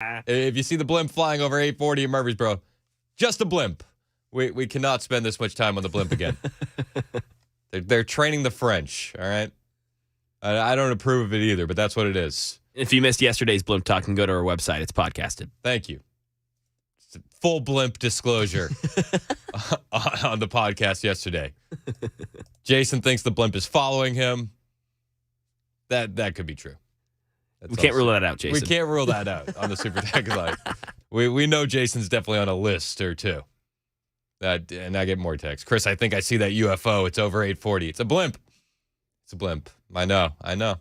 If you see the blimp flying over 840 in Murfreesboro, just a blimp. We cannot spend this much time on the blimp again. They're training the French, all right? I don't approve of it either, but that's what it is. If you missed yesterday's Blimp Talk, you can go to our website. It's podcasted. Thank you. It's a full blimp disclosure on the podcast yesterday. Jason thinks the blimp is following him. That could be true. We can't rule that out, Jason. We can't rule that out on the Super Text line. We know Jason's definitely on a list or two. And I get more texts. Chris, I think I see that UFO. It's over 840. It's a blimp. It's a blimp. I know.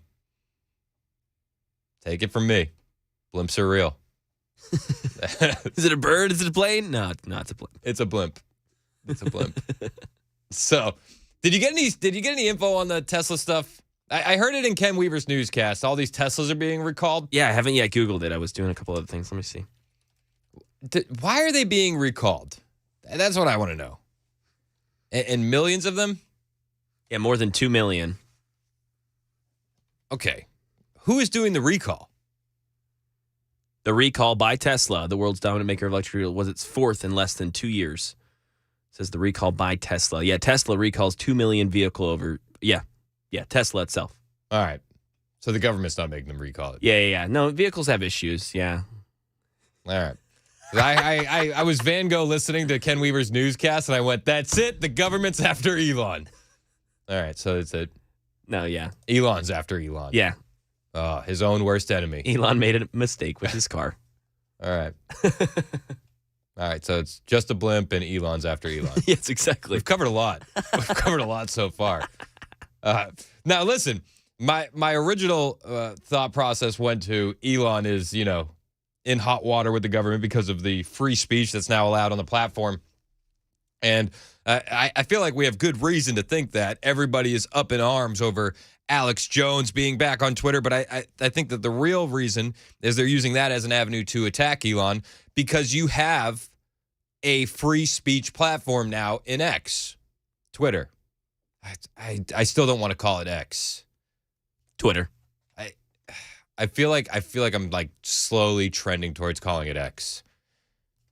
Take it from me. Blimps are real. Is it a bird? Is it a plane? No, it's a blimp. It's a blimp. It's a blimp. So, did you get any info on the Tesla stuff? I heard it in Ken Weaver's newscast. All these Teslas are being recalled. Yeah, I haven't yet Googled it. I was doing a couple other things. Let me see. Why are they being recalled? That's what I want to know. And millions of them? Yeah, more than 2 million. Okay. Who is doing the recall? The recall by Tesla, the world's dominant maker of electric vehicles, was its fourth in less than 2 years. It says the recall by Tesla. Yeah, Tesla recalls 2 million vehicle over. Yeah, Tesla itself. All right. So the government's not making them recall it. Yeah. No, vehicles have issues. Yeah. All right. I was Van Gogh listening to Ken Weaver's newscast, and I went, that's it. The government's after Elon. All right. So it's it. No, yeah. Elon's after Elon. Yeah. Oh, his own worst enemy. Elon made a mistake with his car. All right. All right. So it's just a blimp, and Elon's after Elon. Yes, exactly. We've covered a lot. We've covered a lot so far. Now, listen, my original thought process went to Elon is, in hot water with the government because of the free speech that's now allowed on the platform. And I feel like we have good reason to think that everybody is up in arms over Alex Jones being back on Twitter. But I think that the real reason is they're using that as an avenue to attack Elon because you have a free speech platform now in X, Twitter. I still don't want to call it X. Twitter. I feel like I'm like slowly trending towards calling it X.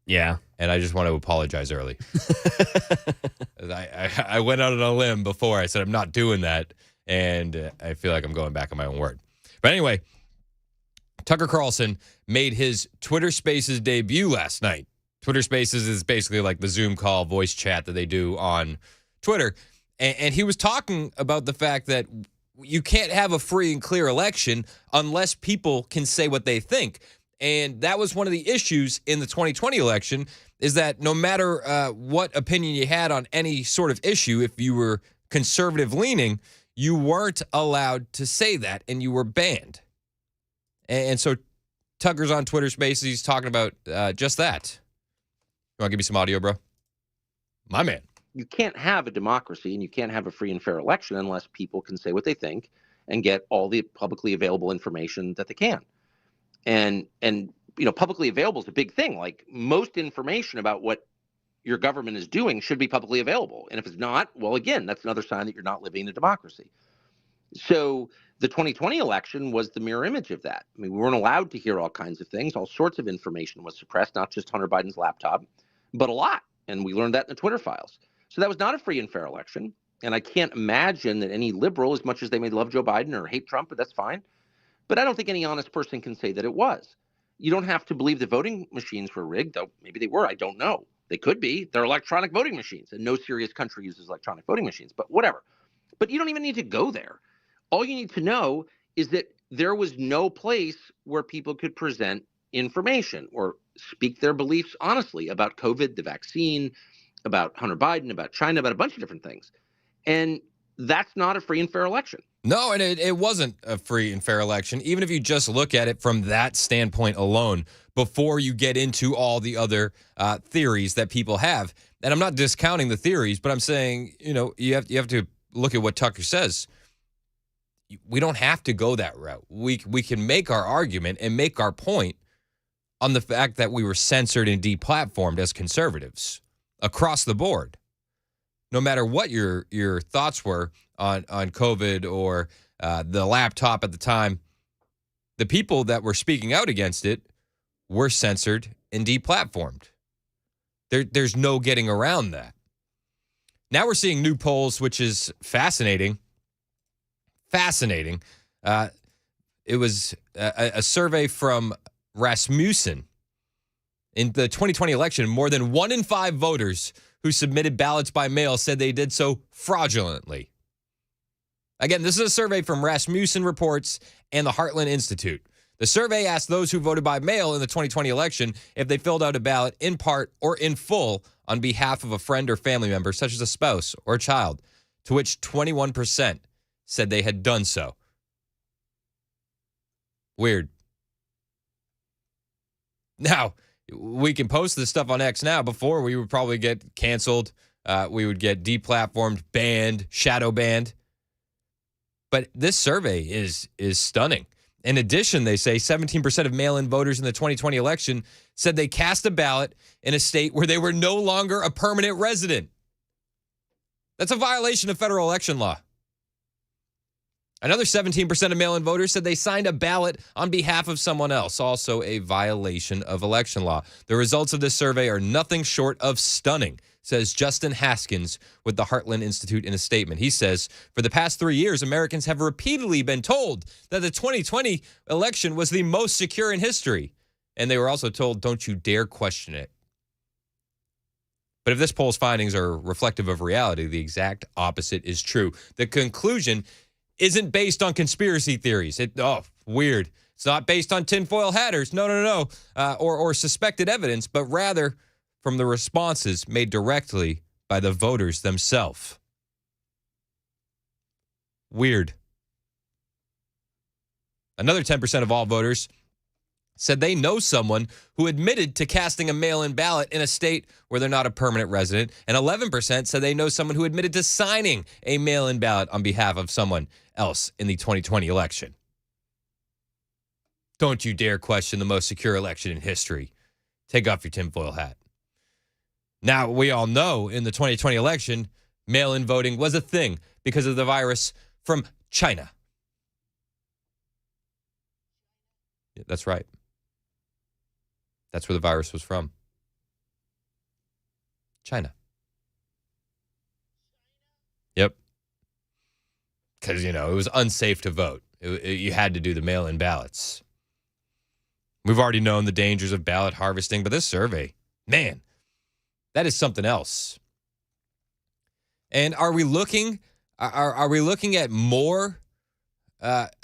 Yeah. And I just want to apologize early. I went out on a limb before. I said I'm not doing that. And I feel like I'm going back on my own word. But anyway, Tucker Carlson made his Twitter Spaces debut last night. Twitter Spaces is basically like the Zoom call voice chat that they do on Twitter. And he was talking about the fact that you can't have a free and clear election unless people can say what they think. And that was one of the issues in the 2020 election is that no matter what opinion you had on any sort of issue, if you were conservative leaning, you weren't allowed to say that and you were banned. And so Tucker's on Twitter Spaces. He's talking about just that. You want to give me some audio, bro? My man. You can't have a democracy and you can't have a free and fair election unless people can say what they think and get all the publicly available information that they can. And publicly available is a big thing. Like most information about what your government is doing should be publicly available. And if it's not, well, again, that's another sign that you're not living in a democracy. So the 2020 election was the mirror image of that. I mean, we weren't allowed to hear all kinds of things. All sorts of information was suppressed, not just Hunter Biden's laptop, but a lot. And we learned that in the Twitter files. So that was not a free and fair election. And I can't imagine that any liberal, as much as they may love Joe Biden or hate Trump, but that's fine. But I don't think any honest person can say that it was. You don't have to believe the voting machines were rigged, though maybe they were. I don't know. They could be. They're electronic voting machines, and no serious country uses electronic voting machines, but whatever. But you don't even need to go there. All you need to know is that there was no place where people could present information or speak their beliefs honestly about COVID, the vaccine, about Hunter Biden, about China, about a bunch of different things. And that's not a free and fair election. No, and it wasn't a free and fair election, even if you just look at it from that standpoint alone, before you get into all the other theories that people have. And I'm not discounting the theories, but I'm saying, you have to look at what Tucker says. We don't have to go that route. We can make our argument and make our point on the fact that we were censored and deplatformed as conservatives across the board. No matter what your thoughts were on COVID or the laptop at the time, the people that were speaking out against it were censored and deplatformed. There's no getting around that. Now we're seeing new polls, which is fascinating. Fascinating. It was a survey from Rasmussen. In the 2020 election, more than 1 in 5 voters who submitted ballots by mail said they did so fraudulently. Again, this is a survey from Rasmussen Reports and the Heartland Institute. The survey asked those who voted by mail in the 2020 election if they filled out a ballot in part or in full on behalf of a friend or family member, such as a spouse or a child, to which 21% said they had done so. Weird. Now, we can post this stuff on X now. Before, we would probably get canceled. We would get deplatformed, banned, shadow banned. But this survey is stunning. In addition, they say 17% of mail-in voters in the 2020 election said they cast a ballot in a state where they were no longer a permanent resident. That's a violation of federal election law. Another 17% of mail-in voters said they signed a ballot on behalf of someone else, also a violation of election law. The results of this survey are nothing short of stunning, says Justin Haskins with the Heartland Institute in a statement. He says, for the past 3 years, Americans have repeatedly been told that the 2020 election was the most secure in history. And they were also told, don't you dare question it. But if this poll's findings are reflective of reality, the exact opposite is true. The conclusion isn't based on conspiracy theories. Weird. It's not based on tinfoil hatters. No. Or suspected evidence, but rather from the responses made directly by the voters themselves. Weird. Another 10% of all voters said they know someone who admitted to casting a mail-in ballot in a state where they're not a permanent resident, and 11% said they know someone who admitted to signing a mail-in ballot on behalf of someone else in the 2020 election. Don't you dare question the most secure election in history. Take off your tinfoil hat. Now, we all know in the 2020 election, mail-in voting was a thing because of the virus from China. Yeah, that's right. That's where the virus was from. China. Yep. Because, it was unsafe to vote. You had to do the mail-in ballots. We've already known the dangers of ballot harvesting, but this survey, man, that is something else. And are we looking at more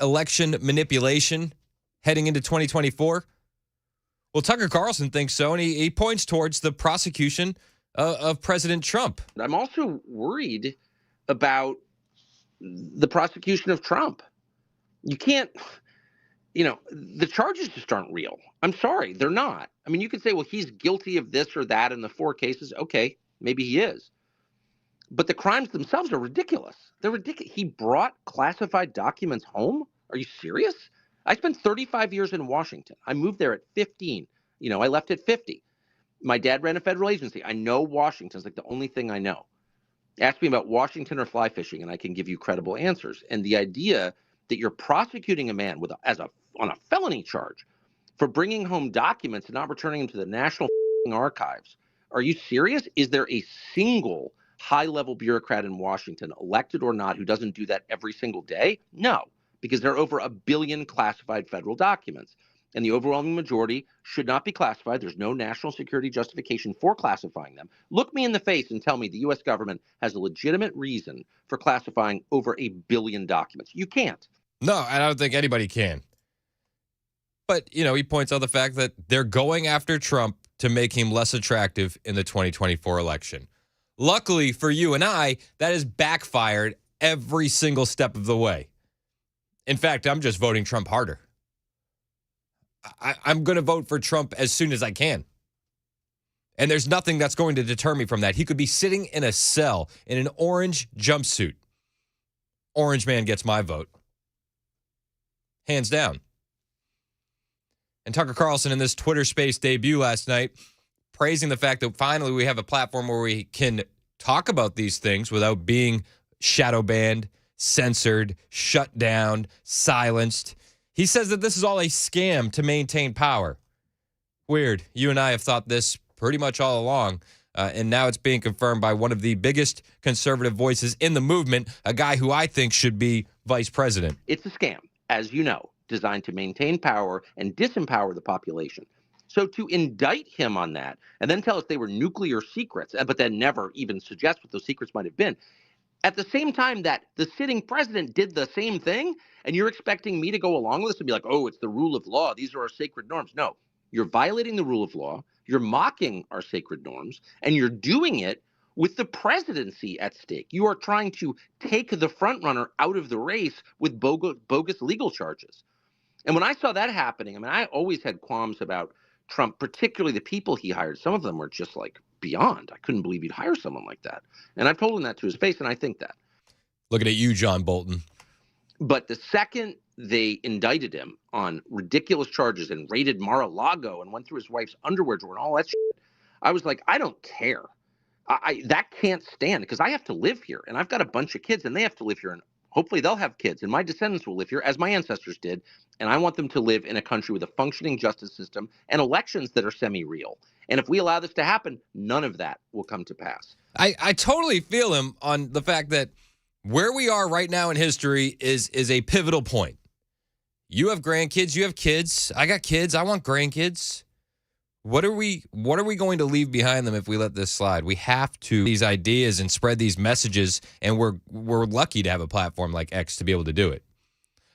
election manipulation heading into 2024? Well, Tucker Carlson thinks so, and he points towards the prosecution of President Trump. I'm also worried about the prosecution of Trump. You can't, the charges just aren't real. I'm sorry, they're not. I mean, you could say, well, he's guilty of this or that in the 4 cases. Okay, maybe he is. But the crimes themselves are ridiculous. They're ridiculous. He brought classified documents home? Are you serious? I spent 35 years in Washington. I moved there at 15. I left at 50. My dad ran a federal agency. I know Washington. It's like the only thing I know. Ask me about Washington or fly fishing, and I can give you credible answers. And the idea that you're prosecuting a man on a felony charge for bringing home documents and not returning them to the National Archives. Are you serious? Is there a single high-level bureaucrat in Washington, elected or not, who doesn't do that every single day? No, because there are over 1 billion classified federal documents. And the overwhelming majority should not be classified. There's no national security justification for classifying them. Look me in the face and tell me the U.S. government has a legitimate reason for classifying over 1 billion documents. You can't. No, I don't think anybody can. But, he points out the fact that they're going after Trump to make him less attractive in the 2024 election. Luckily for you and I, that has backfired every single step of the way. In fact, I'm just voting Trump harder. I'm going to vote for Trump as soon as I can. And there's nothing that's going to deter me from that. He could be sitting in a cell in an orange jumpsuit. Orange man gets my vote. Hands down. And Tucker Carlson in this Twitter Space debut last night, praising the fact that finally we have a platform where we can talk about these things without being shadow banned, censored, shut down, silenced. He says that this is all a scam to maintain power. Weird. You and I have thought this pretty much all along, and now it's being confirmed by one of the biggest conservative voices in the movement, a guy who I think should be vice president. It's a scam, as you know, designed to maintain power and disempower the population. So to indict him on that and then tell us they were nuclear secrets, but then never even suggest what those secrets might have been, at the same time that the sitting president did the same thing, and you're expecting me to go along with this and be like, oh, it's the rule of law. These are our sacred norms. No, you're violating the rule of law. You're mocking our sacred norms, and you're doing it with the presidency at stake. You are trying to take the front runner out of the race with bogus legal charges. And when I saw that happening, I mean, I always had qualms about Trump, particularly the people he hired. Some of them were just like beyond. I couldn't believe he'd hire someone like that. And I've told him that to his face, and I think that. Looking at you, John Bolton. But the second they indicted him on ridiculous charges and raided Mar-a-Lago and went through his wife's underwear drawer and all that shit, I was like, I don't care. That can't stand, because I have to live here, and I've got a bunch of kids, and they have to live here, and hopefully they'll have kids, and my descendants will live here as my ancestors did, and I want them to live in a country with a functioning justice system and elections that are semi-real. And if we allow this to happen, none of that will come to pass. I totally feel him on the fact that where we are right now in history is a pivotal point. You have grandkids, you have kids, I got kids, I want grandkids. What are we going to leave behind them if we let this slide? We have to these ideas and spread these messages, and we're lucky to have a platform like X to be able to do it.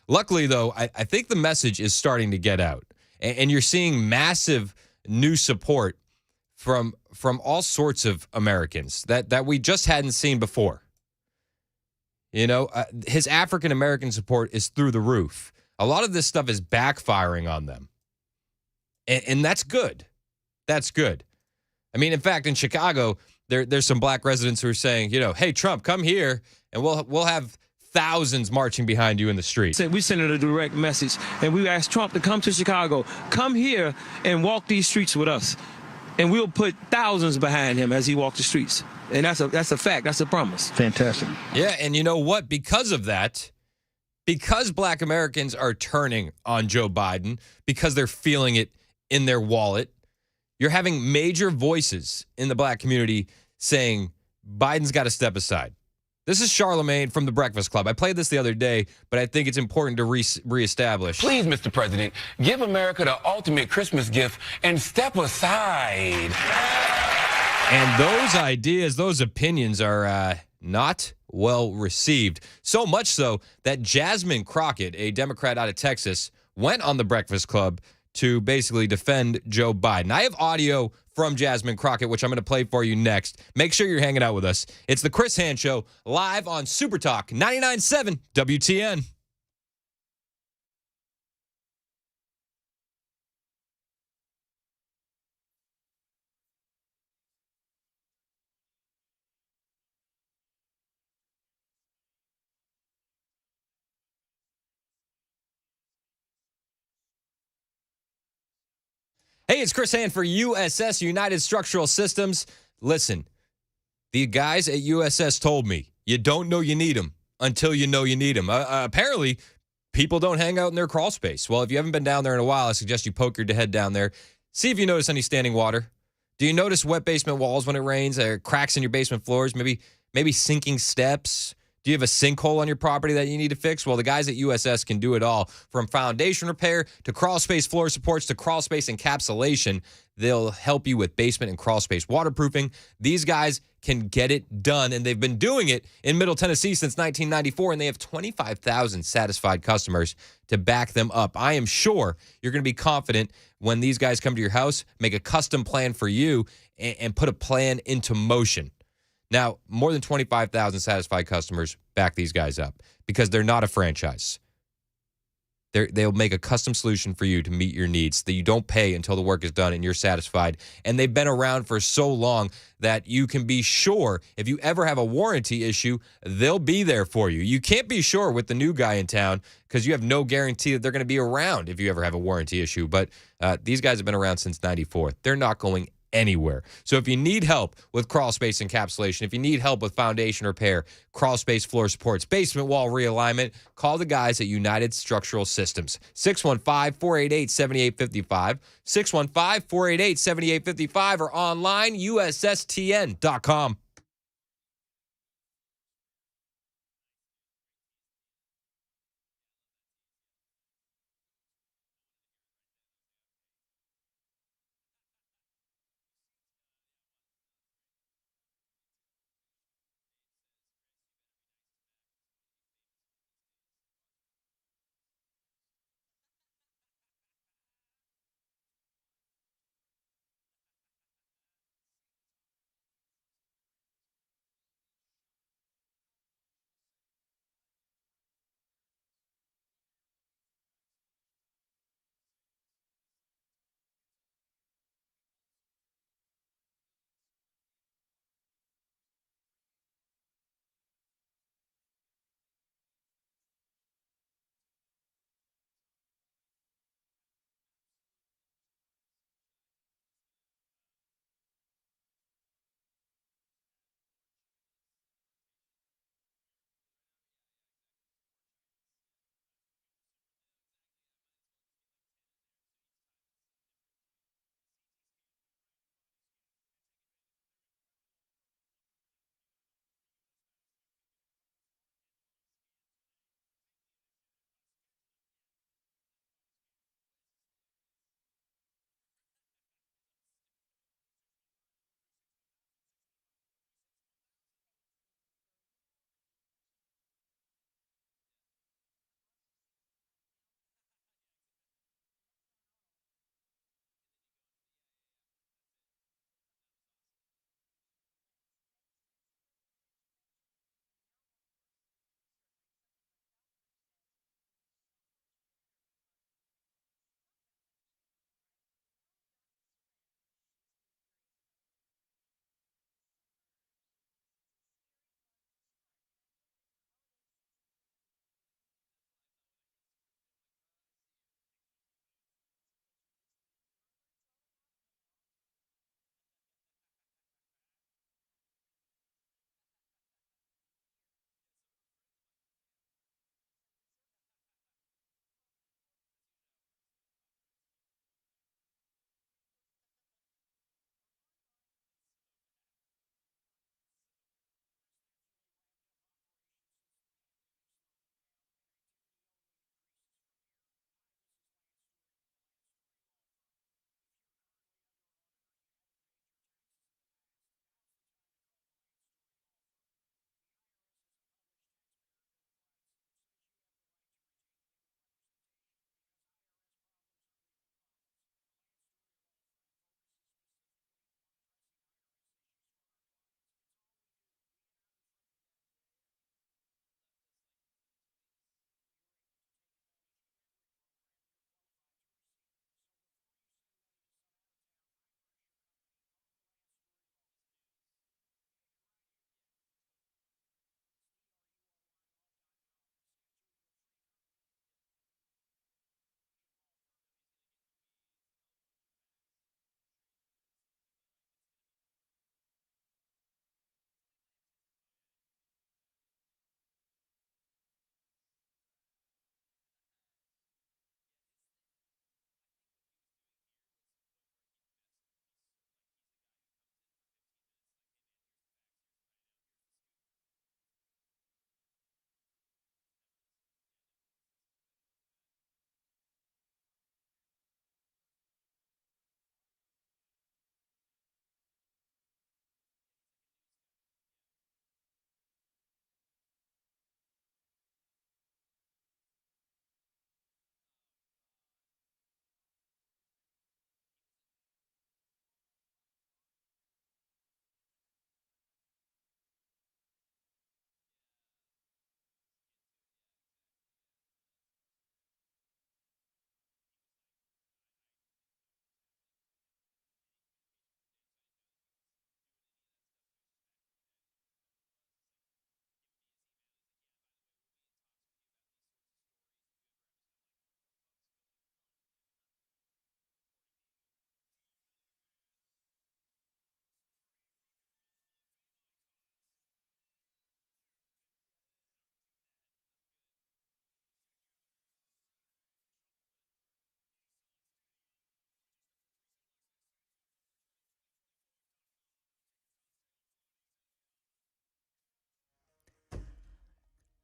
Luckily, though, I think the message is starting to get out, and you're seeing massive new support from all sorts of Americans that we just hadn't seen before. You know, his African American support is through the roof. A lot of this stuff is backfiring on them, and that's good. That's good. I mean, in fact, in Chicago, there's some black residents who are saying, you know, hey, Trump, come here, and we'll have thousands marching behind you in the street. We sent a direct message, and we asked Trump to come to Chicago, come here and walk these streets with us, and we'll put thousands behind him as he walks the streets. And that's a fact. That's a promise. Fantastic. Yeah, and you know what? Because of that, because black Americans are turning on Joe Biden, because they're feeling it in their wallet, you're having major voices in the black community saying Biden's got to step aside. This is Charlemagne from The Breakfast Club. I played this the other day, but I think it's important to reestablish. Please, Mr. President, give America the ultimate Christmas gift and step aside. And those ideas, those opinions are not well received. So much so that Jasmine Crockett, a Democrat out of Texas, went on The Breakfast Club to basically defend Joe Biden. I have audio from Jasmine Crockett, which I'm going to play for you next. Make sure you're hanging out with us. It's the Chris Hand Show, live on Super Talk 99.7 WTN. Hey, it's Chris Hand for USS, United Structural Systems. Listen, the guys at USS told me, you don't know you need them until you know you need them. Apparently, people don't hang out in their crawl space. Well, if you haven't been down there in a while, I suggest you poke your head down there. See if you notice any standing water. Do you notice wet basement walls when it rains? Cracks in your basement floors? Maybe sinking steps? Do you have a sinkhole on your property that you need to fix? Well, the guys at USS can do it all. From foundation repair to crawl space floor supports to crawl space encapsulation, they'll help you with basement and crawl space waterproofing. These guys can get it done, and they've been doing it in Middle Tennessee since 1994, and they have 25,000 satisfied customers to back them up. I am sure you're going to be confident when these guys come to your house, make a custom plan for you, and put a plan into motion. Now, more than 25,000 satisfied customers back these guys up because they're not a franchise. They'll make a custom solution for you to meet your needs that you don't pay until the work is done and you're satisfied. And they've been around for so long that you can be sure if you ever have a warranty issue, they'll be there for you. You can't be sure with the new guy in town because you have no guarantee that they're going to be around if you ever have a warranty issue. But these guys have been around since 94. They're not going anywhere. So if you need help with crawl space encapsulation, if you need help with foundation repair, crawl space floor supports, basement wall realignment, call the guys at United Structural Systems. 615-488-7855, 615-488-7855, or online, ussTN.com.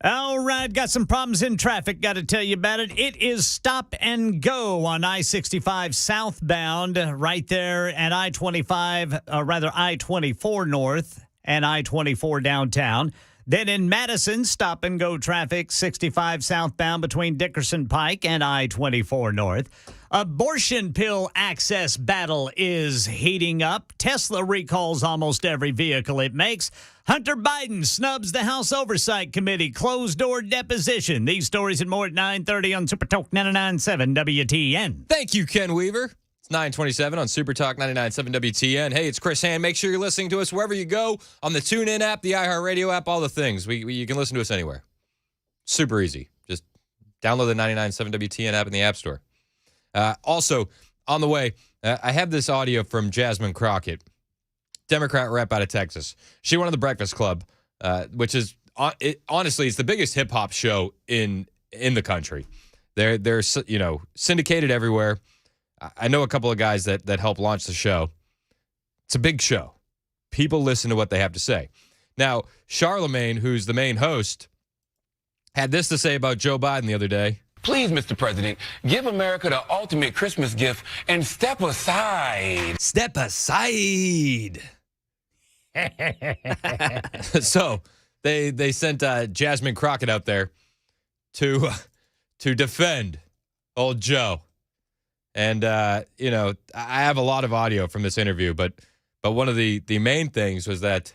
All right, got some problems in traffic. Got to tell you about it. It is stop and go on I-65 southbound, right there at I-24 north and I-24 downtown. Then in Madison, stop and go traffic, 65 southbound between Dickerson Pike and I-24 north. Abortion pill access battle is heating up. Tesla recalls almost every vehicle it makes. Hunter Biden snubs the House Oversight Committee. Closed-door deposition. These stories and more at 9:30 on Super Talk 99.7 WTN. Thank you, Ken Weaver. It's 9:27 on Super Talk 99.7 WTN. Hey, it's Chris Hand. Make sure you're listening to us wherever you go, on the TuneIn app, the iHeartRadio app, all the things. You can listen to us anywhere. Super easy. Just download the 99.7 WTN app in the App Store. Also, on the way, I have this audio from Jasmine Crockett, Democrat rep out of Texas. She won the Breakfast Club, which is honestly, it's the biggest hip hop show in the country. They're syndicated everywhere. I know a couple of guys that help launch the show. It's a big show. People listen to what they have to say. Now, Charlemagne, who's the main host, had this to say about Joe Biden the other day. Please, Mr. President, give America the ultimate Christmas gift and step aside. Step aside. So they sent Jasmine Crockett out there to defend old Joe. And, I have a lot of audio from this interview, but one of the main things was that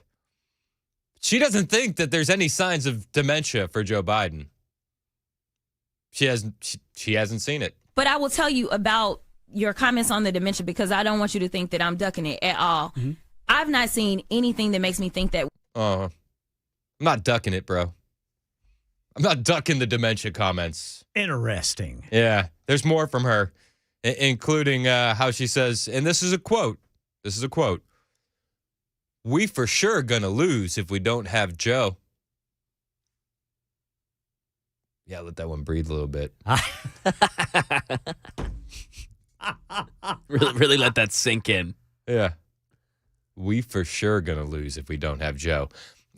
she doesn't think that there's any signs of dementia for Joe Biden. She hasn't seen it. But I will tell you about your comments on the dementia because I don't want you to think that I'm ducking it at all. Mm-hmm. I've not seen anything that makes me think that. I'm not ducking it, bro. I'm not ducking the dementia comments. Interesting. Yeah, there's more from her, including how she says, and this is a quote. We for sure gonna lose if we don't have Joe. Yeah, let that one breathe a little bit. really let that sink in. Yeah. We for sure going to lose if we don't have Joe.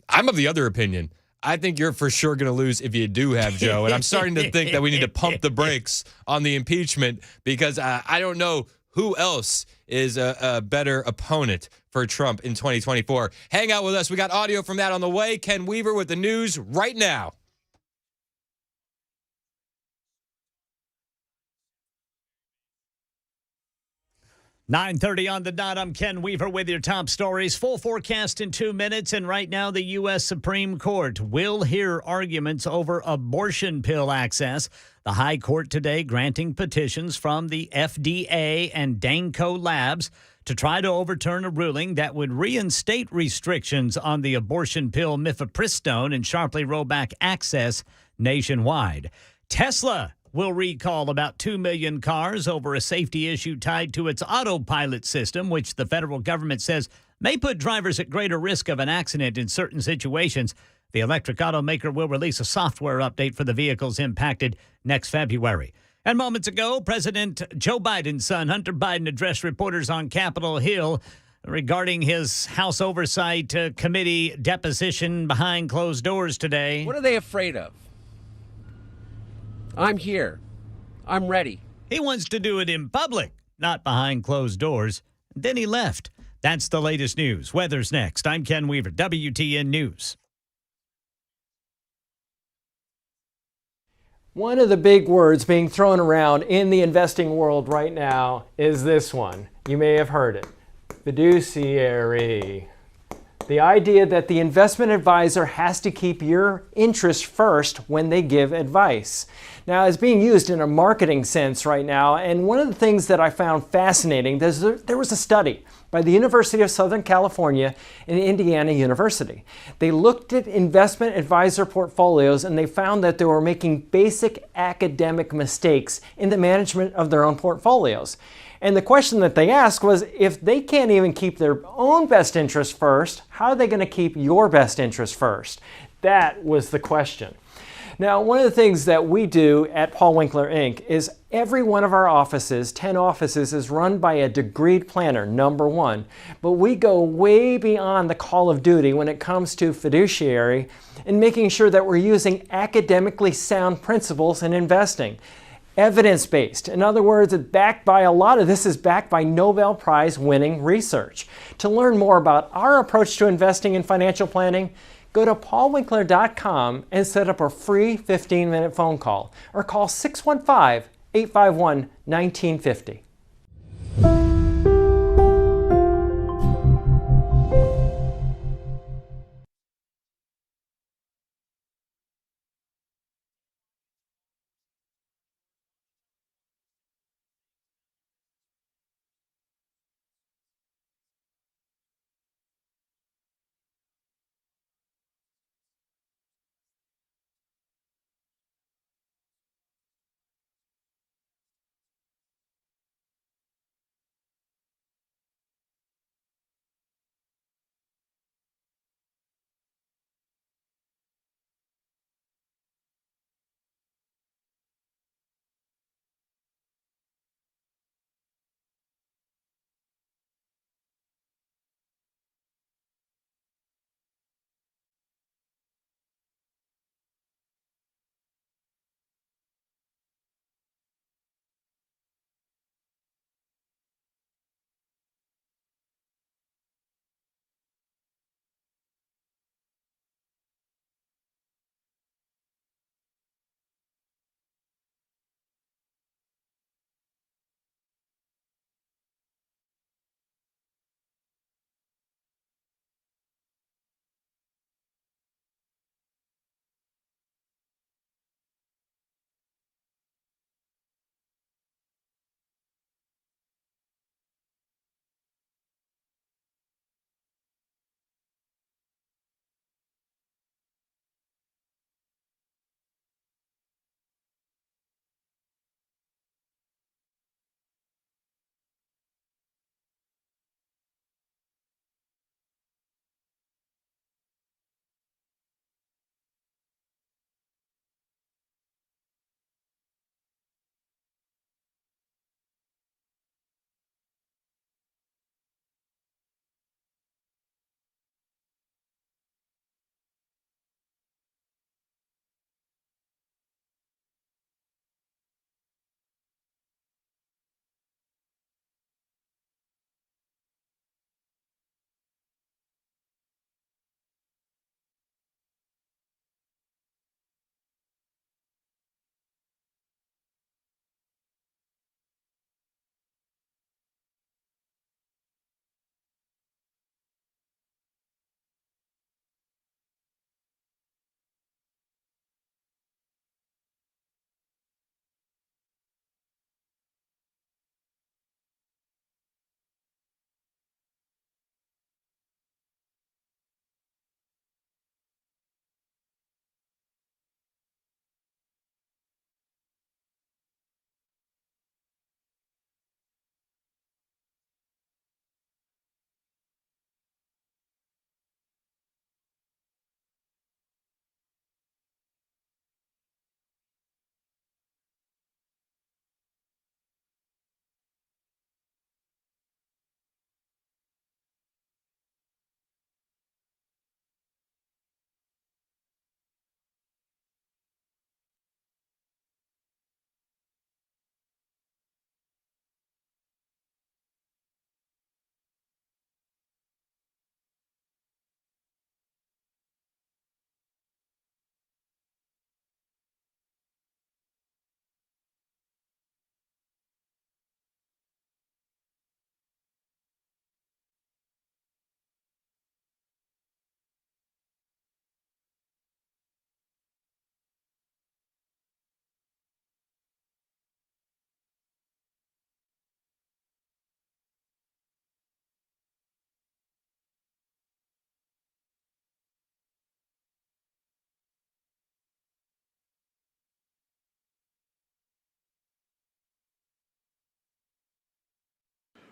I'm of the other opinion. I think you're for sure going to lose if you do have Joe. And I'm starting to think that we need to pump the brakes on the impeachment because I don't know who else is a better opponent for Trump in 2024. Hang out with us. We got audio from that on the way. Ken Weaver with the news right now. 9:30 on the dot. I'm Ken Weaver with your top stories. Full forecast in 2 minutes. And right now, the U.S. Supreme Court will hear arguments over abortion pill access. The High Court today granting petitions from the FDA and Danco Labs to try to overturn a ruling that would reinstate restrictions on the abortion pill mifepristone and sharply roll back access nationwide. Tesla will recall about 2 million cars over a safety issue tied to its autopilot system, which the federal government says may put drivers at greater risk of an accident in certain situations. The electric automaker will release a software update for the vehicles impacted next February. And moments ago, President Joe Biden's son, Hunter Biden, addressed reporters on Capitol Hill regarding his House Oversight Committee deposition behind closed doors today. What are they afraid of? I'm here. I'm ready. He wants to do it in public, not behind closed doors. Then he left. That's the latest news. Weather's next. I'm Ken Weaver, WTN News. One of the big words being thrown around in the investing world right now is this one. You may have heard it. Fiduciary. The idea that the investment advisor has to keep your interest first when they give advice. Now, it's being used in a marketing sense right now, and one of the things that I found fascinating, there was a study by the University of Southern California and Indiana University. They looked at investment advisor portfolios and they found that they were making basic academic mistakes in the management of their own portfolios. And the question that they asked was, if they can't even keep their own best interest first, how are they going to keep your best interest first? That was the question. Now, one of the things that we do at Paul Winkler Inc. is every one of our offices, 10 offices, is run by a degreed planner, number one. But we go way beyond the call of duty when it comes to fiduciary and making sure that we're using academically sound principles in investing. Evidence-based. In other words, backed by a lot of this is backed by Nobel Prize winning research. To learn more about our approach to investing in financial planning, go to paulwinkler.com and set up a free 15-minute phone call or call 615-851-1950.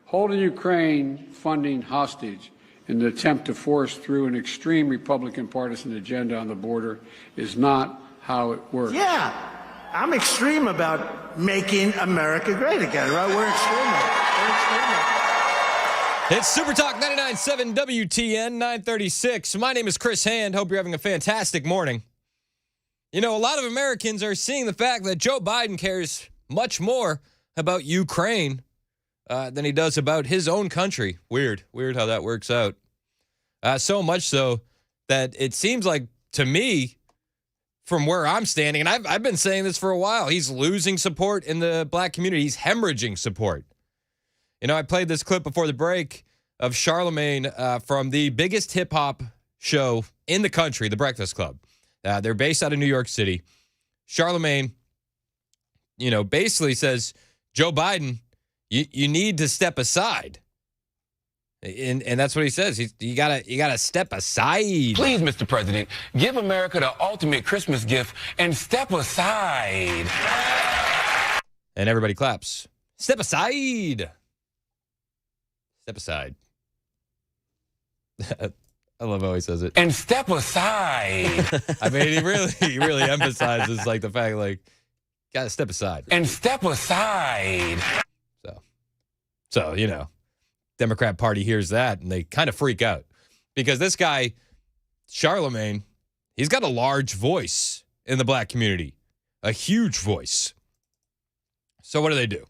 Holding Ukraine funding hostage in an attempt to force through an extreme Republican partisan agenda on the border is not how it works. Yeah, I'm extreme about making America great again, right? We're extreme. It's Super Talk 99.7 WTN 936. My name is Chris Hand. Hope you're having a fantastic morning. You know, a lot of Americans are seeing the fact that Joe Biden cares much more about Ukraine than he does about his own country. Weird how that works out. So much so that it seems like, to me, from where I'm standing, and I've been saying this for a while, he's losing support in the black community. He's hemorrhaging support. You know, I played this clip before the break of Charlemagne from the biggest hip-hop show in the country, The Breakfast Club. They're based out of New York City. Charlemagne, you know, basically says, Joe Biden, you need to step aside. And that's what he says. You gotta step aside. Please, Mr. President, give America the ultimate Christmas gift and step aside. And everybody claps. Step aside. Step aside. I love how he says it. And step aside. I mean, he really emphasizes like the fact, like, gotta step aside. And step aside. So, you know, Democrat Party hears that and they kind of freak out. Because this guy, Charlemagne, he's got a large voice in the black community. A huge voice. So what do?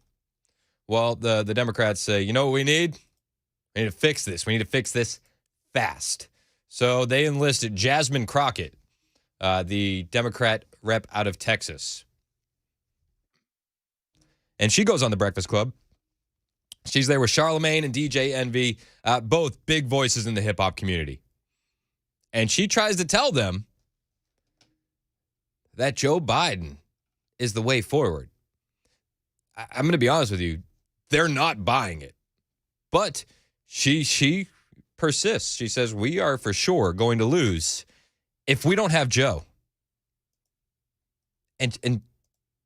Well, the Democrats say, you know what we need? We need to fix this. We need to fix this fast. So they enlisted Jasmine Crockett, the Democrat rep out of Texas. And she goes on The Breakfast Club. She's there with Charlemagne and DJ Envy, both big voices in the hip-hop community. And she tries to tell them that Joe Biden is the way forward. I'm going to be honest with you. They're not buying it. But she persists. She says, we are for sure going to lose if we don't have Joe. And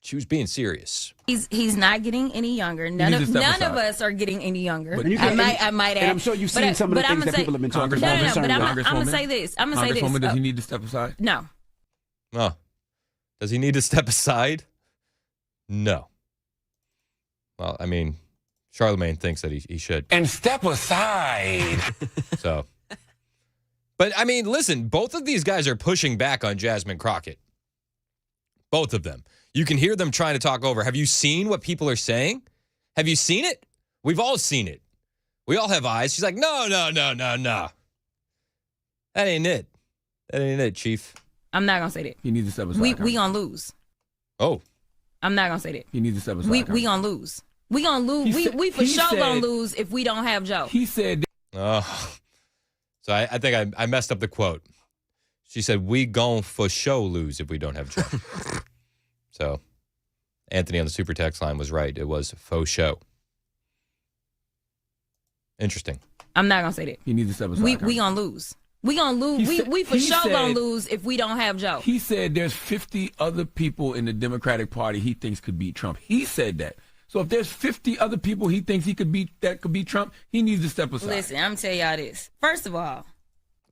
she was being serious. He's not getting any younger. None of us are getting any younger. I might add. And I'm sure you've seen some of the things that people have been talking about. But I'm going to say this. Congresswoman, does he need to step aside? No. Oh. Does he need to step aside? No. Well, I mean, Charlemagne thinks that he should. And step aside. So. But, I mean, listen, both of these guys are pushing back on Jasmine Crockett. Both of them. You can hear them trying to talk over. Have you seen what people are saying? Have you seen it? We've all seen it. We all have eyes. She's like, no. That ain't it. That ain't it, Chief. I'm not going to say that. He needs to step aside. We going to lose. Oh. I'm not going to say that. He needs to step aside. We going to lose. We going to lose. We for sure going to lose if we don't have Joe. He said. Oh. So I think I messed up the quote. She said, we gon' for sure lose if we don't have Joe. So Anthony on the super text line was right. It was faux show. Interesting. I'm not going to say that. He needs to step aside. We going to lose. We going to lose. We for sure going to lose if we don't have Joe. He said there's 50 other people in the Democratic Party he thinks could beat Trump. He said that. So if there's 50 other people he thinks he could beat that could beat Trump, he needs to step aside. Listen, I'm going to tell y'all this. First of all.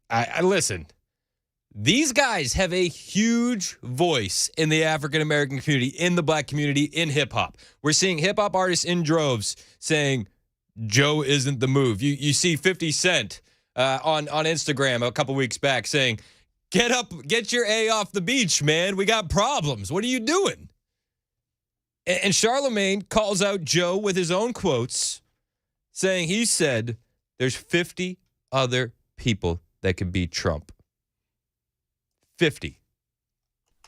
I listen. These guys have a huge voice in the African-American community, in the black community, in hip-hop. We're seeing hip-hop artists in droves saying, Joe isn't the move. You see 50 Cent on Instagram a couple weeks back saying, get up, get your A off the beach, man. We got problems. What are you doing? And Charlemagne calls out Joe with his own quotes, saying he said there's 50 other people that could beat Trump. 50.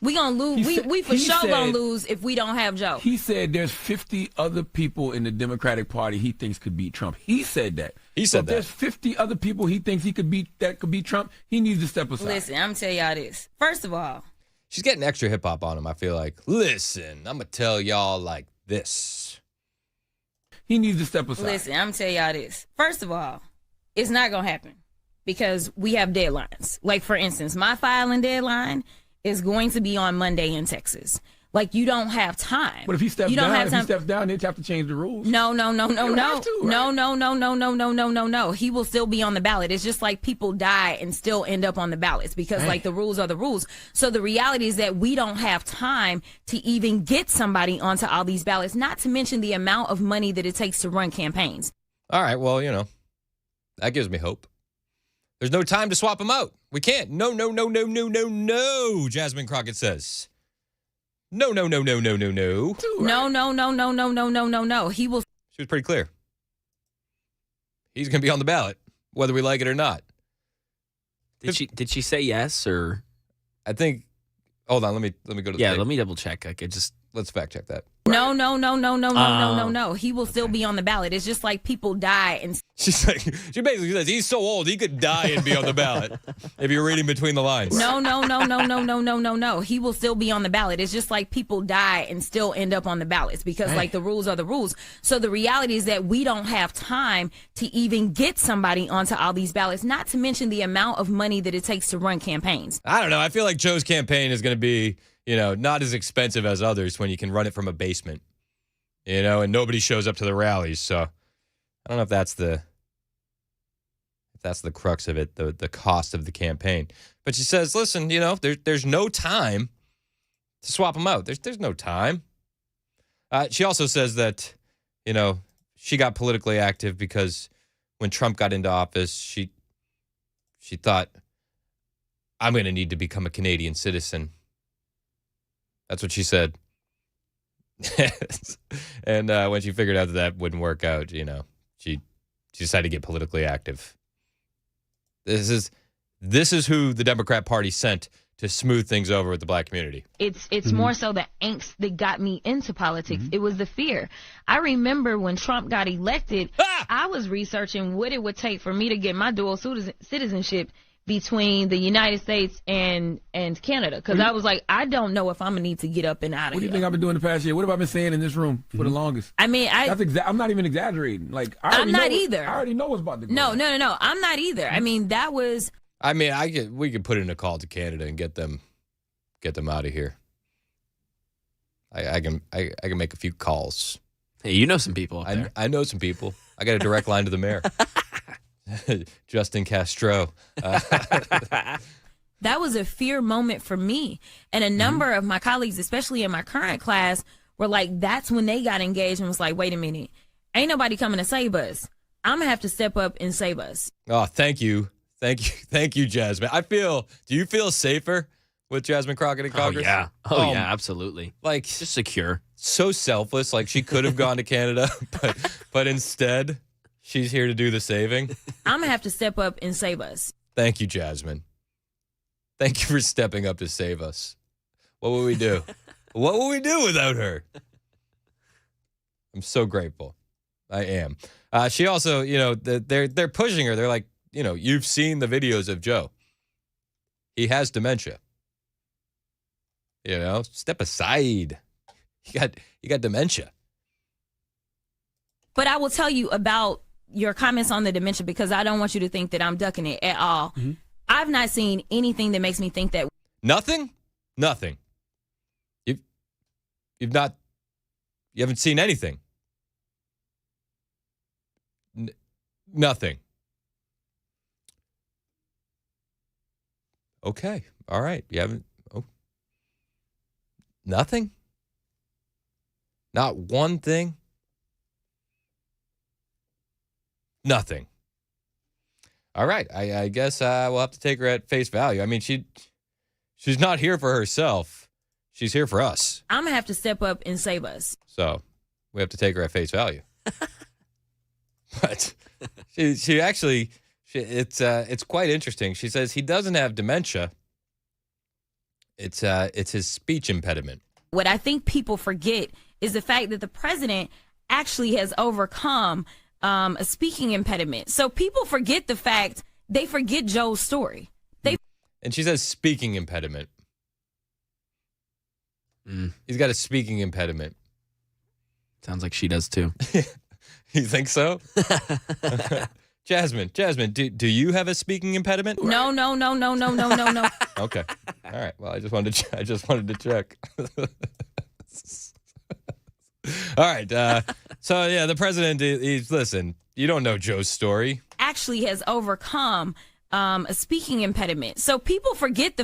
We gonna lose. We for sure gonna lose if we don't have Joe. He said there's 50 other people in the Democratic Party he thinks could beat Trump. He said that. He said that. There's 50 other people he thinks he could beat that could beat Trump. He needs to step aside. Listen, I'm gonna tell y'all this. First of all, she's getting extra hip hop on him. I feel like. Listen, I'm gonna tell y'all like this. He needs to step aside. Listen, I'm gonna tell y'all this. First of all, it's not gonna happen. Because we have deadlines. Like, for instance, my filing deadline is going to be on Monday in Texas. Like, you don't have time. But if he steps you don't down, have time. if he steps down, they'd have to change the rules. No. Have to, right? No. He will still be on the ballot. It's just like people die and still end up on the ballots because, like, the rules are the rules. So the reality is that we don't have time to even get somebody onto all these ballots, not to mention the amount of money that it takes to run campaigns. All right, well, that gives me hope. There's no time to swap them out. We can't. No, Jasmine Crockett says. No. No. He will. She was pretty clear. He's going to be on the ballot, whether we like it or not. Did she say yes or? I think. Hold on. Let me go to. Yeah, let me double check. Let's fact check that. No. He will still be on the ballot. It's just like people die and. She basically says he's so old he could die and be on the ballot. If you're reading between the lines. No. He will still be on the ballot. It's just like people die and still end up on the ballots because, like, the rules are the rules. So the reality is that we don't have time to even get somebody onto all these ballots, not to mention the amount of money that it takes to run campaigns. I don't know. I feel like Joe's campaign is going to be, not as expensive as others when you can run it from a basement, and nobody shows up to the rallies. So I don't know if that's the crux of it, the cost of the campaign. But she says, listen, there's no time to swap them out. There's no time. She also says that, she got politically active because when Trump got into office, she thought, I'm going to need to become a Canadian citizen. That's what she said. And when she figured out that wouldn't work out, she decided to get politically active. This is who the Democrat Party sent to smooth things over with the black community. It's more so the angst that got me into politics. It was the fear. I remember when Trump got elected, I was researching what it would take for me to get my dual citizenship between the United States and Canada, because I was like, I don't know if I'm gonna need to get up and out of here. What do you think I've been doing the past year? What have I been saying in this room for the longest? I mean, I'm not even exaggerating. Like, I'm not either. I already know what's about to go. No. I'm not either. I mean, that was. I mean, we could put in a call to Canada and get them out of here. I can make a few calls. Hey, you know some people up there. I know some people. I got a direct line to the mayor. Justin Castro. That was a fear moment for me. And a number of my colleagues, especially in my current class, were like, that's when they got engaged and was like, wait a minute, ain't nobody coming to save us. I'm going to have to step up and save us. Oh, thank you. Thank you, Jasmine. Do you feel safer with Jasmine Crockett in Congress? Oh, yeah, absolutely. Like, just secure. So selfless. Like, she could have gone to Canada, but instead, she's here to do the saving. I'm going to have to step up and save us. Thank you, Jasmine. Thank you for stepping up to save us. What would we do? What would we do without her? I'm so grateful. I am. She also, they're pushing her. They're like, you've seen the videos of Joe. He has dementia. Step aside. You got dementia. But I will tell you about your comments on the dementia because I don't want you to think that I'm ducking it at all. Mm-hmm. I've not seen anything that makes me think that. Nothing? Nothing. You haven't seen anything. Nothing. Okay. All right. You haven't. Oh. Nothing? Not one thing? Nothing. All right. I guess we'll have to take her at face value. I mean, she's not here for herself. She's here for us. I'm going to have to step up and save us. So we have to take her at face value. But she actually, it's quite interesting. She says he doesn't have dementia. It's his speech impediment. What I think people forget is the fact that the president actually has overcome a speaking impediment. So people forget the fact, they forget Joe's story. And she says speaking impediment. He's got a speaking impediment. Sounds like she does too. You think so? Jasmine, do you have a speaking impediment? No. Okay. All right. Well, I just wanted to check. All right. So, yeah, the president, listen, you don't know Joe's story. Actually has overcome a speaking impediment. So people forget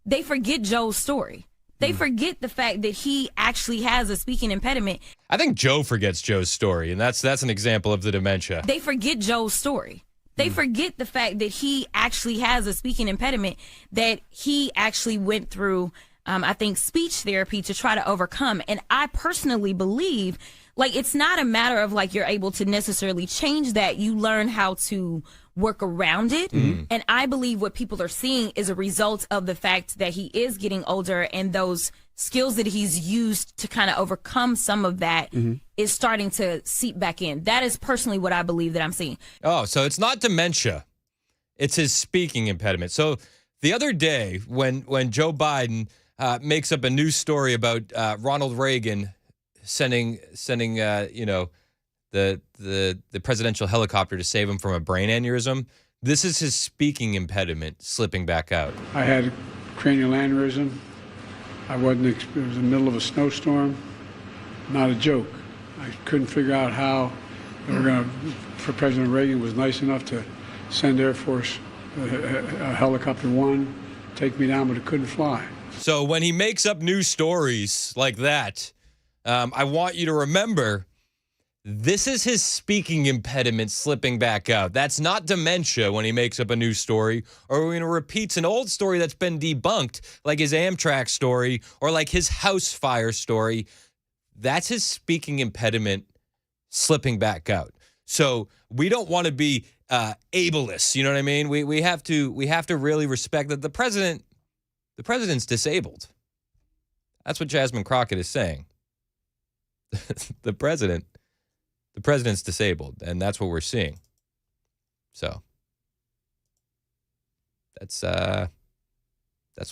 they forget Joe's story. They forget the fact that he actually has a speaking impediment. I think Joe forgets Joe's story, and that's an example of the dementia. They forget Joe's story. They forget the fact that he actually has a speaking impediment, that he actually went through, I think, speech therapy to try to overcome. And I personally believe, like, it's not a matter of, like, you're able to necessarily change that. You learn how to work around it. And I believe what people are seeing is a result of the fact that he is getting older, and those skills that he's used to kind of overcome some of that is starting to seep back in. That is personally what I believe that I'm seeing. Oh, so it's not dementia. It's his speaking impediment. So the other day when Joe Biden makes up a new story about Ronald Reagan sending the presidential helicopter to save him from a brain aneurysm, this is his speaking impediment slipping back out. I had a cranial aneurysm. It was in the middle of a snowstorm. Not a joke. I couldn't figure out how they were going to, for President Reagan was nice enough to send Air Force Helicopter 1, take me down, but it couldn't fly. So when he makes up new stories like that, I want you to remember, this is his speaking impediment slipping back out. That's not dementia when he makes up a new story or when he repeats an old story that's been debunked, like his Amtrak story or like his house fire story. That's his speaking impediment slipping back out. So we don't want to be ableist. You know what I mean? We have to really respect that the president's disabled. That's what Jasmine Crockett is saying. The president's disabled, and that's what we're seeing. So that's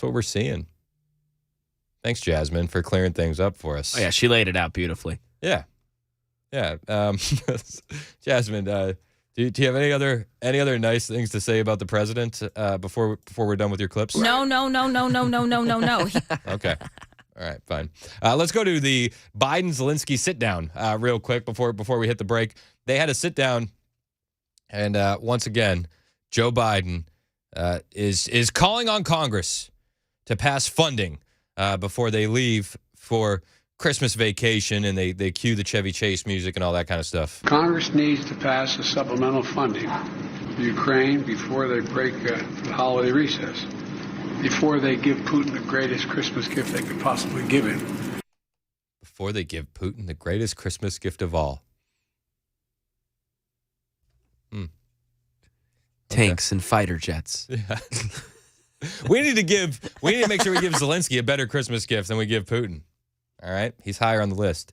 what we're seing. Thanks, Jasmine, for clearing things up for us. Oh, yeah, she laid it out beautifully. Yeah. Jasmine, do you have any other nice things to say about the president before we're done with your clips? No. Okay. All right, fine. Let's go to the Biden-Zelensky sit-down real quick before we hit the break. They had a sit-down, and once again, Joe Biden is calling on Congress to pass funding before they leave for Christmas vacation, and they cue the Chevy Chase music and all that kind of stuff. Congress needs to pass a supplemental funding for Ukraine before they break the holiday recess, before they give Putin the greatest Christmas gift they could possibly give him. Before they give Putin the greatest Christmas gift of all. Tanks and fighter jets. Yeah. we need to make sure we give Zelensky a better Christmas gift than we give Putin. All right? He's higher on the list.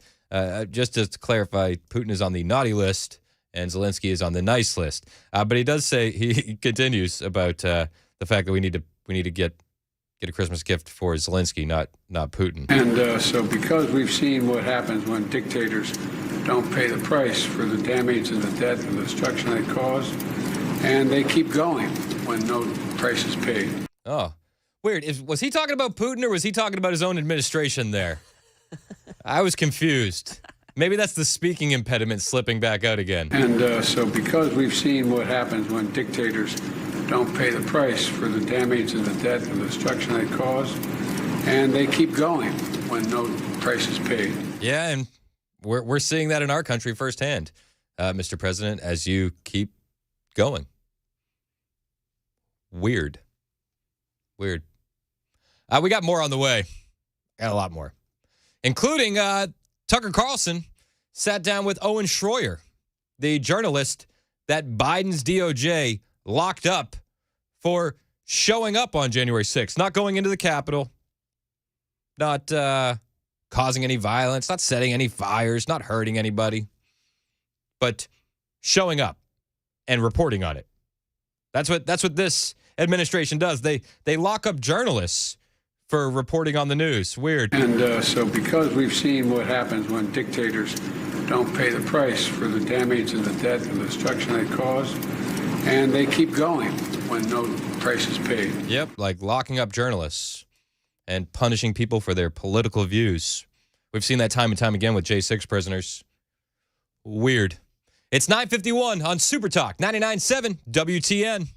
Just to clarify, Putin is on the naughty list and Zelensky is on the nice list. But he does say, he continues about the fact that we need to get a Christmas gift for Zelensky, not Putin. And so because we've seen what happens when dictators don't pay the price for the damage and the death and the destruction they cause, and they keep going when no price is paid. Oh, weird. Was he talking about Putin or was he talking about his own administration there? I was confused. Maybe that's the speaking impediment slipping back out again. And so because we've seen what happens when dictators don't pay the price for the damage and the death and the destruction they cause, and they keep going when no price is paid. Yeah, and we're seeing that in our country firsthand, Mr. President, as you keep going. Weird. We got more on the way. Got a lot more, including Tucker Carlson sat down with Owen Schroyer, the journalist that Biden's DOJ locked up for showing up on January 6th, not going into the Capitol, not causing any violence, not setting any fires, not hurting anybody, but showing up and reporting on it. That's what this administration does. They lock up journalists for reporting on the news. Weird. And so because we've seen what happens when dictators don't pay the price for the damage and the death and the destruction they cause, and they keep going when no price is paid. Yep, like locking up journalists and punishing people for their political views, We've seen that time and time again with J6 prisoners. Weird. It's 9:51 on Super Talk 99.7 WTN.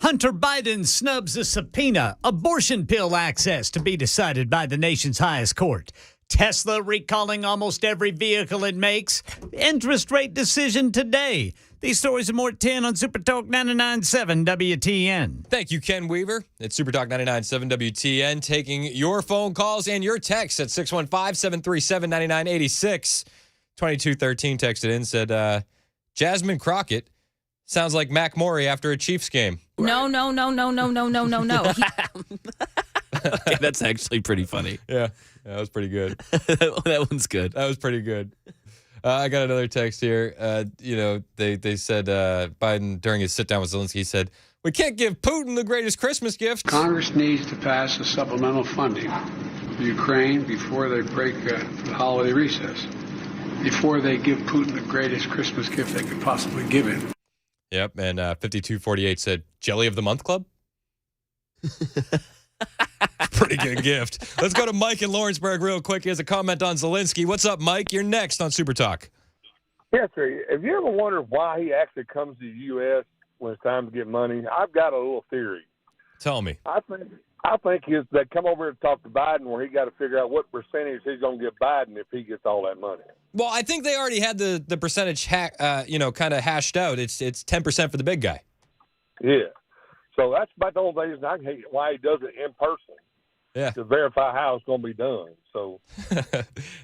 Hunter Biden snubs a subpoena, abortion pill access to be decided by the nation's highest court. Tesla recalling almost every vehicle it makes. Interest rate decision today. These stories and more at 10 on Super Talk 99.7 WTN. Thank you, Ken Weaver. It's Super Talk 99.7 WTN, taking your phone calls and your texts at 615-737-9986. 2213 texted in, said, Jasmine Crockett sounds like Mac Morey after a Chiefs game. No. Okay, that's actually pretty funny. Yeah, that was pretty good. That one's good. That was pretty good. I got another text here. They said Biden, during his sit-down with Zelensky, said, we can't give Putin the greatest Christmas gift. Congress needs to pass a supplemental funding for Ukraine before they break the holiday recess, before they give Putin the greatest Christmas gift they could possibly give him. Yep, and 5248 said, Jelly of the Month Club? Pretty good gift. Let's go to Mike in Lawrenceburg real quick. He has a comment on Zelensky. What's up, Mike? You're next on Super Talk. Yes, sir. Have you ever wondered why he actually comes to the U.S. when it's time to get money? I've got a little theory. Tell me. I think they come over here to talk to Biden where he got to figure out what percentage he's going to give Biden if he gets all that money. Well, I think they already had the percentage, kind of hashed out. It's 10% for the big guy. Yeah. So that's about the only reason I hate why he does it in person. Yeah. To verify how it's going to be done. So,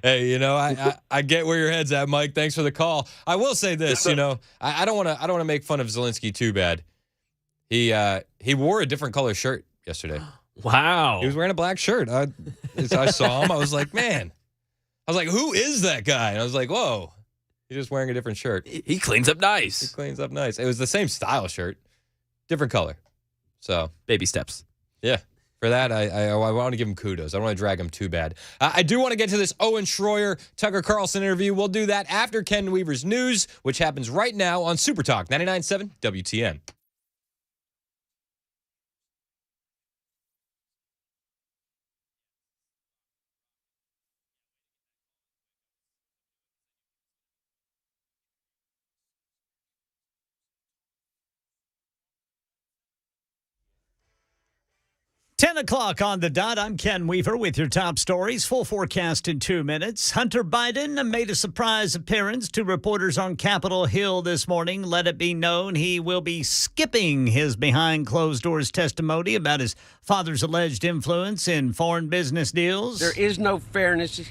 hey, I get where your head's at, Mike. Thanks for the call. I will say this, I don't want to make fun of Zelensky too bad. He wore a different color shirt yesterday. Wow. He was wearing a black shirt. I saw him. I was like, man. I was like, who is that guy? And I was like, whoa. He's just wearing a different shirt. He cleans up nice. He cleans up nice. It was the same style shirt, different color. So baby steps. Yeah. For that, I want to give him kudos. I don't want to drag him too bad. I do want to get to this Owen Schroyer, Tucker Carlson interview. We'll do that after Ken Weaver's news, which happens right now on Super Talk 99.7 WTN. Ten o'clock on the dot. I'm Ken Weaver with your top stories. Full forecast in 2 minutes. Hunter Biden made a surprise appearance to reporters on Capitol Hill this morning. Let it be known he will be skipping his behind closed doors testimony about his father's alleged influence in foreign business deals. There is no fairness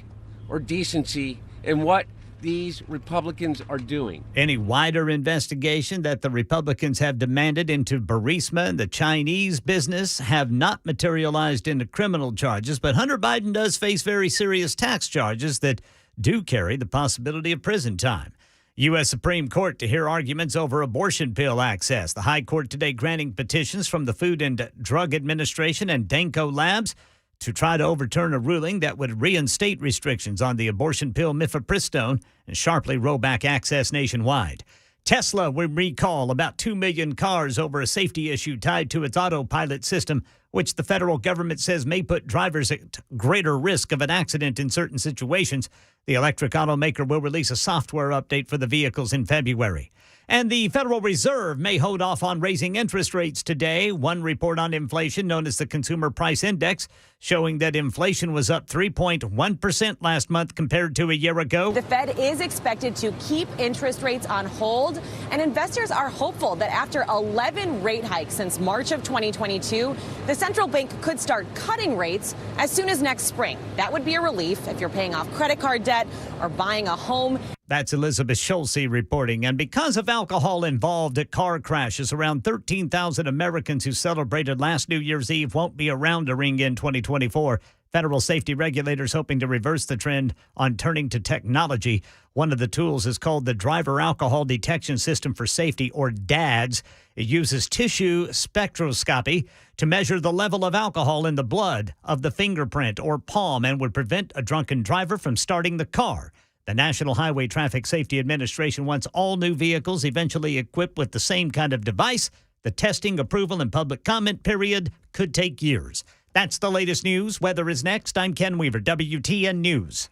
or decency in what these Republicans are doing. Any wider investigation that the Republicans have demanded into Burisma and the Chinese business have not materialized into criminal charges, but Hunter Biden does face very serious tax charges that do carry the possibility of prison time. U.S. Supreme Court to hear arguments over abortion pill access. The High Court today granting petitions from the Food and Drug Administration and Danco Labs to try to overturn a ruling that would reinstate restrictions on the abortion pill mifepristone and sharply roll back access nationwide. Tesla will recall about 2 million cars over a safety issue tied to its autopilot system, which the federal government says may put drivers at greater risk of an accident in certain situations. The electric automaker will release a software update for the vehicles in February. And the Federal Reserve may hold off on raising interest rates today. One report on inflation, known as the Consumer Price Index, showing that inflation was up 3.1% last month compared to a year ago. The Fed is expected to keep interest rates on hold, and investors are hopeful that after 11 rate hikes since March of 2022, the central bank could start cutting rates as soon as next spring. That would be a relief if you're paying off credit card debt or buying a home. That's Elizabeth Schulze reporting. And because of alcohol involved at car crashes, around 13,000 Americans who celebrated last New Year's Eve won't be around to ring in 2024. Federal safety regulators hoping to reverse the trend on turning to technology. One of the tools is called the Driver Alcohol Detection System for Safety, or DADS. It uses tissue spectroscopy to measure the level of alcohol in the blood of the fingerprint or palm and would prevent a drunken driver from starting the car. The National Highway Traffic Safety Administration wants all new vehicles eventually equipped with the same kind of device. The testing, approval, and public comment period could take years. That's the latest news. Weather is next. I'm Ken Weaver, WTN News.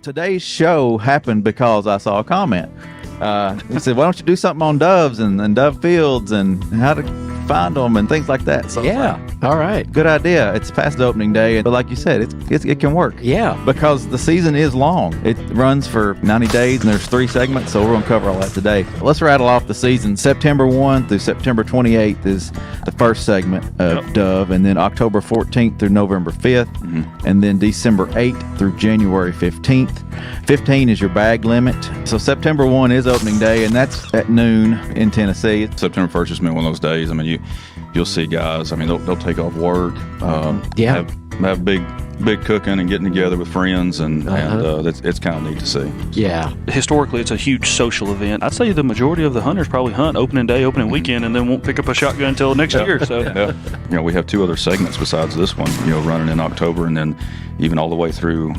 Today's show happened because I saw a comment. He said, why don't you do something on doves and dove fields and how to find them and things like that. So all right. Good idea. It's past the opening day, but like you said, it can work. Yeah. Because the season is long. It runs for 90 days, and there's 3 segments, so we're going to cover all that today. Let's rattle off the season. September 1 through September 28th is the first segment of Dove, and then October 14th through November 5th, and then December 8th through January 15th. 15 is your bag limit. So September 1 is opening day, and that's at noon in Tennessee. September 1st has been one of those days. I mean, you'll see guys. I mean, they'll take off work. Have big cooking and getting together with friends, and it's kind of neat to see. Yeah. Historically, it's a huge social event. I'd say the majority of the hunters probably hunt opening day, opening weekend, and then won't pick up a shotgun until next year. So, we have 2 other segments besides this one. Running in October, and then even all the way through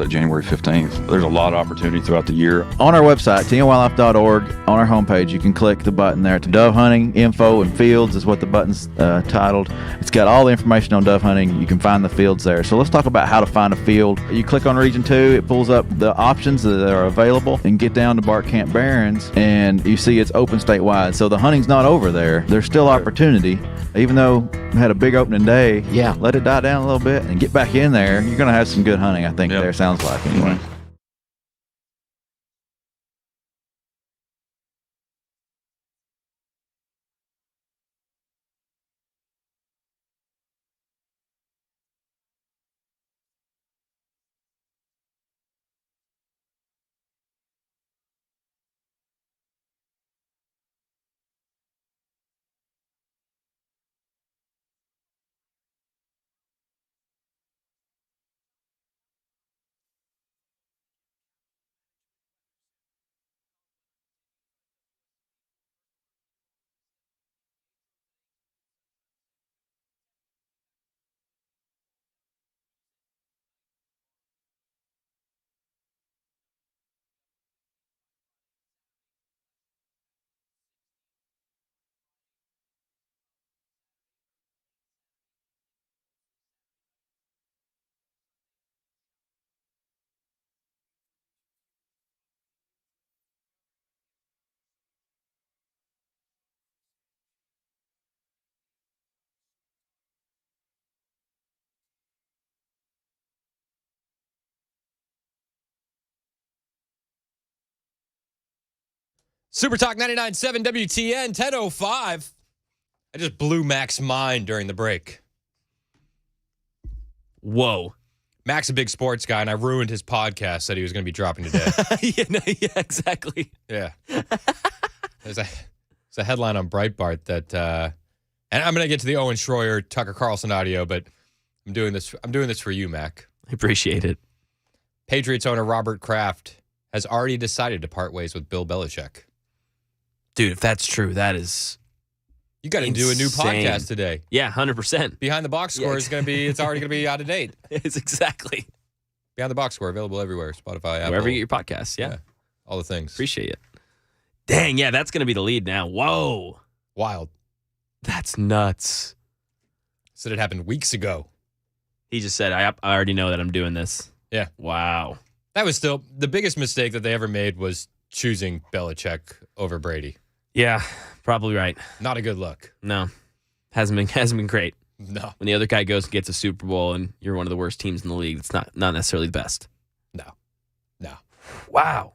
January 15th. There's a lot of opportunity throughout the year. On our website, tnwildlife.org, on our homepage, you can click the button there to dove hunting info and fields is what the button's titled. It's got all the information on dove hunting. You can find the fields there. So let's talk about how to find a field. You click on Region 2, it pulls up the options that are available, and get down to Bark Camp Barrens, and you see it's open statewide. So the hunting's not over there. There's still opportunity. Even though we had a big opening day, let it die down a little bit and get back in there. You're going to have some good hunting, I think, there, sounds like, anyway. Super Talk 99.7 WTN 10:05. I just blew Mac's mind during the break. Whoa. Mac's a big sports guy, and I ruined his podcast that he was going to be dropping today. yeah, exactly. Yeah. There's a headline on Breitbart that, and I'm going to get to the Owen Schroyer, Tucker Carlson audio, but I'm doing this for you, Mac. I appreciate it. Patriots owner Robert Kraft has already decided to part ways with Bill Belichick. Dude, if that's true, that is You got to do a new podcast today. Yeah, 100%. Behind the Box Score is going to be, it's already going to be out of date. It's exactly. Behind the Box Score, available everywhere. Spotify, Apple. Wherever you get your podcasts, yeah. All the things. Appreciate it. Dang, yeah, that's going to be the lead now. Whoa. Wild. That's nuts. Said it happened weeks ago. He just said, I already know that I'm doing this. Yeah. Wow. That was still, the biggest mistake that they ever made was choosing Belichick over Brady. Yeah, probably right. Not a good look. No. Hasn't been great. No. When the other guy goes and gets a Super Bowl and you're one of the worst teams in the league, it's not necessarily the best. No. Wow.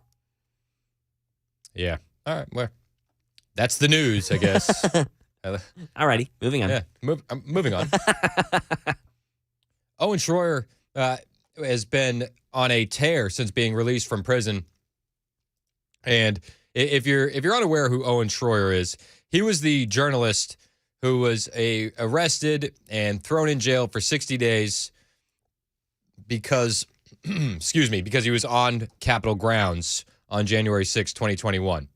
Yeah. All right. Well, that's the news, I guess. All righty. Moving on. Yeah. Moving on. Owen Schroyer has been on a tear since being released from prison. And if you're unaware who Owen Schroyer is, he was the journalist who was arrested and thrown in jail for 60 days because, because he was on Capitol grounds on January 6, 2021.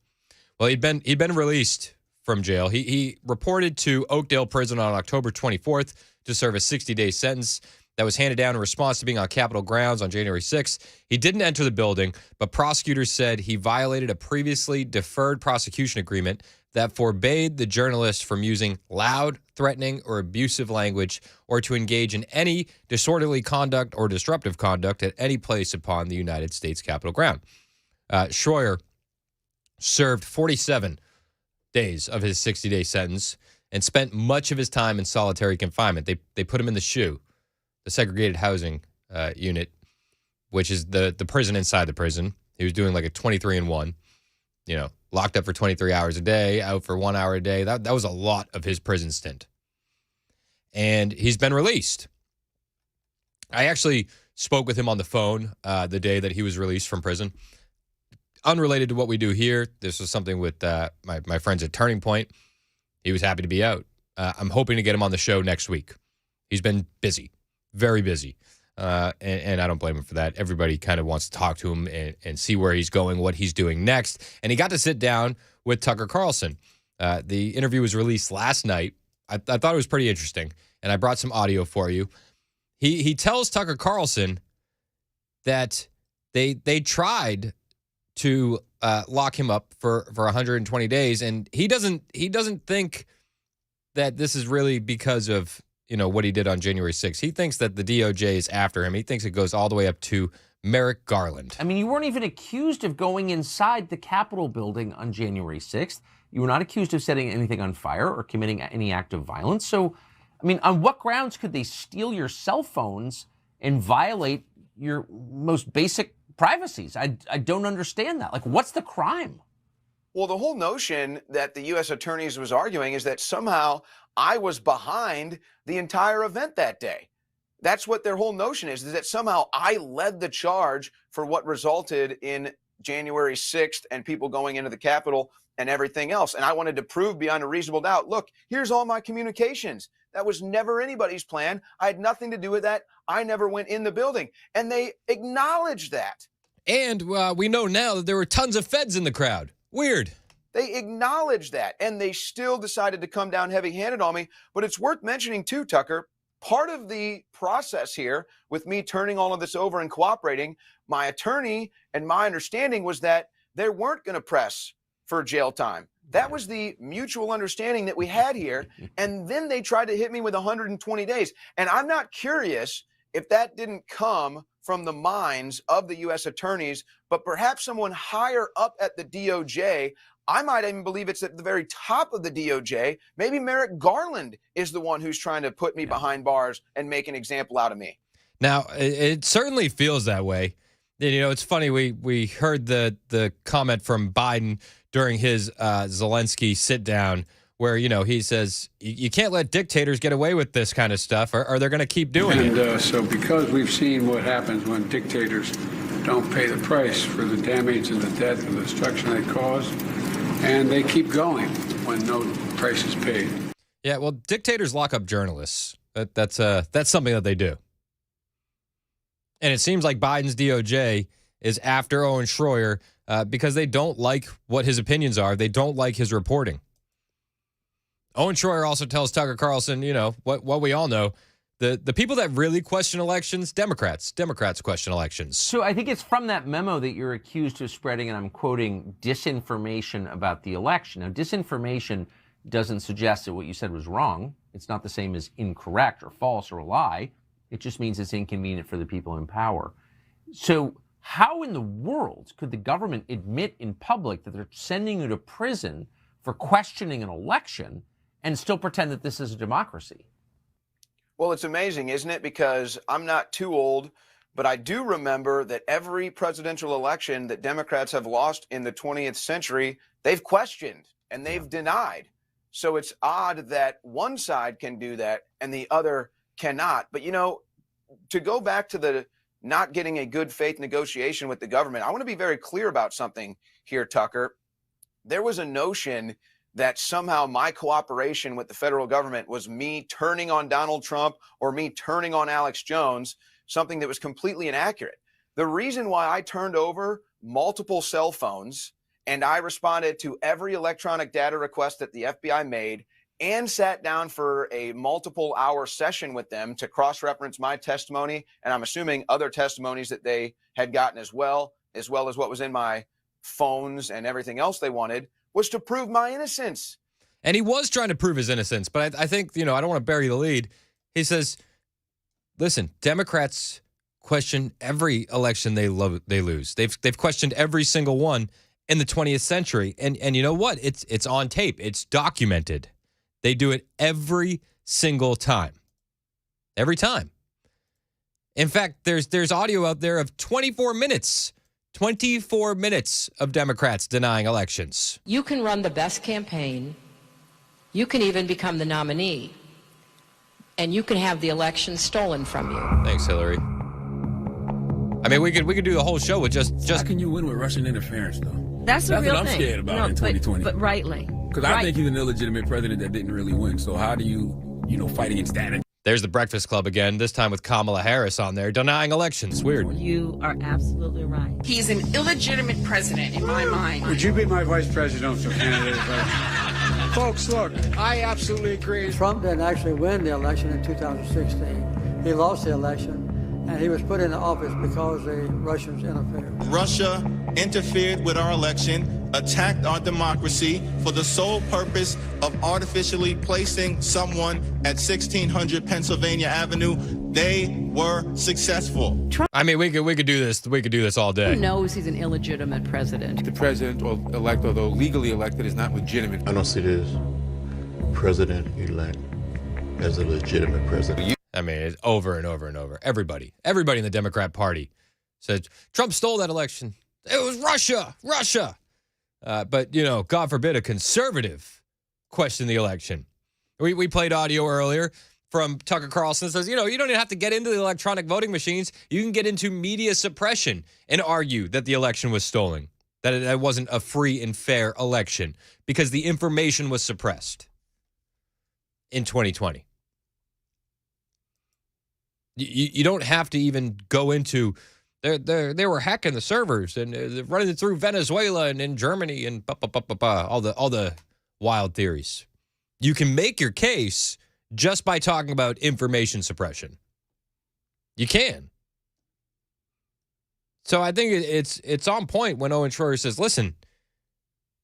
Well, he'd been released from jail. He reported to Oakdale Prison on October 24th to serve a 60-day sentence that was handed down in response to being on Capitol grounds on January 6th. He didn't enter the building, but prosecutors said he violated a previously deferred prosecution agreement that forbade the journalist from using loud, threatening, or abusive language or to engage in any disorderly conduct or disruptive conduct at any place upon the United States Capitol ground. Schroyer served 47 days of his 60-day sentence, and spent much of his time in solitary confinement. They put him in the SHU, the segregated housing unit, which is the prison inside the prison. He was doing like a 23-1, locked up for 23 hours a day, out for 1 hour a day. That was a lot of his prison stint. And he's been released. I actually spoke with him on the phone the day that he was released from prison. Unrelated to what we do here. This was something with my friends at Turning Point. He was happy to be out. I'm hoping to get him on the show next week. He's been busy, very busy. And I don't blame him for that. Everybody kind of wants to talk to him and see where he's going, what he's doing next. And he got to sit down with Tucker Carlson. The interview was released last night. I thought it was pretty interesting, and I brought some audio for you. He tells Tucker Carlson that they tried to lock him up for 120 days, and he doesn't think that this is really because of what he did on January 6th. He thinks that the DOJ is after him. He thinks it goes all the way up to Merrick Garland. I mean, you weren't even accused of going inside the Capitol building on January 6th. You were not accused of setting anything on fire or committing any act of violence. So, I mean, on what grounds could they steal your cell phones and violate your most basic privacies? I don't understand that. Like, what's the crime? Well, the whole notion that the U.S. attorneys was arguing is that somehow I was behind the entire event that day. That's what their whole notion is that somehow I led the charge for what resulted in January 6th and people going into the Capitol and everything else. And I wanted to prove beyond a reasonable doubt, look, here's all my communications. That was never anybody's plan. I had nothing to do with that. I never went in the building. And they acknowledged that. And we know now that there were tons of feds in the crowd. Weird. They acknowledged that, and they still decided to come down heavy-handed on me. But it's worth mentioning, too, Tucker, part of the process here with me turning all of this over and cooperating, my attorney and my understanding was that they weren't going to press for jail time. That was the mutual understanding that we had here. And then they tried to hit me with 120 days. And I'm not curious if that didn't come from the minds of the U.S. attorneys, but perhaps someone higher up at the DOJ. I might even believe it's at the very top of the DOJ. Maybe Merrick Garland is the one who's trying to put me behind bars and make an example out of me. Now, it certainly feels that way. It's funny. We heard the comment from Biden during his Zelensky sit down where, he says, you can't let dictators get away with this kind of stuff or they're going to keep doing it. And so because we've seen what happens when dictators don't pay the price for the damage and the death and the destruction they cause, and they keep going when no price is paid. Yeah, well, dictators lock up journalists. That's something that they do. And it seems like Biden's DOJ is after Owen Schroyer because they don't like what his opinions are. They don't like his reporting. Owen Schroyer also tells Tucker Carlson, what we all know. The people that really question elections, Democrats question elections. So I think it's from that memo that you're accused of spreading, and I'm quoting, disinformation about the election. Now, disinformation doesn't suggest that what you said was wrong. It's not the same as incorrect or false or a lie. It just means it's inconvenient for the people in power. So how in the world could the government admit in public that they're sending you to prison for questioning an election and still pretend that this is a democracy? Well, it's amazing, isn't it? Because I'm not too old, but I do remember that every presidential election that Democrats have lost in the 20th century, they've questioned and they've denied. So it's odd that one side can do that and the other cannot. But, to go back to the not getting a good faith negotiation with the government, I want to be very clear about something here, Tucker. There was a notion that somehow my cooperation with the federal government was me turning on Donald Trump or me turning on Alex Jones, something that was completely inaccurate. The reason why I turned over multiple cell phones and I responded to every electronic data request that the FBI made and sat down for a multiple hour session with them to cross-reference my testimony, and I'm assuming other testimonies that they had gotten as well as what was in my phones and everything else they wanted, was to prove my innocence. And he was trying to prove his innocence, but I think, I don't want to bury the lead. He says, listen, Democrats question every election they lose. They've questioned every single one in the 20th century. And you know what? It's on tape. It's documented. They do it every single time. Every time. In fact, there's audio out there of 24 minutes. 24 minutes of Democrats denying elections. You can run the best campaign. You can even become the nominee. And you can have the election stolen from you. Thanks, Hillary. I mean, we could do the whole show with just. How can you win with Russian interference, though? That's a real what I'm thing. scared about in 2020. But rightly. Because I think he's an illegitimate president that didn't really win. So how do you fight against that? There's the Breakfast Club again, this time with Kamala Harris on there, denying elections. Weird. You are absolutely right. He's an illegitimate president in my mind. Would you be my vice presidential candidate? Folks, look, I absolutely agree. Trump didn't actually win the election in 2016. He lost the election, and he was put into office because the Russians interfered. Russia interfered with our election, attacked our democracy for the sole purpose of artificially placing someone at 1600 Pennsylvania Avenue. They were successful. I mean, we could do this. We could do this all day. Who knows he's an illegitimate president? The president-elect, although legally elected, is not legitimate. I don't see this president-elect as a legitimate president. I mean, it's over and over and over. Everybody in the Democrat Party said Trump stole that election. It was Russia. But, God forbid a conservative question the election. We played audio earlier from Tucker Carlson that says, you don't even have to get into the electronic voting machines. You can get into media suppression and argue that the election was stolen, that it wasn't a free and fair election because the information was suppressed in 2020. You don't have to even go into they were hacking the servers and running it through Venezuela and in Germany and all the wild theories. You can make your case just by talking about information suppression. You can. So I think it's on point when Owen Schroyer says, listen,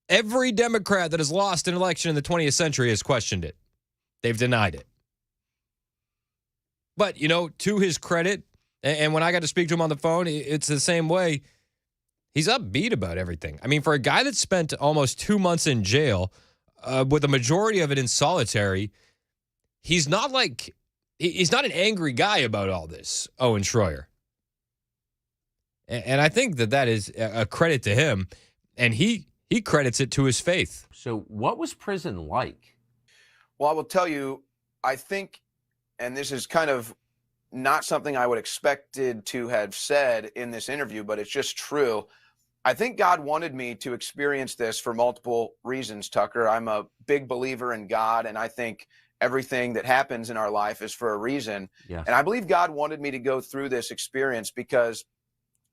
every Democrat that has lost an election in the 20th century has questioned it. They've denied it. But, to his credit, and when I got to speak to him on the phone, it's the same way. He's upbeat about everything. I mean, for a guy that spent almost 2 months in jail, with the majority of it in solitary, he's not an angry guy about all this, Owen Schroyer. And I think that is a credit to him, and he credits it to his faith. So what was prison like? Well, I will tell you, I think, and this is kind of not something I would expected to have said in this interview, but it's just true. I think God wanted me to experience this for multiple reasons, Tucker. I'm a big believer in God, and I think everything that happens in our life is for a reason. Yeah. And I believe God wanted me to go through this experience because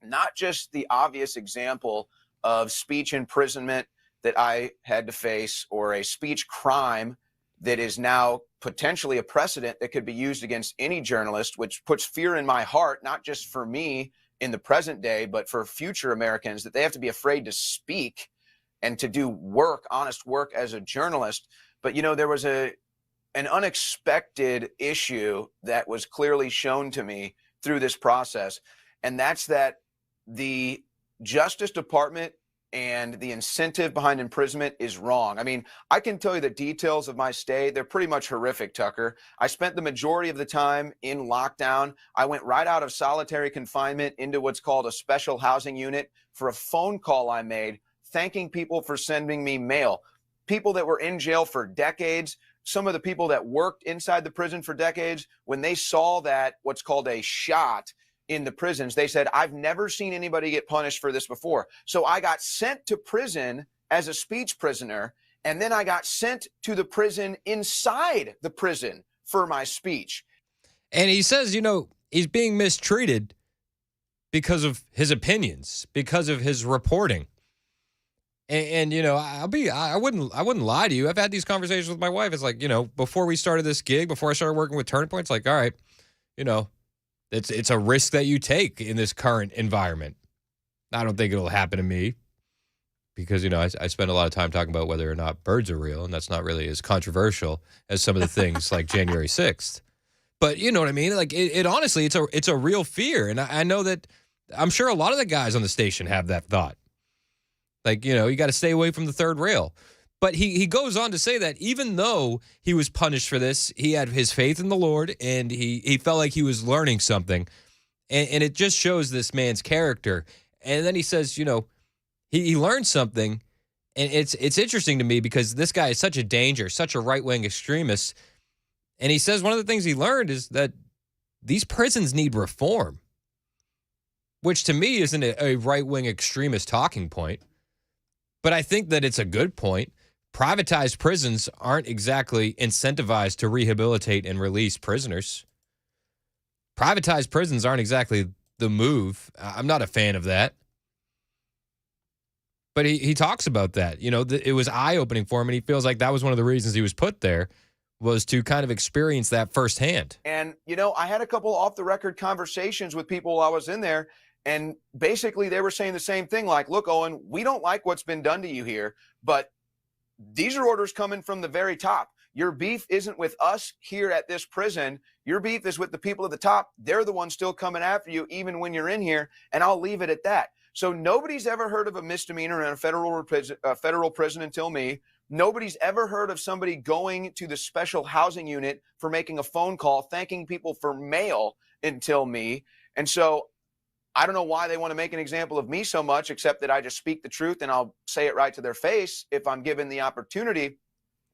not just the obvious example of speech imprisonment that I had to face or a speech crime that is now potentially a precedent that could be used against any journalist, which puts fear in my heart, not just for me in the present day, but for future Americans, that they have to be afraid to speak and to do work, honest work as a journalist. But, there was an unexpected issue that was clearly shown to me through this process. And that's that the Justice Department and the incentive behind imprisonment is wrong. I mean, I can tell you the details of my stay. They're pretty much horrific, Tucker. I spent the majority of the time in lockdown. I went right out of solitary confinement into what's called a special housing unit for a phone call I made, thanking people for sending me mail. People that were in jail for decades, some of the people that worked inside the prison for decades, when they saw that what's called a shot in the prisons, they said, I've never seen anybody get punished for this before. So I got sent to prison as a speech prisoner, and then I got sent to the prison inside the prison for my speech. And he says, he's being mistreated because of his opinions, because of his reporting. And I wouldn't lie to you. I've had these conversations with my wife. It's like, before we started this gig, before I started working with Turning Point, it's like, all right, it's a risk that you take in this current environment. I don't think it'll happen to me because, I spend a lot of time talking about whether or not birds are real, and that's not really as controversial as some of the things like January 6th. But you know what I mean? Like, it honestly, it's a real fear. And I know that I'm sure a lot of the guys on the station have that thought. Like, you got to stay away from the third rail. But he goes on to say that even though he was punished for this, he had his faith in the Lord, and he felt like he was learning something. And it just shows this man's character. And then he says, he learned something. And it's interesting to me because this guy is such a danger, such a right-wing extremist. And he says one of the things he learned is that these prisons need reform, which to me isn't a right-wing extremist talking point. But I think that it's a good point. Privatized prisons aren't exactly incentivized to rehabilitate and release prisoners. Privatized prisons aren't exactly the move. I'm not a fan of that. But he talks about that. It was eye-opening for him, and he feels like that was one of the reasons he was put there, was to kind of experience that firsthand. And, I had a couple off-the-record conversations with people while I was in there, and basically they were saying the same thing, like, look, Owen, we don't like what's been done to you here, but these are orders coming from the very top. Your beef isn't with us here at this prison. Your beef is with the people at the top. They're the ones still coming after you, even when you're in here, and I'll leave it at that. So nobody's ever heard of a misdemeanor in a federal prison until me. Nobody's ever heard of somebody going to the special housing unit for making a phone call, thanking people for mail until me. And so I don't know why they want to make an example of me so much, except that I just speak the truth and I'll say it right to their face if I'm given the opportunity.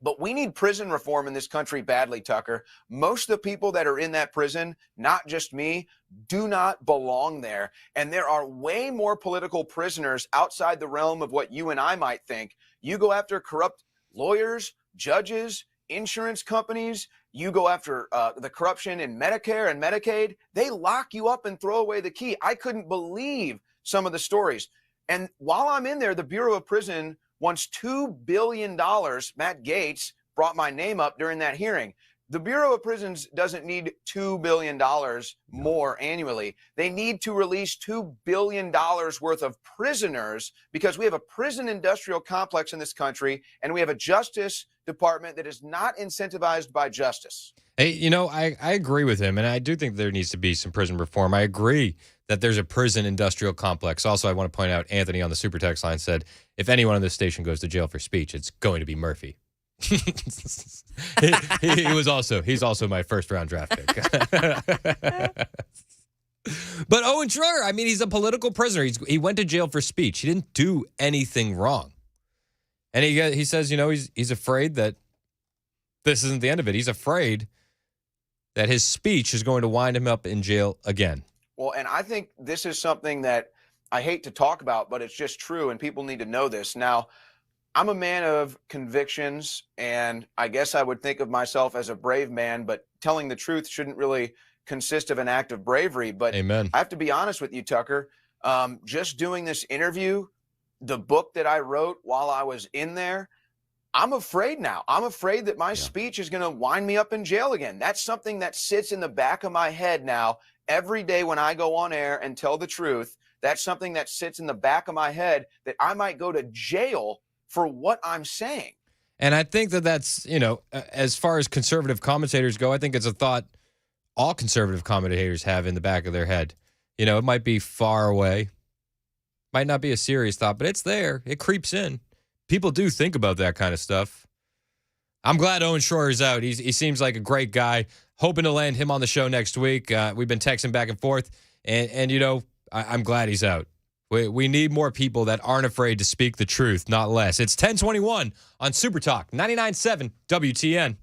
But we need prison reform in this country badly, Tucker. Most of the people that are in that prison, not just me, do not belong there. And there are way more political prisoners outside the realm of what you and I might think. You go after corrupt lawyers, judges, insurance companies, you go after the corruption in Medicare and Medicaid, they lock you up and throw away the key. I couldn't believe some of the stories. And while I'm in there, the Bureau of Prison wants $2 billion. Matt Gaetz brought my name up during that hearing. The Bureau of Prisons doesn't need $2 billion more annually. They need to release $2 billion worth of prisoners because we have a prison industrial complex in this country, and we have a justice department that is not incentivized by justice. Hey, I agree with him, and I do think there needs to be some prison reform. I agree that there's a prison industrial complex. Also, I want to point out, Anthony on the super text line said, if anyone on this station goes to jail for speech, it's going to be Murphy. He's also my first round draft pick. But Owen Schroyer, he's a political prisoner. He went to jail for speech. He didn't do anything wrong. And he says, he's afraid that this isn't the end of it. He's afraid that his speech is going to wind him up in jail again. Well, and I think this is something that I hate to talk about, but it's just true, and people need to know this. Now, I'm a man of convictions, and I guess I would think of myself as a brave man, but telling the truth shouldn't really consist of an act of bravery. But Amen. I have to be honest with you, Tucker. Just doing this interview, the book that I wrote while I was in there, I'm afraid now. I'm afraid that my speech is going to wind me up in jail again. That's something that sits in the back of my head now every day when I go on air and tell the truth. That's something that sits in the back of my head that I might go to jail for what I'm saying. And I think that's, as far as conservative commentators go, I think it's a thought all conservative commentators have in the back of their head. It might be far away, might not be a serious thought, but it's there. It creeps in. People do think about that kind of stuff. I'm glad Owen Schroyer's out. He seems like a great guy. Hoping to land him on the show next week. We've been texting back and forth, and I'm glad he's out. We need more people that aren't afraid to speak the truth, not less. It's 1021 on Super Talk 99.7 WTN.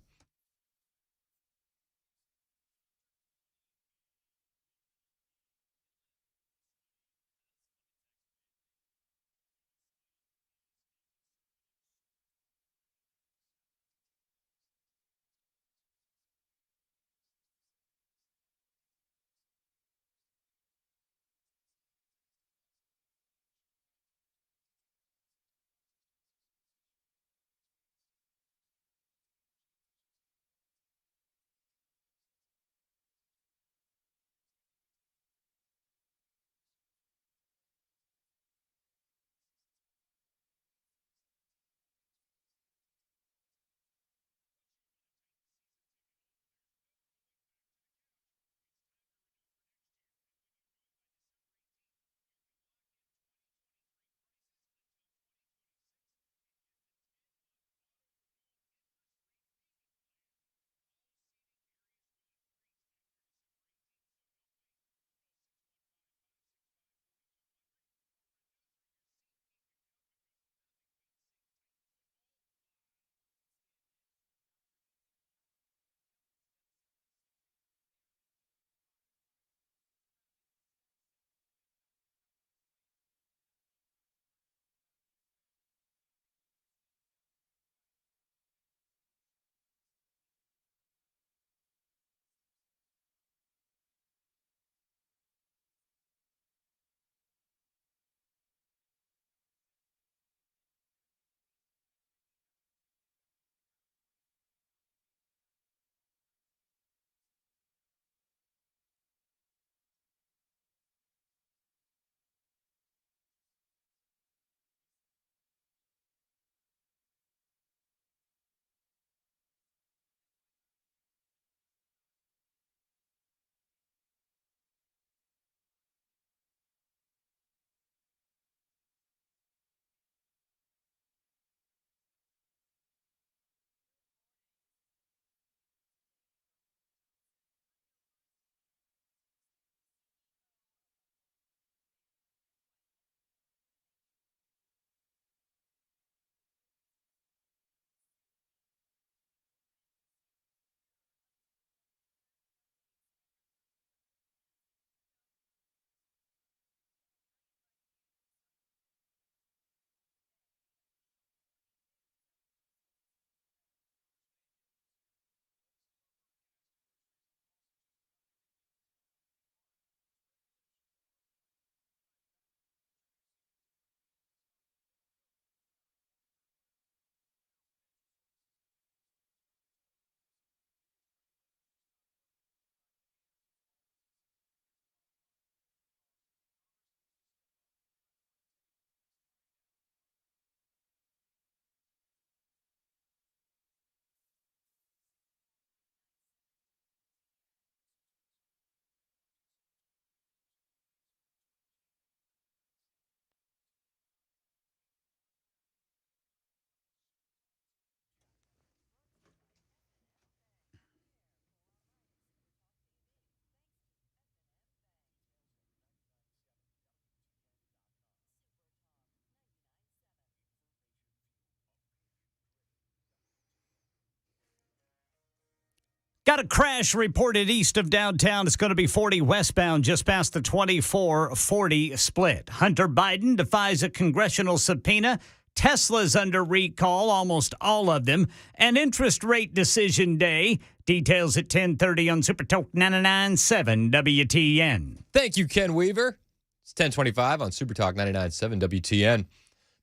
Got a crash reported east of downtown. It's going to be 40 westbound, just past the 24-40 split. Hunter Biden defies a congressional subpoena. Tesla's under recall, almost all of them. An interest rate decision day. Details at 10:30 on Super Talk 99.7 WTN. Thank you, Ken Weaver. It's 10:25 on Super Talk 99.7 WTN.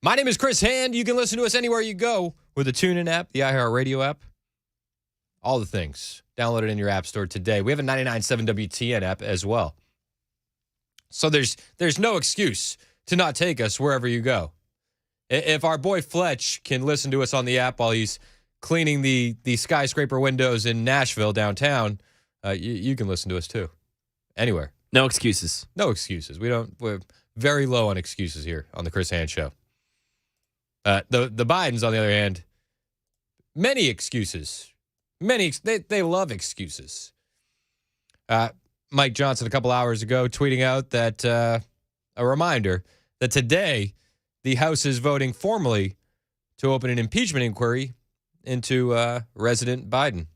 My name is Chris Hand. You can listen to us anywhere you go with the TuneIn app, the iHeartRadio app, all the things. Download it in your app store today. We have a 99.7 WTN app as well. So there's no excuse to not take us wherever you go. If our boy Fletch can listen to us on the app while he's cleaning the skyscraper windows in Nashville downtown, you can listen to us too. Anywhere. No excuses. No excuses. We're very low on excuses here on the Chris Hand Show. The Bidens, on the other hand, many excuses. They love excuses. Mike Johnson a couple hours ago tweeting out that a reminder that today the House is voting formally to open an impeachment inquiry into President Biden.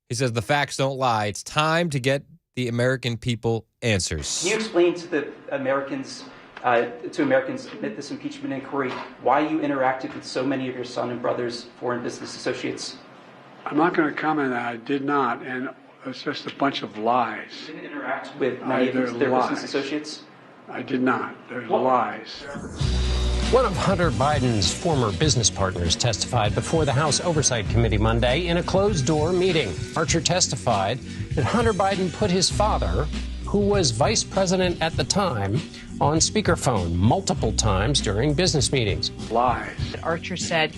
He says the facts don't lie. It's time to get the American people answers. Can you explain to the Americans amid this impeachment inquiry why you interacted with so many of your son and brother's foreign business associates? I'm not going to comment on that. I did not, and it's just a bunch of lies. You didn't interact with many of their business associates? I did not. There's lies. One of Hunter Biden's former business partners testified before the House Oversight Committee Monday in a closed-door meeting. Archer testified that Hunter Biden put his father, who was vice president at the time, on speakerphone multiple times during business meetings. Lies. Archer said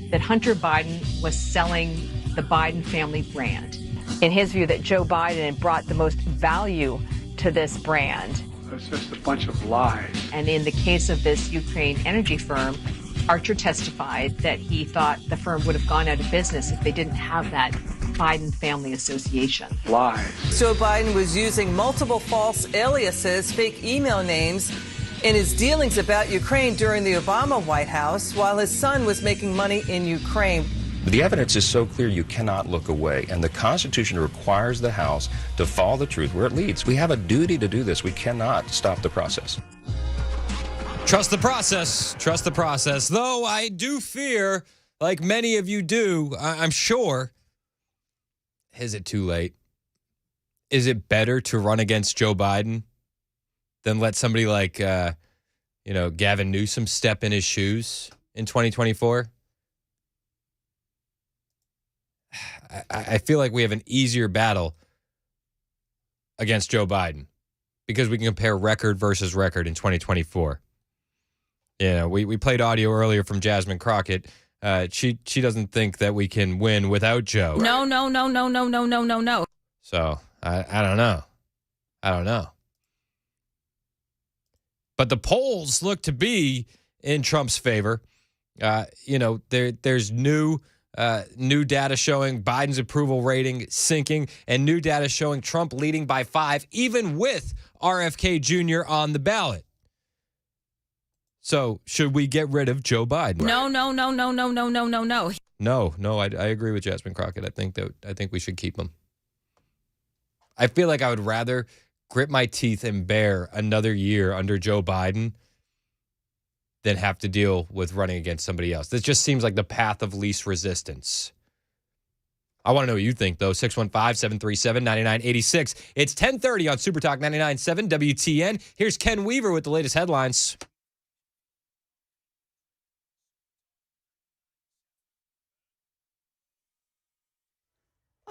that Hunter Biden was selling the Biden family brand. In his view, that Joe Biden brought the most value to this brand. It's just a bunch of lies. And in the case of this Ukraine energy firm, Archer testified that he thought the firm would have gone out of business if they didn't have that Biden family association. Lies. Joe Biden was using multiple false aliases, fake email names, in his dealings about Ukraine during the Obama White House while his son was making money in Ukraine. The evidence is so clear you cannot look away, and the Constitution requires the House to follow the truth where it leads. We have a duty to do this. We cannot stop the process. Trust the process. Trust the process. Though I do fear, like many of you do, I'm sure, is it too late? Is it better to run against Joe Biden than let somebody like, Gavin Newsom step in his shoes in 2024? I feel like we have an easier battle against Joe Biden because we can compare record versus record in 2024. Yeah, we played audio earlier from Jasmine Crockett. She doesn't think that we can win without Joe. No. So I don't know. But the polls look to be in Trump's favor. There's new data showing Biden's approval rating sinking, and new data showing Trump leading by 5, even with RFK Jr. on the ballot. So, should we get rid of Joe Biden? No. No, I agree with Jasmine Crockett. I think we should keep him. I feel like I would rather grit my teeth and bear another year under Joe Biden than have to deal with running against somebody else. This just seems like the path of least resistance. I want to know what you think, though. 615-737-9986. It's 10:30 on Super Talk 99.7 WTN. Here's Ken Weaver with the latest headlines.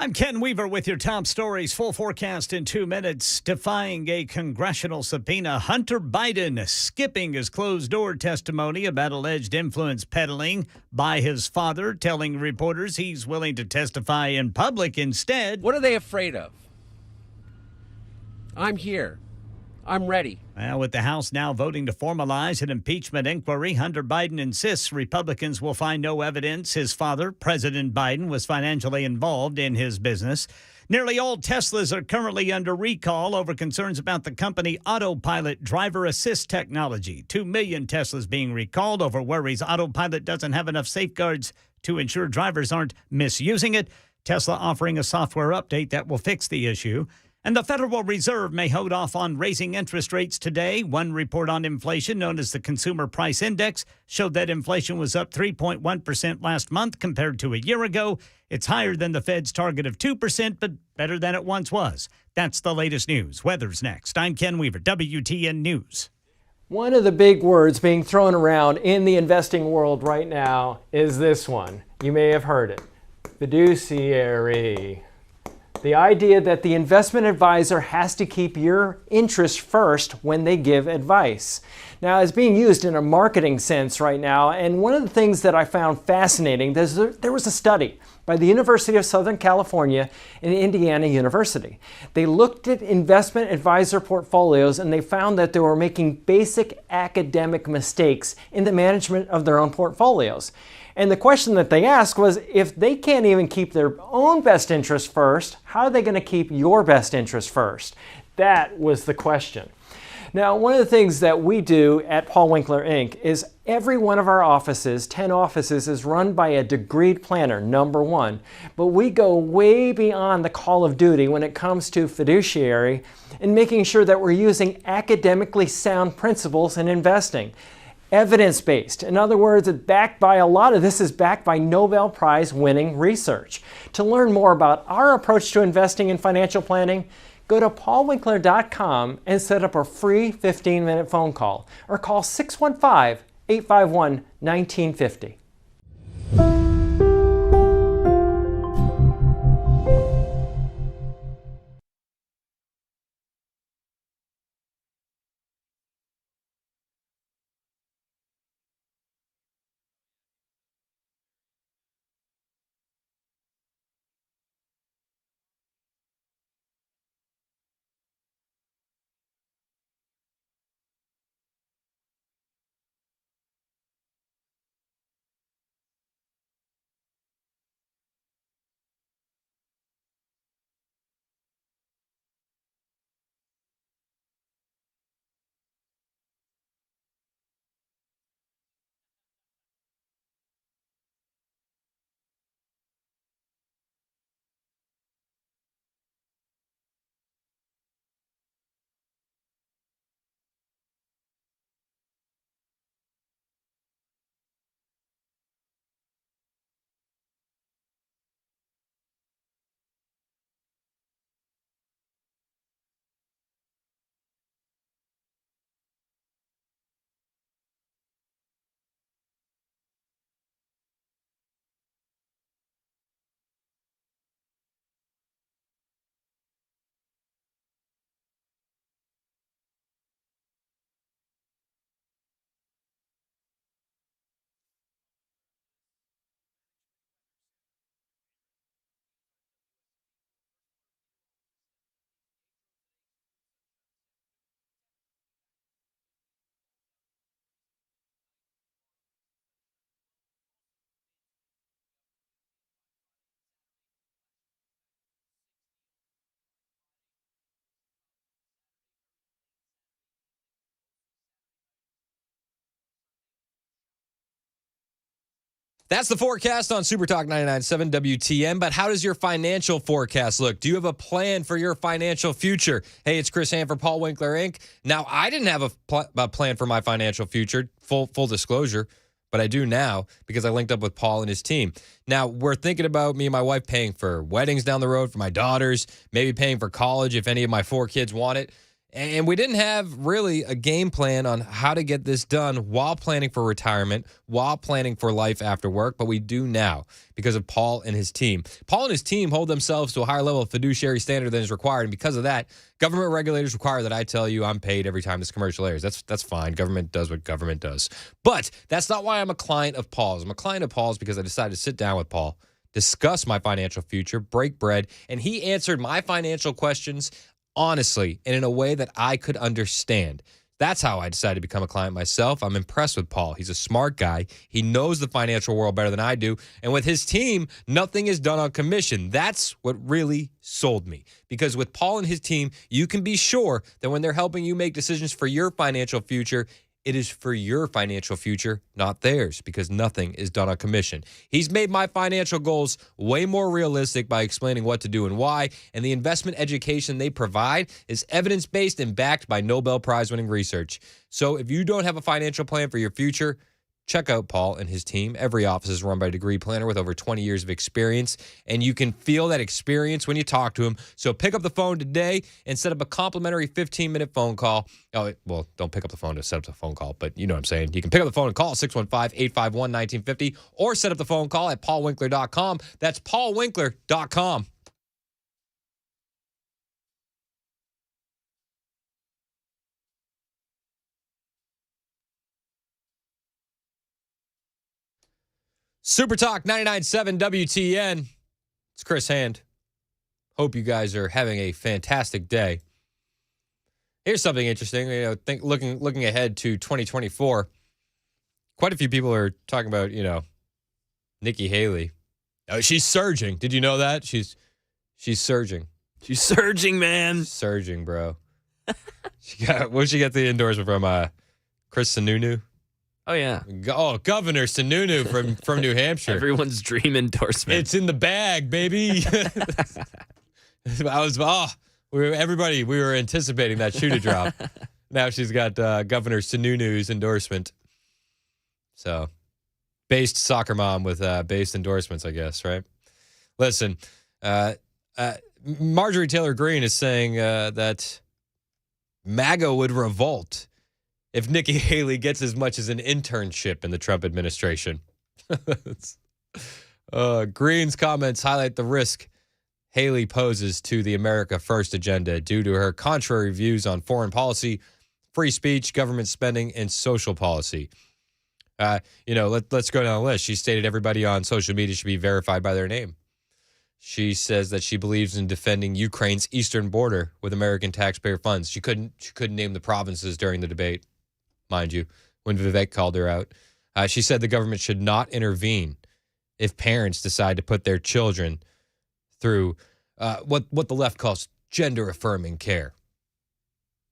I'm Ken Weaver with your top stories. Full forecast in 2 minutes. Defying a congressional subpoena, Hunter Biden skipping his closed-door testimony about alleged influence peddling by his father, telling reporters he's willing to testify in public instead. What are they afraid of? I'm here. I'm ready. Well, with the House now voting to formalize an impeachment inquiry, Hunter Biden insists Republicans will find no evidence his father, President Biden, was financially involved in his business. Nearly all Teslas are currently under recall over concerns about the company Autopilot driver assist technology. 2 million Teslas being recalled over worries Autopilot doesn't have enough safeguards to ensure drivers aren't misusing it. Tesla offering a software update that will fix the issue. And the Federal Reserve may hold off on raising interest rates today. One report on inflation, known as the Consumer Price Index, showed that inflation was up 3.1% last month compared to a year ago. It's higher than the Fed's target of 2%, but better than it once was. That's the latest news. Weather's next. I'm Ken Weaver, WTN News. One of the big words being thrown around in the investing world right now is this one. You may have heard it. Fiduciary. The idea that the investment advisor has to keep your interest first when they give advice. Now, it's being used in a marketing sense right now, and one of the things that I found fascinating, there was a study by the University of Southern California and Indiana University. They looked at investment advisor portfolios and they found that they were making basic academic mistakes in the management of their own portfolios. And the question that they asked was, if they can't even keep their own best interest first, how are they going to keep your best interest first? That was the question. Now, one of the things that we do at Paul Winkler Inc. is every one of our offices, 10 offices, is run by a degreed planner, number one. But we go way beyond the call of duty when it comes to fiduciary and making sure that we're using academically sound principles in investing. Evidence-based. In other words, it's backed by, a lot of this is backed by Nobel Prize winning research. To learn more about our approach to investing and financial planning, go to paulwinkler.com and set up a free 15-minute phone call or call 615-851-1950. That's the forecast on Super Talk 99.7 WTN. But how does your financial forecast look? Do you have a plan for your financial future? Hey, it's Chris Hand for Paul Winkler Inc. Now, I didn't have a plan for my financial future, full disclosure, but I do now because I linked up with Paul and his team. Now, we're thinking about me and my wife paying for weddings down the road for my daughters, maybe paying for college if any of my 4 kids want it. And we didn't have really a game plan on how to get this done while planning for retirement, while planning for life after work, but we do now because of Paul and his team. Paul and his team hold themselves to a higher level of fiduciary standard than is required, and because of that, government regulators require that I tell you I'm paid every time this commercial airs. That's fine. Government does what government does. But that's not why I'm a client of Paul's. I'm a client of Paul's because I decided to sit down with Paul, discuss my financial future, break bread, and he answered my financial questions honestly, and in a way that I could understand. That's how I decided to become a client myself. I'm impressed with Paul. He's a smart guy. He knows the financial world better than I do. And with his team, nothing is done on commission. That's what really sold me. Because with Paul and his team, you can be sure that when they're helping you make decisions for your financial future, It is for your financial future, not theirs, because nothing is done on commission. He's made my financial goals way more realistic by explaining what to do and why, and the investment education they provide is evidence-based and backed by Nobel Prize-winning research. So if you don't have a financial plan for your future, check out Paul and his team. Every office is run by a degree planner with over 20 years of experience, and you can feel that experience when you talk to him. So pick up the phone today and set up a complimentary 15-minute phone call. Oh, well, don't pick up the phone to set up the phone call, but you know what I'm saying. You can pick up the phone and call 615-851-1950 or set up the phone call at paulwinkler.com. That's paulwinkler.com. Super Talk 99.7 WTN. It's Chris Hand. Hope you guys are having a fantastic day. Here's something interesting. Looking ahead to 2024. Quite a few people are talking about, Nikki Haley. Oh, she's surging. Did you know that? She's surging. She's surging, man. Surging, bro. Where'd she get the endorsement from? Chris Sununu? Oh, yeah. Governor Sununu from New Hampshire. Everyone's dream endorsement. It's in the bag, baby. We were anticipating that shoe to drop. Now she's got Governor Sununu's endorsement. So, based soccer mom with based endorsements, I guess, right? Listen, Marjorie Taylor Greene is saying that MAGA would revolt if Nikki Haley gets as much as an internship in the Trump administration. Greene's comments highlight the risk Haley poses to the America First agenda due to her contrary views on foreign policy, free speech, government spending, and social policy. Let's go down the list. She stated everybody on social media should be verified by their name. She says that she believes in defending Ukraine's eastern border with American taxpayer funds. She couldn't name the provinces during the debate, mind you, when Vivek called her out. She said the government should not intervene if parents decide to put their children through what the left calls gender-affirming care.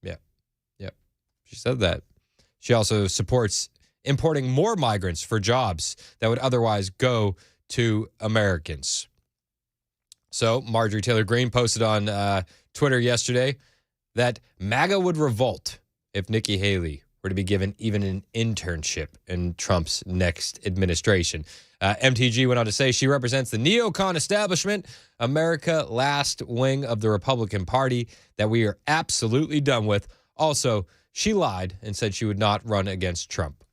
Yep. She said that. She also supports importing more migrants for jobs that would otherwise go to Americans. So Marjorie Taylor Greene posted on Twitter yesterday that MAGA would revolt if Nikki Haley were to be given even an internship in Trump's next administration. MTG went on to say she represents the neocon establishment, America last wing of the Republican Party that we are absolutely done with. Also, she lied and said she would not run against Trump.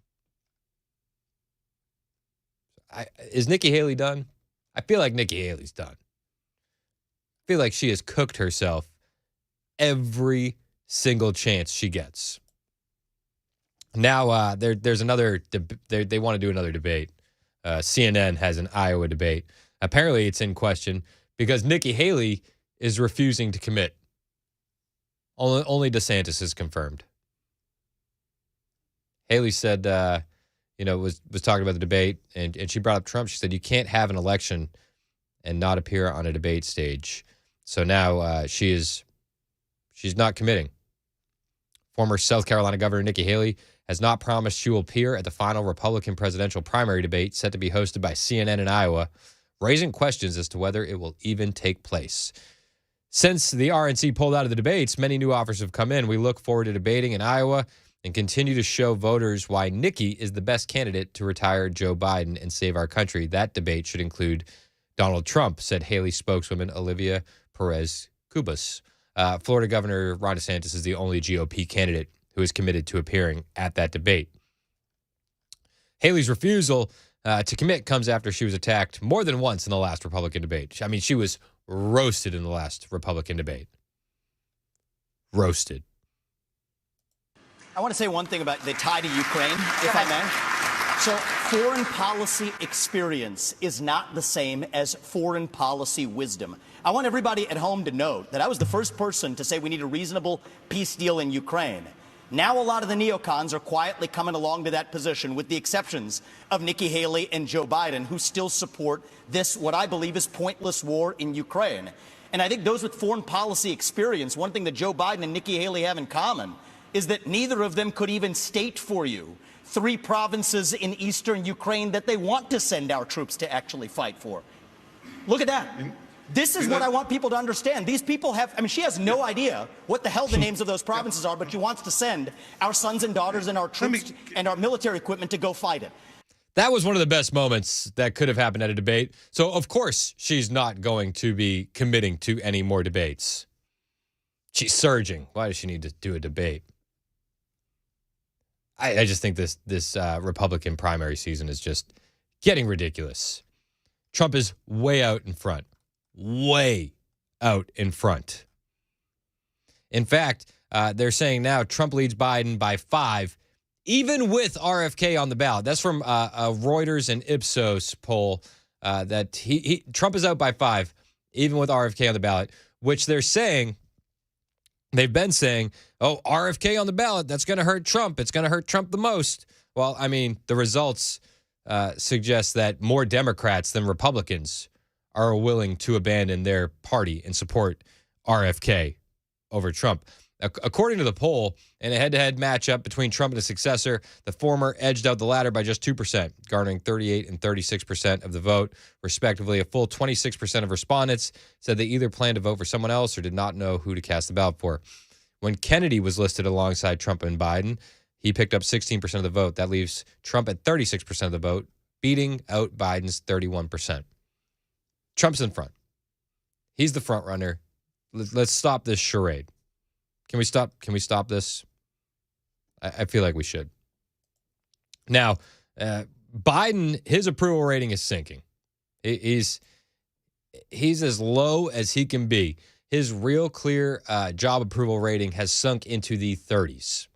Is Nikki Haley done? I feel like Nikki Haley's done. I feel like she has cooked herself every single chance she gets. Now there's another. They want to do another debate. CNN has an Iowa debate. Apparently, it's in question because Nikki Haley is refusing to commit. Only DeSantis is confirmed. Haley said, was talking about the debate, and she brought up Trump. She said you can't have an election and not appear on a debate stage. So now she's not committing. Former South Carolina Governor Nikki Haley has not promised she will appear at the final Republican presidential primary debate set to be hosted by CNN in Iowa, raising questions as to whether it will even take place. Since the RNC pulled out of the debates, many new offers have come in. We look forward to debating in Iowa and continue to show voters why Nikki is the best candidate to retire Joe Biden and save our country. That debate should include Donald Trump, said Haley spokeswoman Olivia Perez Cubas. Florida Governor Ron DeSantis is the only GOP candidate who is committed to appearing at that debate. Haley's refusal to commit comes after she was attacked more than once in the last Republican debate. I mean, she was roasted in the last Republican debate. Roasted. I want to say one thing about the tie to Ukraine, if I may. So foreign policy experience is not the same as foreign policy wisdom. I want everybody at home to note that I was the first person to say we need a reasonable peace deal in Ukraine. Now a lot of the neocons are quietly coming along to that position, with the exceptions of Nikki Haley and Joe Biden, who still support this, what I believe is pointless war in Ukraine. And I think those with foreign policy experience, one thing that Joe Biden and Nikki Haley have in common is that neither of them could even state for you 3 provinces in eastern Ukraine that they want to send our troops to actually fight for. Look at that. This is what I want people to understand. These people have, I mean, she has no idea what the hell the names of those provinces are, but she wants to send our sons and daughters and our troops and our military equipment to go fight it. That was one of the best moments that could have happened at a debate. So, of course, she's not going to be committing to any more debates. She's surging. Why does she need to do a debate? I just think this Republican primary season is just getting ridiculous. Trump is way out in front. Way out in front. In fact, they're saying now Trump leads Biden by 5, even with RFK on the ballot. That's from a Reuters and Ipsos poll that Trump is out by 5, even with RFK on the ballot, which they've been saying, oh, RFK on the ballot, that's going to hurt Trump. It's going to hurt Trump the most. Well, I mean, the results suggest that more Democrats than Republicans are willing to abandon their party and support RFK over Trump. According to the poll, in a head-to-head matchup between Trump and his successor, the former edged out the latter by just 2%, garnering 38% and 36% of the vote, respectively. A full 26% of respondents said they either planned to vote for someone else or did not know who to cast the ballot for. When Kennedy was listed alongside Trump and Biden, he picked up 16% of the vote. That leaves Trump at 36% of the vote, beating out Biden's 31%. Trump's in front. He's the front runner. Let's stop this charade. Can we stop this? I feel like we should. Now, Biden, his approval rating is sinking. He's as low as he can be. His real clear job approval rating has sunk into the 30s.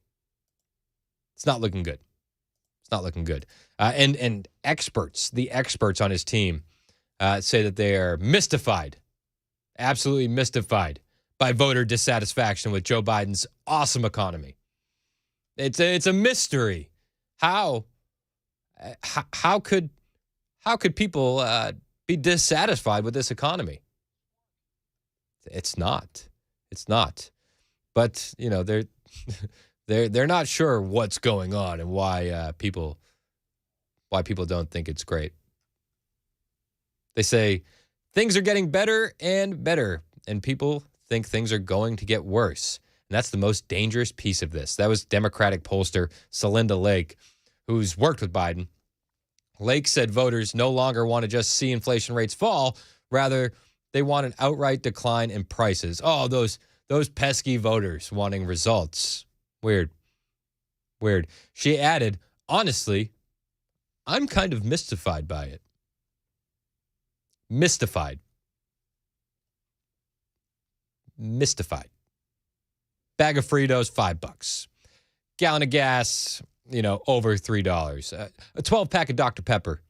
It's not looking good. It's not looking good. And experts, the experts on his team, say that they are mystified, absolutely mystified by voter dissatisfaction with Joe Biden's awesome economy. It's a mystery. How could people be dissatisfied with this economy? It's not. But you know they're not sure what's going on and why people don't think it's great. They say things are getting better and better, and people think things are going to get worse. And that's the most dangerous piece of this. That was Democratic pollster Celinda Lake, who's worked with Biden. Lake said voters no longer want to just see inflation rates fall. Rather, they want an outright decline in prices. Oh, those pesky voters wanting results. Weird. She added, honestly, I'm kind of mystified by it. Mystified. Bag of Fritos, $5. Gallon of gas, over $3. A 12-pack of Dr. Pepper,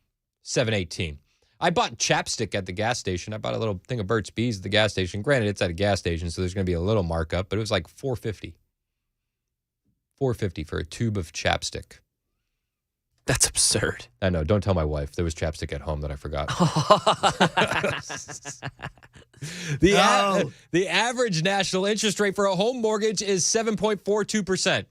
$7.18. I bought chapstick at the gas station. I bought a little thing of Burt's Bees at the gas station. Granted, it's at a gas station, so there's going to be a little markup, but it was like $4.50. $4.50 for a tube of chapstick. That's absurd. I know. Don't tell my wife. There was chapstick at home that I forgot. The average national interest rate for a home mortgage is 7.42%.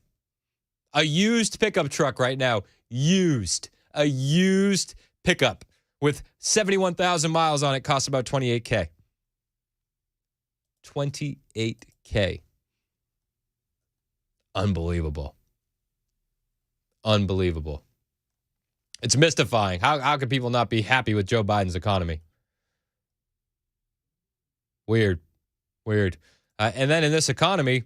A used pickup truck right now. A used pickup with 71,000 miles on it costs about $28,000. $28,000. Unbelievable. It's mystifying. How could people not be happy with Joe Biden's economy? Weird. And then in this economy,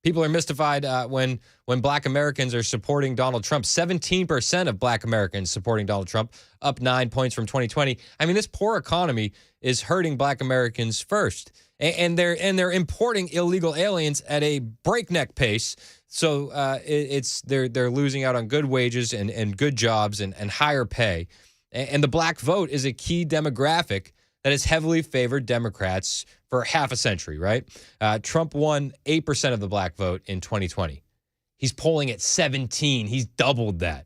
people are mystified when Black Americans are supporting Donald Trump. 17% of Black Americans supporting Donald Trump, up 9 points from 2020. I mean, this poor economy is hurting Black Americans first, and they're importing illegal aliens at a breakneck pace. So they're losing out on good wages and good jobs and higher pay. And the black vote is a key demographic that has heavily favored Democrats for half a century, right? Trump won 8% of the black vote in 2020. He's polling at 17. He's doubled that.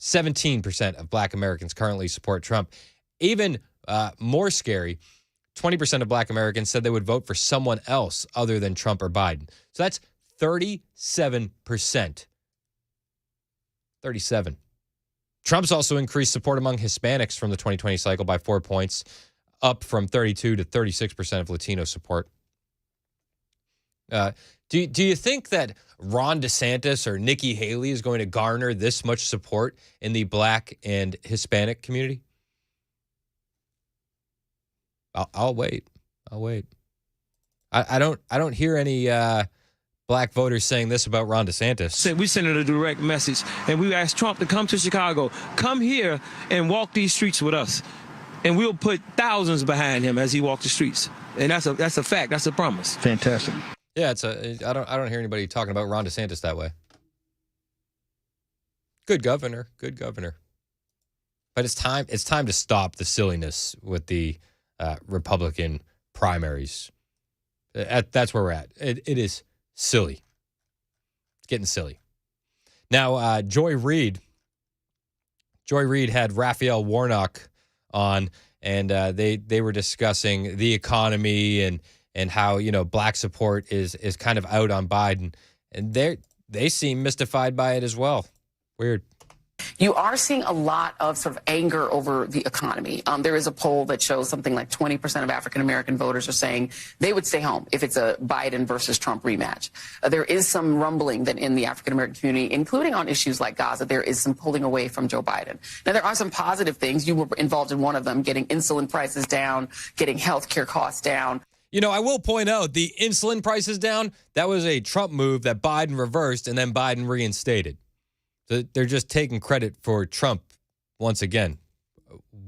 17% of Black Americans currently support Trump. Even more scary, 20% of black Americans said they would vote for someone else other than Trump or Biden. So that's 37%. 37. Trump's also increased support among Hispanics from the 2020 cycle by 4 points, up from 32 to 36% of Latino support. Do you think that Ron DeSantis or Nikki Haley is going to garner this much support in the black and Hispanic community? I'll wait. I'll wait. I don't hear any black voters saying this about Ron DeSantis. We sent a direct message, and we asked Trump to come to Chicago, come here and walk these streets with us, and we'll put thousands behind him as he walks the streets. And that's a fact. That's a promise. Fantastic. Yeah, I don't hear anybody talking about Ron DeSantis that way. Good governor. But it's time to stop the silliness with the Republican primaries. That's where we're at. It is silly. It's getting silly. Now, Joy Reid had Raphael Warnock on, and they were discussing the economy and how, black support is kind of out on Biden, and they seem mystified by it as well. Weird. You are seeing a lot of sort of anger over the economy. There is a poll that shows something like 20% of African-American voters are saying they would stay home if it's a Biden versus Trump rematch. There is some rumbling that in the African-American community, including on issues like Gaza, there is some pulling away from Joe Biden. Now, there are some positive things. You were involved in one of them, getting insulin prices down, getting health care costs down. I will point out the insulin prices down, that was a Trump move that Biden reversed and then Biden reinstated. So they're just taking credit for Trump once again.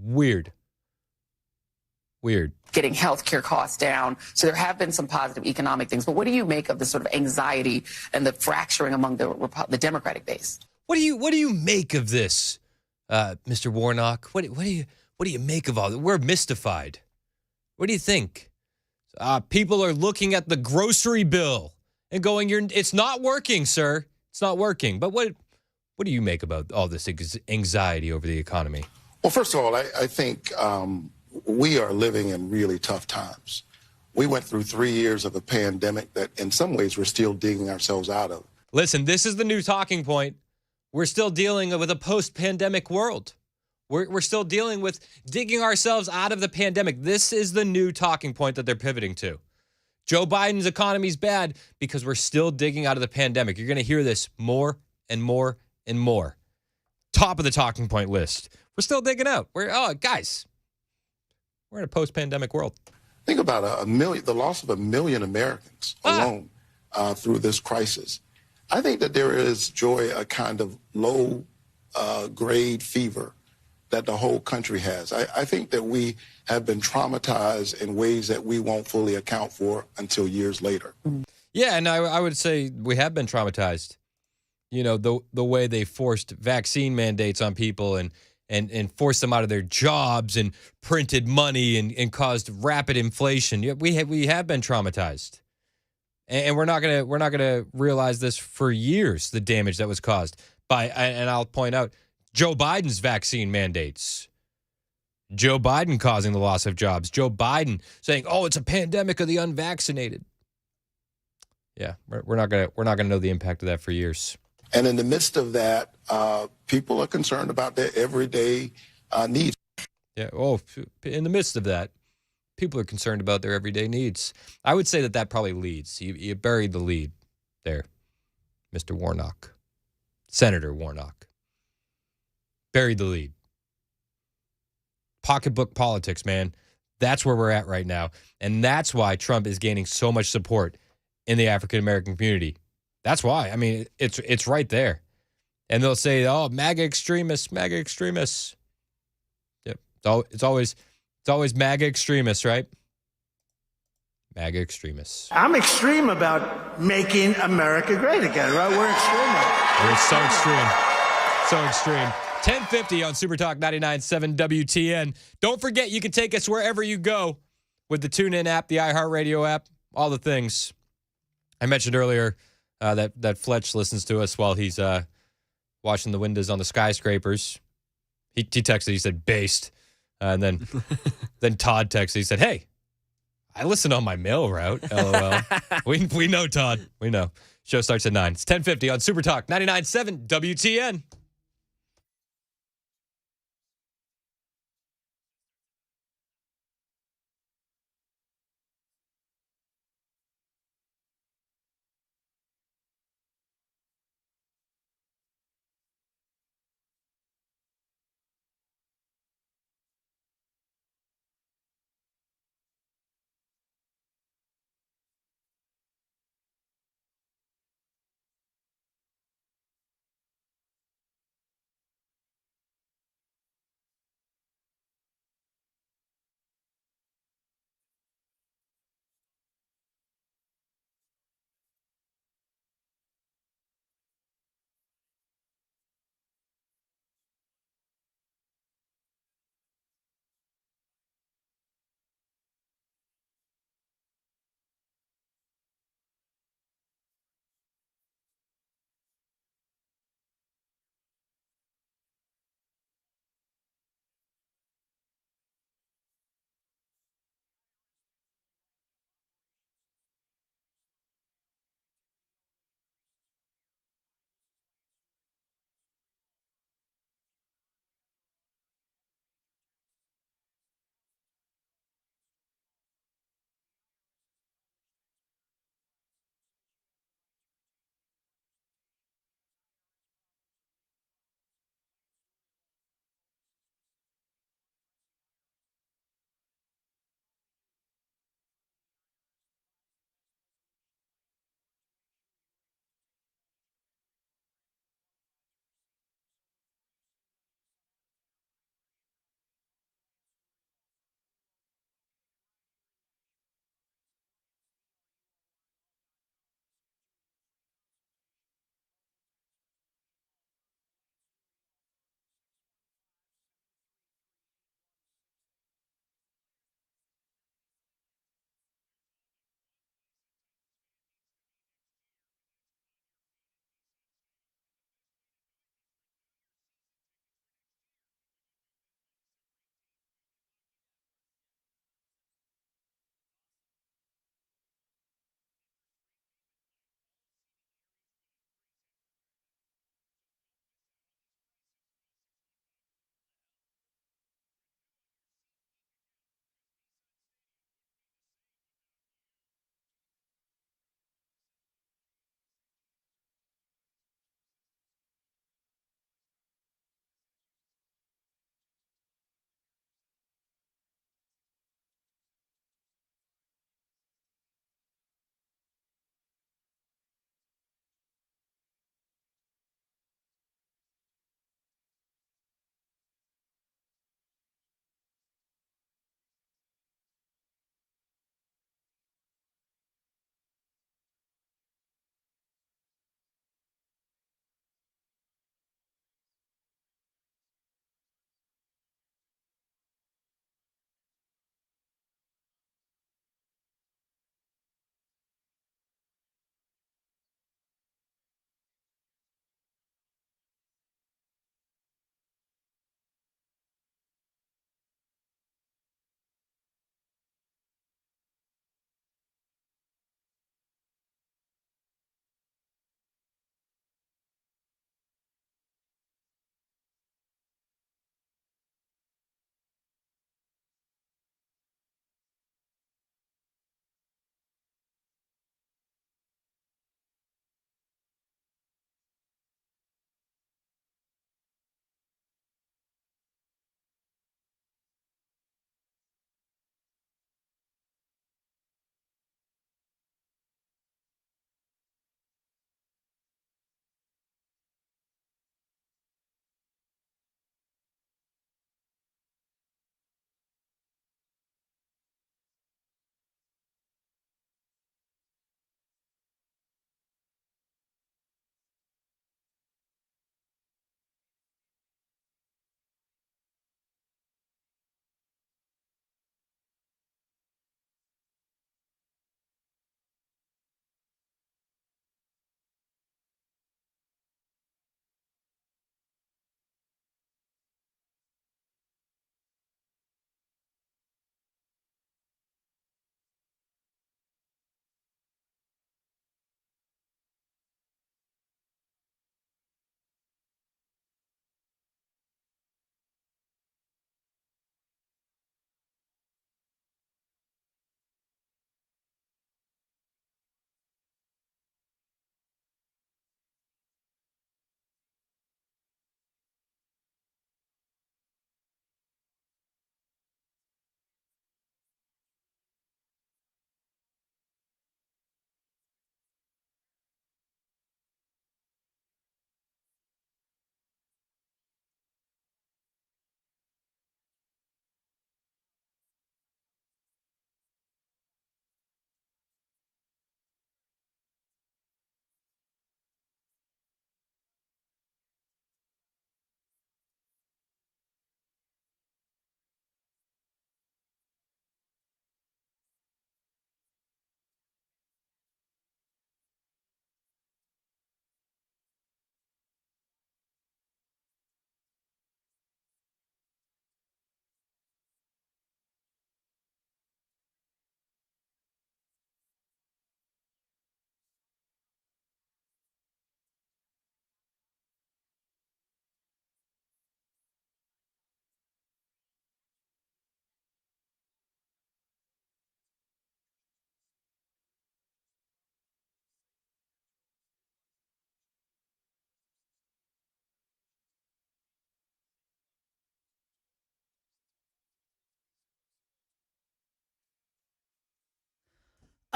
Weird. Getting health care costs down. So there have been some positive economic things. But what do you make of the sort of anxiety and the fracturing among the Democratic base? What do you make of this, Mr. Warnock? What do you make of all that? We're mystified. What do you think? People are looking at the grocery bill and going, "It's not working, sir. It's not working." But what do you make about all this anxiety over the economy? Well, first of all, I think we are living in really tough times. We went through 3 years of a pandemic that in some ways we're still digging ourselves out of. Listen, this is the new talking point. We're still dealing with a post-pandemic world. We're still dealing with digging ourselves out of the pandemic. This is the new talking point that they're pivoting to. Joe Biden's economy's bad because we're still digging out of the pandemic. You're going to hear this more and more and more. Top of the talking point list. We're still digging out. Guys, we're in a post-pandemic world. Think about the loss of 1 million Americans alone through this crisis. I think that there is, Joy, a kind of low grade fever that the whole country has. I think that we have been traumatized in ways that we won't fully account for until years later. Yeah, and I would say we have been traumatized. The way they forced vaccine mandates on people and forced them out of their jobs and printed money and caused rapid inflation. We have been traumatized. And we're not gonna realize this for years, the damage that was caused by, and I'll point out, Joe Biden's vaccine mandates. Joe Biden causing the loss of jobs. Joe Biden saying, "Oh, it's a pandemic of the unvaccinated." Yeah, we're not gonna know the impact of that for years. And in the midst of that, people are concerned about their everyday needs. Yeah. Oh, in the midst of that, people are concerned about their everyday needs. I would say that probably leads. You buried the lead there, Mr. Warnock, Senator Warnock. Buried the lead. Pocketbook politics, man. That's where we're at right now. And that's why Trump is gaining so much support in the African-American community. That's why. I mean, it's right there. And they'll say, "Oh, MAGA extremists, MAGA extremists." Yep. It's always MAGA extremists, right? MAGA extremists. I'm extreme about making America great again, right? We're extreme. We're so extreme. So extreme. 1050 on Super Talk 99.7 WTN. Don't forget, you can take us wherever you go with the TuneIn app, the iHeartRadio app, all the things. I mentioned earlier that Fletch listens to us while he's washing the windows on the skyscrapers. He texted, he said, "based." And then Todd texted, he said, "Hey, I listen on my mail route. LOL. we know, Todd. We know. Show starts at 9. It's 10:50 on Super Talk 99.7 WTN.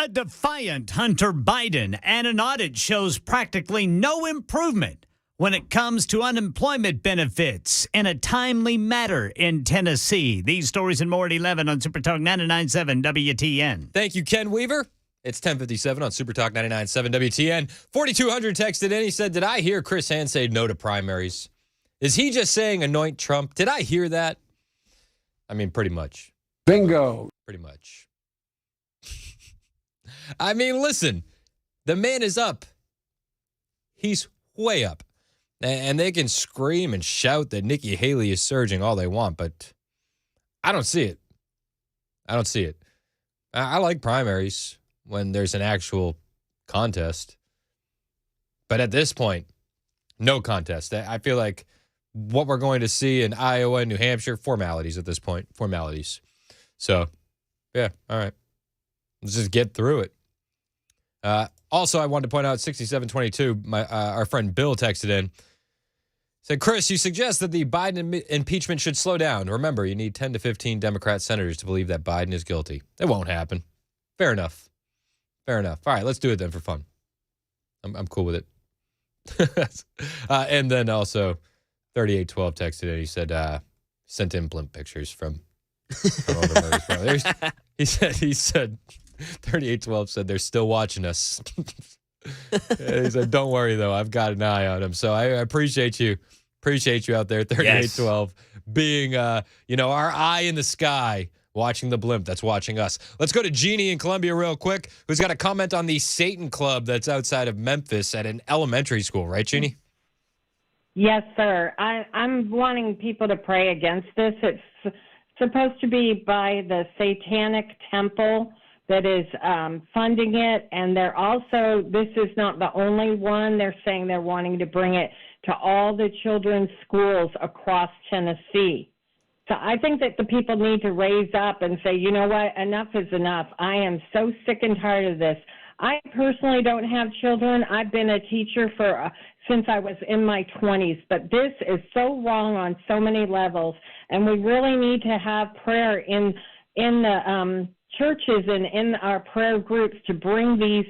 A defiant Hunter Biden and an audit shows practically no improvement when it comes to unemployment benefits in a timely matter in Tennessee. These stories and more at 11 on Super Talk 99.7 WTN. Thank you, Ken Weaver. It's 10:57 on Super Talk 99.7 WTN. 4200 texted in. He said, did I hear Chris Hand say no to primaries? Is he just saying anoint Trump? Did I hear that? I mean, pretty much. Bingo. Pretty much. I mean, listen, the man is up. He's way up. And they can scream and shout that Nikki Haley is surging all they want, but I don't see it. I don't see it. I like primaries when there's an actual contest. But at this point, no contest. I feel like what we're going to see in Iowa and New Hampshire, formalities at this point, formalities. So, yeah, all right. Let's just get through it. Also, I wanted to point out 6722, our friend Bill texted in. Said, Chris, you suggest that the Biden impeachment should slow down. Remember, you need 10 to 15 Democrat senators to believe that Biden is guilty. It won't happen. Fair enough. Fair enough. All right, let's do it then for fun. I'm cool with it. And then also 3812 texted in. He said, sent in blimp pictures from all the murders. He said, 3812 said they're still watching us. He said, don't worry, though. I've got an eye on him. So I appreciate you. Appreciate you out there, 3812, being, our eye in the sky, watching the blimp that's watching us. Let's go to Jeannie in Columbia real quick, who's got a comment on the Satan Club that's outside of Memphis at an elementary school. Right, Jeannie? Yes, sir. I'm wanting people to pray against this. It's supposed to be by the Satanic Temple that is funding it, and they're also, this is not the only one. They're saying they're wanting to bring it to all the children's schools across Tennessee. So I think that the people need to raise up and say, you know what, enough is enough. I am so sick and tired of this. I personally don't have children. I've been a teacher for since I was in my 20s, but this is so wrong on so many levels, and we really need to have prayer in the churches and in our prayer groups to bring these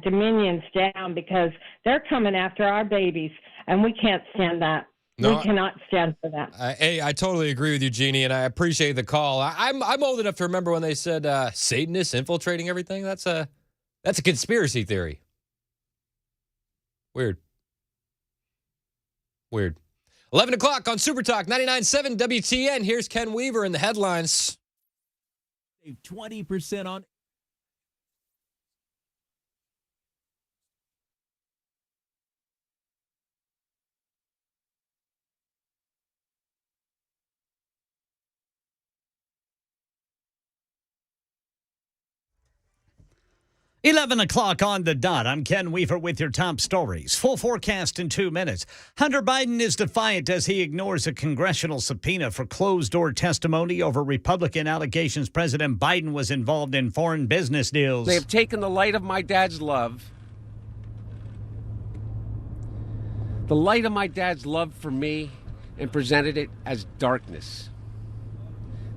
dominions down, because they're coming after our babies, and we can't stand that. No, we cannot stand for that. I totally agree with you, Jeannie, and I appreciate the call. I'm old enough to remember when they said Satanists infiltrating everything. That's a conspiracy theory. Weird. 11 o'clock on Super Talk 99.7 WTN. Here's Ken Weaver in the headlines. 20% on. $11 o'clock on the dot. I'm Ken Weaver with your top stories. Full forecast in 2 minutes. Hunter Biden is defiant as he ignores a congressional subpoena for closed-door testimony over Republican allegations President Biden was involved in foreign business deals. They have taken the light of my dad's love, for me, and presented it as darkness.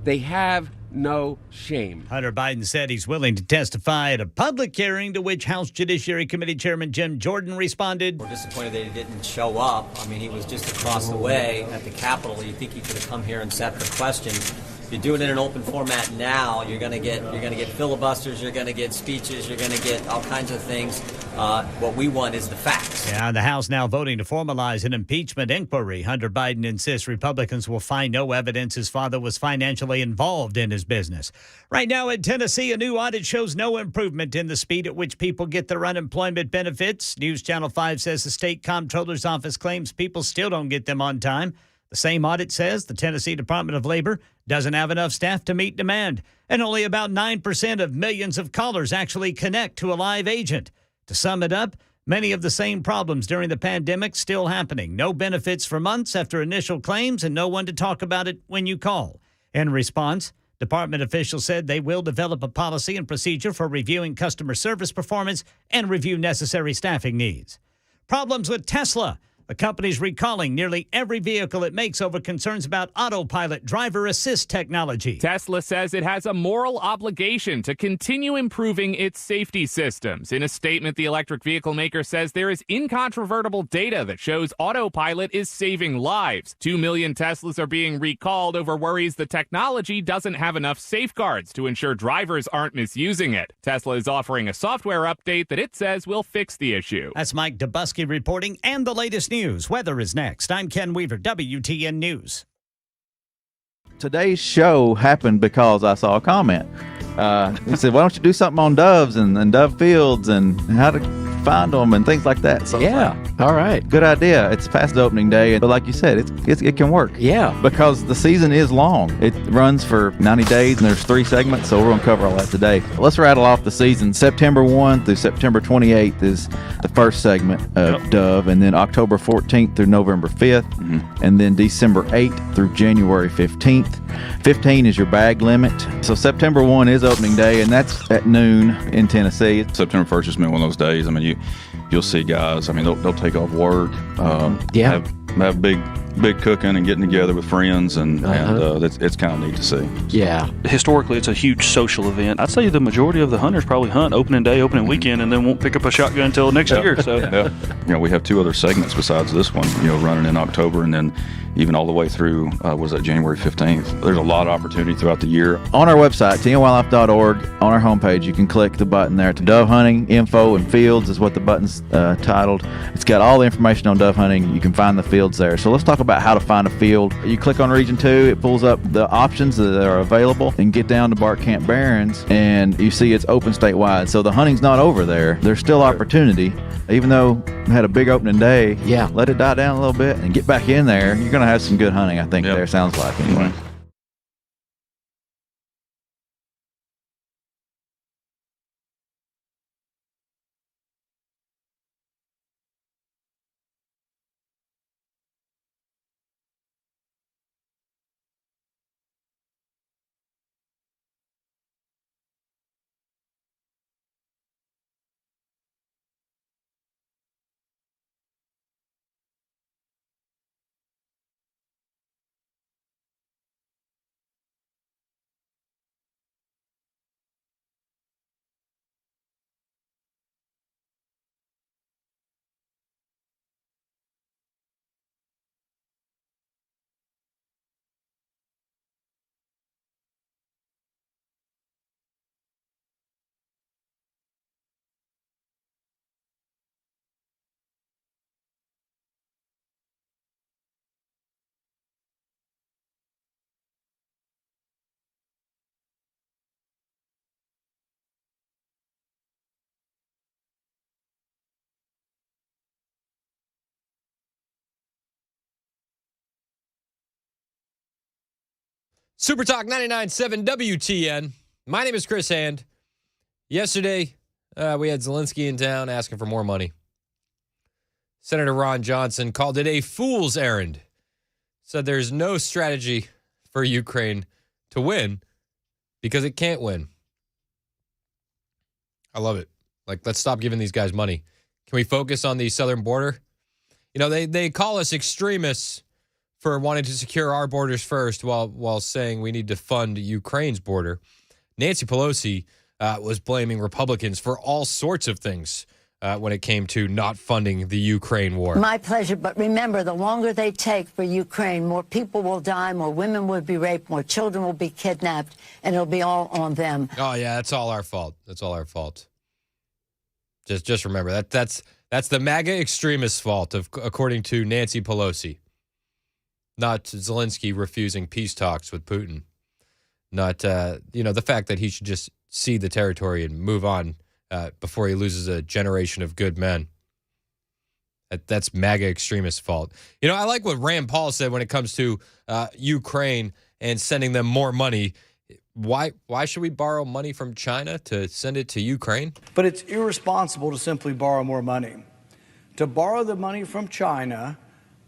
They have no shame. Hunter Biden said he's willing to testify at a public hearing, to which House Judiciary Committee Chairman Jim Jordan responded. We're disappointed that he didn't show up. I mean, he was just across the way at the Capitol. You think he could have come here and sat for questions. You do it in an open format now, you're going to get filibusters, you're going to get speeches, you're going to get all kinds of things. What we want is the facts. Yeah, the House now voting to formalize an impeachment inquiry. Hunter Biden insists Republicans will find no evidence his father was financially involved in his business. Right now in Tennessee, a new audit shows no improvement in the speed at which people get their unemployment benefits. News Channel 5 says the state comptroller's office claims people still don't get them on time. The same audit says the Tennessee Department of Labor doesn't have enough staff to meet demand, and only about 9% of millions of callers actually connect to a live agent. To sum it up, many of the same problems during the pandemic still happening. No benefits for months after initial claims, and no one to talk about it when you call. In response, department officials said they will develop a policy and procedure for reviewing customer service performance and review necessary staffing needs. Problems with Tesla. The company's recalling nearly every vehicle it makes over concerns about autopilot driver assist technology. Tesla says it has a moral obligation to continue improving its safety systems. In a statement, the electric vehicle maker says there is incontrovertible data that shows autopilot is saving lives. 2 million Teslas are being recalled over worries the technology doesn't have enough safeguards to ensure drivers aren't misusing it. Tesla is offering a software update that it says will fix the issue. That's Mike Dubusky reporting, and the latest news. Weather is next. I'm Ken Weaver, WTN News. Today's show happened because I saw a comment. He said, why don't you do something on doves and dove fields and how to find them and things like that. So yeah, all right. Good idea. It's past the opening day, but like you said, it can work. Yeah. Because the season is long. It runs for 90 days and there's 3 segments, so we're going to cover all that today. Let's rattle off the season. September 1 through September 28th is the first segment of Dove, and then October 14th through November 5th, and then December 8th through January 15th. 15 is your bag limit. So September 1 is opening day, and that's at noon in Tennessee. September 1st has been one of those days. I mean, you'll see guys. I mean, they'll take off work. Have big cooking and getting together with friends, and it's kind of neat to see. Yeah. Historically, it's a huge social event. I'd say the majority of the hunters probably hunt opening day, opening weekend, and then won't pick up a shotgun until next year. So, we have 2 other segments besides this one. Running in October, and then even all the way through January 15th. There's a lot of opportunity throughout the year. On our website, tnwildlife.org, on our homepage, you can click the button there to dove hunting info and fields is what the button's titled. It's got all the information on dove hunting. You can find the fields there. So let's talk about how to find a field. You click on Region 2, it pulls up the options that are available, and get down to Bark Camp Barrens, and you see it's open statewide. So the hunting's not over there. There's still opportunity. Even though we had a big opening day, let it die down a little bit and get back in there. You're going to have some good hunting, I think, there, sounds like, anyway. Super Talk 99.7 WTN. My name is Chris Hand. Yesterday, we had Zelensky in town asking for more money. Senator Ron Johnson called it a fool's errand. Said there's no strategy for Ukraine to win because it can't win. I love it. Let's stop giving these guys money. Can we focus on the southern border? They call us extremists for wanting to secure our borders first while saying we need to fund Ukraine's border. Nancy Pelosi was blaming Republicans for all sorts of things when it came to not funding the Ukraine war. My pleasure, but remember, the longer they take for Ukraine, more people will die, more women will be raped, more children will be kidnapped, and it'll be all on them. Oh, yeah, that's all our fault. That's all our fault. Just remember, that's the MAGA extremist fault, according to Nancy Pelosi. Not Zelensky refusing peace talks with Putin. Not, the fact that he should just cede the territory and move on before he loses a generation of good men. That's MAGA extremist fault. I like what Rand Paul said when it comes to Ukraine and sending them more money. Why should we borrow money from China to send it to Ukraine? But it's irresponsible to simply borrow more money. To borrow the money from China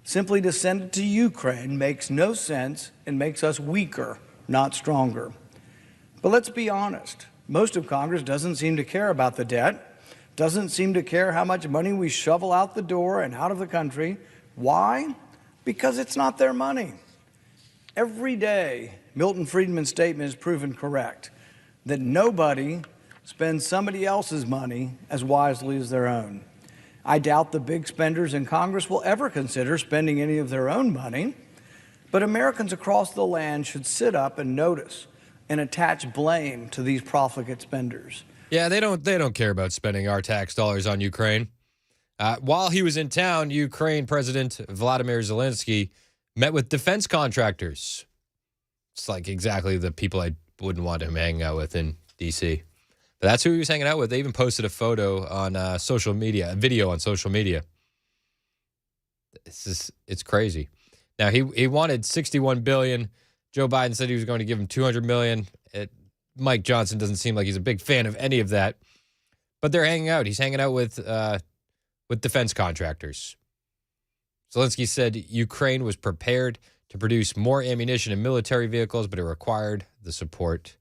simply to send it to Ukraine makes no sense and makes us weaker, not stronger. But let's be honest. Most of Congress doesn't seem to care about the debt, doesn't seem to care how much money we shovel out the door and out of the country Why? Because it's not their money. Every day, Milton Friedman's statement is proven correct, that nobody spends somebody else's money as wisely as their own. I doubt the big spenders in Congress will ever consider spending any of their own money, but Americans across the land should sit up and notice and attach blame to these profligate spenders. Yeah, they don't care about spending our tax dollars on Ukraine. While he was in town, Ukraine President Vladimir Zelensky met with defense contractors. It's like exactly the people I wouldn't want him hanging out with in D.C. But that's who he was hanging out with. They even posted a photo on social media, a video on social media. It's crazy. Now, he wanted $61 billion. Joe Biden said he was going to give him $200 million. Mike Johnson doesn't seem like he's a big fan of any of that. But they're hanging out. He's hanging out with defense contractors. Zelensky said Ukraine was prepared to produce more ammunition and military vehicles, but it required the support.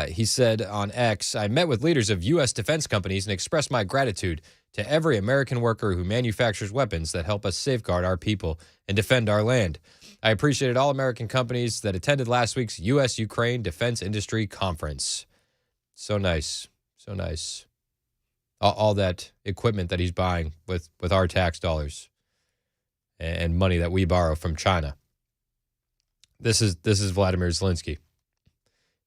He said on X, I met with leaders of U.S. defense companies and expressed my gratitude to every American worker who manufactures weapons that help us safeguard our people and defend our land. I appreciated all American companies that attended last week's U.S.-Ukraine Defense Industry Conference. So nice. So nice. All that equipment that he's buying with our tax dollars and money that we borrow from China. This is Vladimir Zelensky.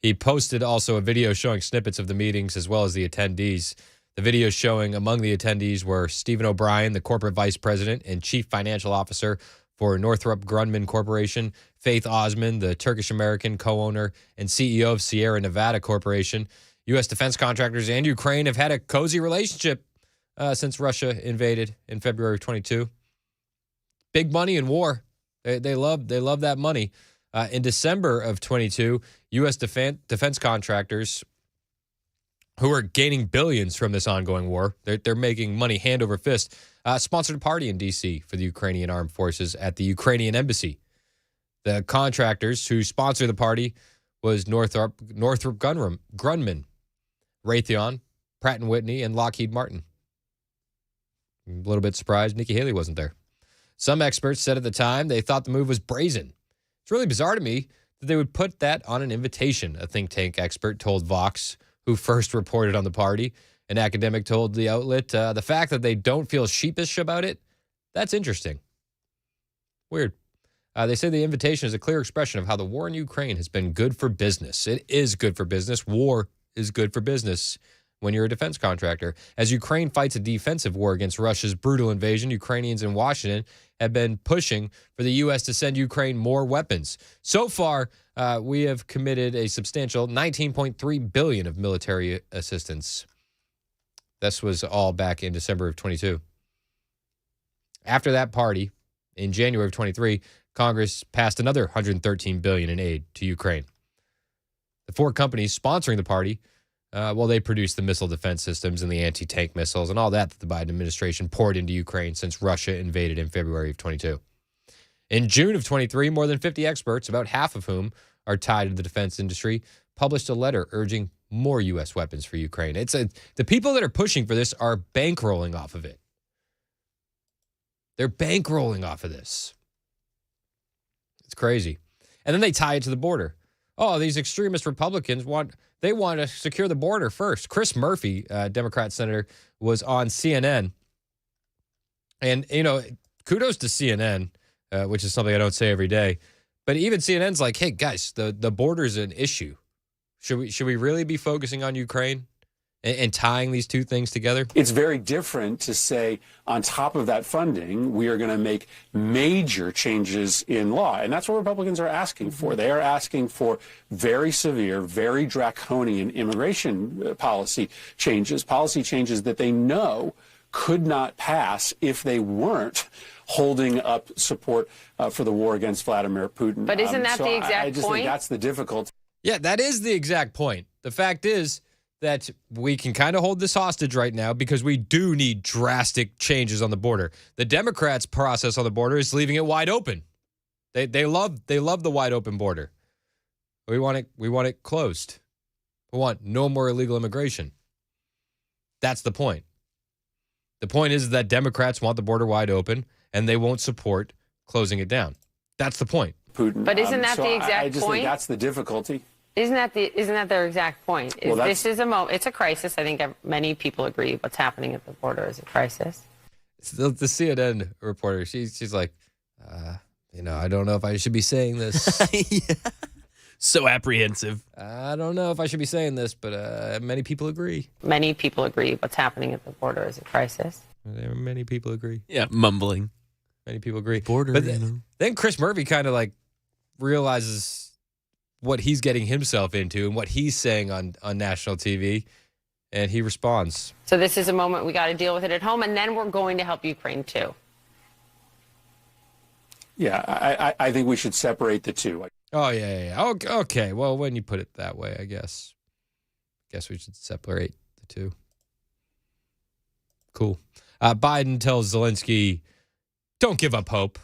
He posted also a video showing snippets of the meetings as well as the attendees. The video showing among the attendees were Stephen O'Brien, the corporate vice president and chief financial officer for Northrop Grumman Corporation, Faith Osman, the Turkish-American co-owner and CEO of Sierra Nevada Corporation. U.S. defense contractors and Ukraine have had a cozy relationship since Russia invaded in February of 22. Big money in war. They love that money. In December of 22, U.S. defense contractors who are gaining billions from this ongoing war, they're making money hand over fist, sponsored a party in D.C. for the Ukrainian armed forces at the Ukrainian embassy. The contractors who sponsor the party was Northrop Grumman, Raytheon, Pratt & Whitney, and Lockheed Martin. I'm a little bit surprised Nikki Haley wasn't there. Some experts said at the time they thought the move was brazen. It's really bizarre to me that they would put that on an invitation, a think tank expert told Vox, who first reported on the party. An academic told the outlet, the fact that they don't feel sheepish about it, that's interesting. Weird. They say the invitation is a clear expression of how the war in Ukraine has been good for business. It is good for business. War is good for business when you're a defense contractor. As Ukraine fights a defensive war against Russia's brutal invasion, Ukrainians in Washington have been pushing for the U.S. to send Ukraine more weapons. So far, we have committed a substantial $19.3 billion of military assistance. This was all back in December of 22. After that party, in January of 23, Congress passed another $113 billion in aid to Ukraine. The four companies sponsoring the party, they produced the missile defense systems and the anti-tank missiles and all that the Biden administration poured into Ukraine since Russia invaded in February of 22. In June of 23, more than 50 experts, about half of whom are tied to the defense industry, published a letter urging more U.S. weapons for Ukraine. The people that are pushing for this are bankrolling off of it. They're bankrolling off of this. It's crazy. And then they tie it to the border. Oh, these extremist Republicans want to secure the border first. Chris Murphy, Democrat senator, was on CNN. And, kudos to CNN, which is something I don't say every day. But even CNN's like, hey, guys, the border's an issue. Should we really be focusing on Ukraine and tying these two things together? It's very different to say on top of that funding, we are going to make major changes in law. And that's what Republicans are asking for. They are asking for very severe, very draconian immigration policy changes that they know could not pass if they weren't holding up support for the war against Vladimir Putin. But isn't that the exact I just point? think that's the difficulty. Yeah, that is the exact point. The fact is that we can kind of hold this hostage right now because we do need drastic changes on the border. The Democrats' process on the border is leaving it wide open. They love the wide open border. We want it closed. We want no more illegal immigration. That's the point. The point is that Democrats want the border wide open, and they won't support closing it down. That's the point. Putin. But isn't that the exact I just point? think that's the difficulty. Isn't that their exact point? Well, This is a moment. It's a crisis. I think many people agree what's happening at the border is a crisis. The CNN reporter, she's like, I don't know if I should be saying this. Yeah. So apprehensive. I don't know if I should be saying this, but many people agree. Many people agree what's happening at the border is a crisis. Many people agree. Yeah, mumbling. Many people agree. Border, but then Chris Murphy kind of like realizes what he's getting himself into and what he's saying on national TV, and he responds. So this is a moment we got to deal with it at home, and then we're going to help Ukraine too. Yeah, I think we should separate the two. Oh, yeah. Okay. Well, when you put it that way, I guess we should separate the two. Cool. Biden tells Zelensky, don't give up hope.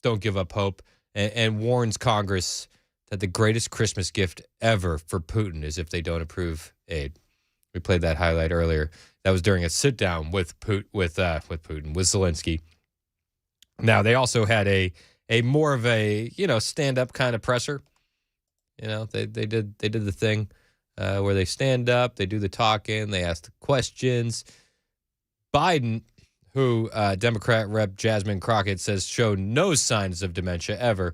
Don't give up hope. And warns Congress that the greatest Christmas gift ever for Putin is if they don't approve aid. We played that highlight earlier. That was during a sit-down with Zelensky. Now, they also had a more of a, stand-up kind of presser. They did the thing where they stand up, they do the talking, they ask the questions. Biden, who Democrat Rep. Jasmine Crockett says showed no signs of dementia ever,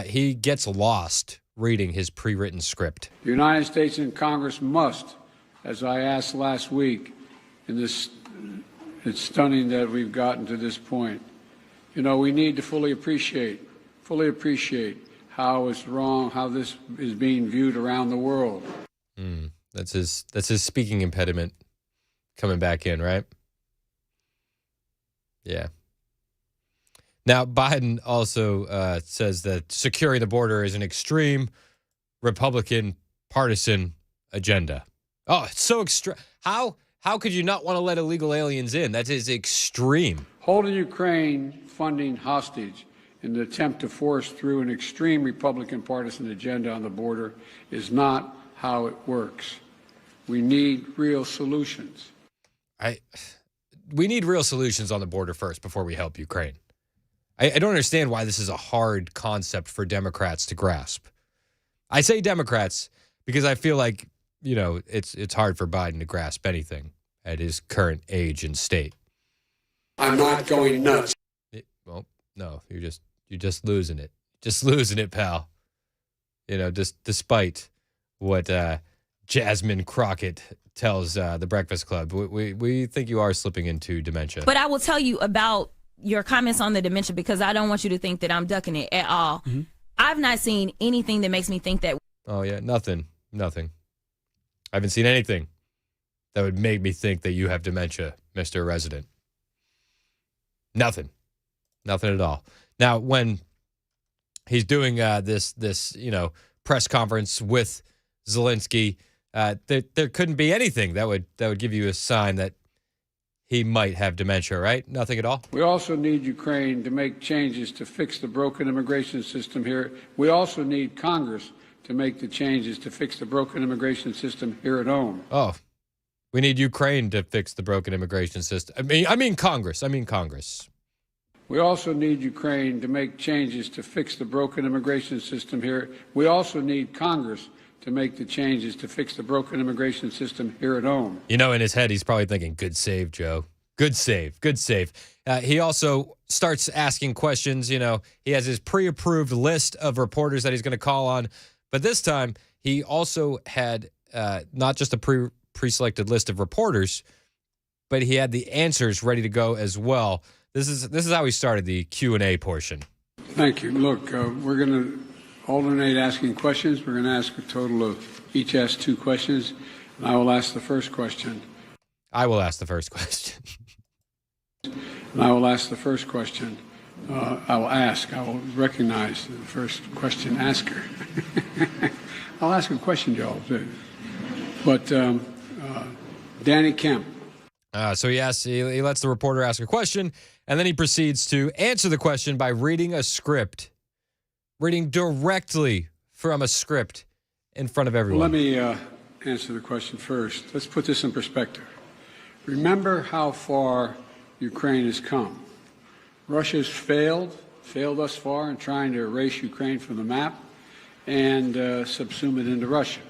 he gets lost reading his pre-written script. The United States and Congress must, as I asked last week, it's stunning that we've gotten to this point. We need to fully appreciate how it's wrong, how this is being viewed around the world. That's his speaking impediment coming back in, right? Yeah. Now, Biden also says that securing the border is an extreme Republican partisan agenda. Oh, it's so extreme. How could you not want to let illegal aliens in? That is extreme. Holding Ukraine funding hostage in the attempt to force through an extreme Republican partisan agenda on the border is not how it works. We need real solutions. We need real solutions on the border first before we help Ukraine. I don't understand why this is a hard concept for Democrats to grasp. I say Democrats because I feel like, it's hard for Biden to grasp anything at his current age and state. I'm not going nuts. Well, no, you're just losing it. Just losing it, pal. Just despite what Jasmine Crockett tells the Breakfast Club, we think you are slipping into dementia. But I will tell you about your comments on the dementia because I don't want you to think that I'm ducking it at all. Mm-hmm. I've not seen anything that makes me think that. Oh, yeah, nothing. I haven't seen anything that would make me think that you have dementia, Mr. Resident. Nothing at all. Now, when he's doing this press conference with Zelensky, there couldn't be anything that would give you a sign that he might have dementia, right? Nothing at all? We also need Ukraine to make changes to fix the broken immigration system here. We also need Congress to make the changes to fix the broken immigration system here at home. Oh, we need Ukraine to fix the broken immigration system. I mean Congress. We also need Ukraine to make changes to fix the broken immigration system here. We also need Congress to make the changes to fix the broken immigration system here at home. In his head, he's probably thinking, good save, Joe. Good save. He also starts asking questions. He has his pre-approved list of reporters that he's going to call on. But this time, he also had not just a pre-selected list of reporters, but he had the answers ready to go as well. This is how he started the Q&A portion. Thank you. Look, we're going to alternate asking questions. We're going to ask a total of each ask 2 questions. And I will ask the first question. I will ask the first question. I will recognize the first question asker. I'll ask a question, Joel, too. But Danny Kemp. So he lets the reporter ask a question, and then he proceeds to answer the question by reading directly from a script in front of everyone. Well, let me answer the question first. Let's put this in perspective. Remember how far Ukraine has come. Russia's failed thus far in trying to erase Ukraine from the map and subsume it into Russia.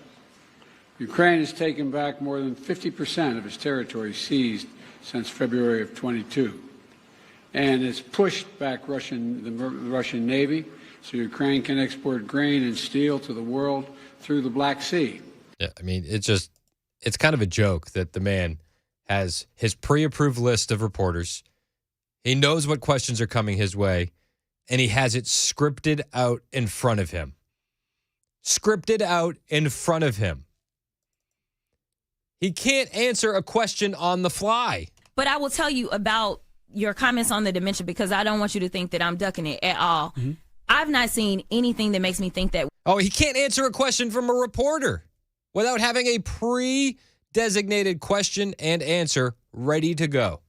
Ukraine has taken back more than 50% of its territory seized since February of 22, and it's pushed back the Russian Navy so Ukraine can export grain and steel to the world through the Black Sea. Yeah, I mean, it's kind of a joke that the man has his pre-approved list of reporters. He knows what questions are coming his way, and he has it scripted out in front of him. Scripted out in front of him. He can't answer a question on the fly. But I will tell you about your comments on the dementia because I don't want you to think that I'm ducking it at all. Mm-hmm. I've not seen anything that makes me think that. Oh, he can't answer a question from a reporter without having a pre-designated question and answer ready to go.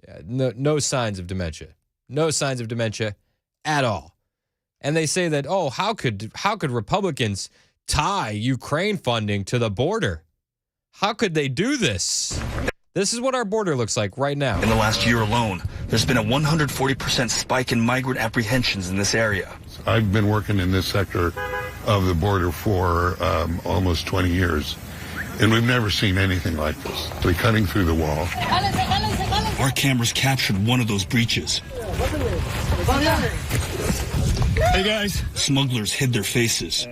Yeah, no signs of dementia. No signs of dementia at all. And they say that, oh, how could Republicans tie Ukraine funding to the border? How could they do this? This is what our border looks like right now. In the last year alone, there's been a 140% spike in migrant apprehensions in this area. I've been working in this sector of the border for almost 20 years, and we've never seen anything like this. They're cutting through the wall. Our cameras captured one of those breaches. Hey guys. Smugglers hid their faces.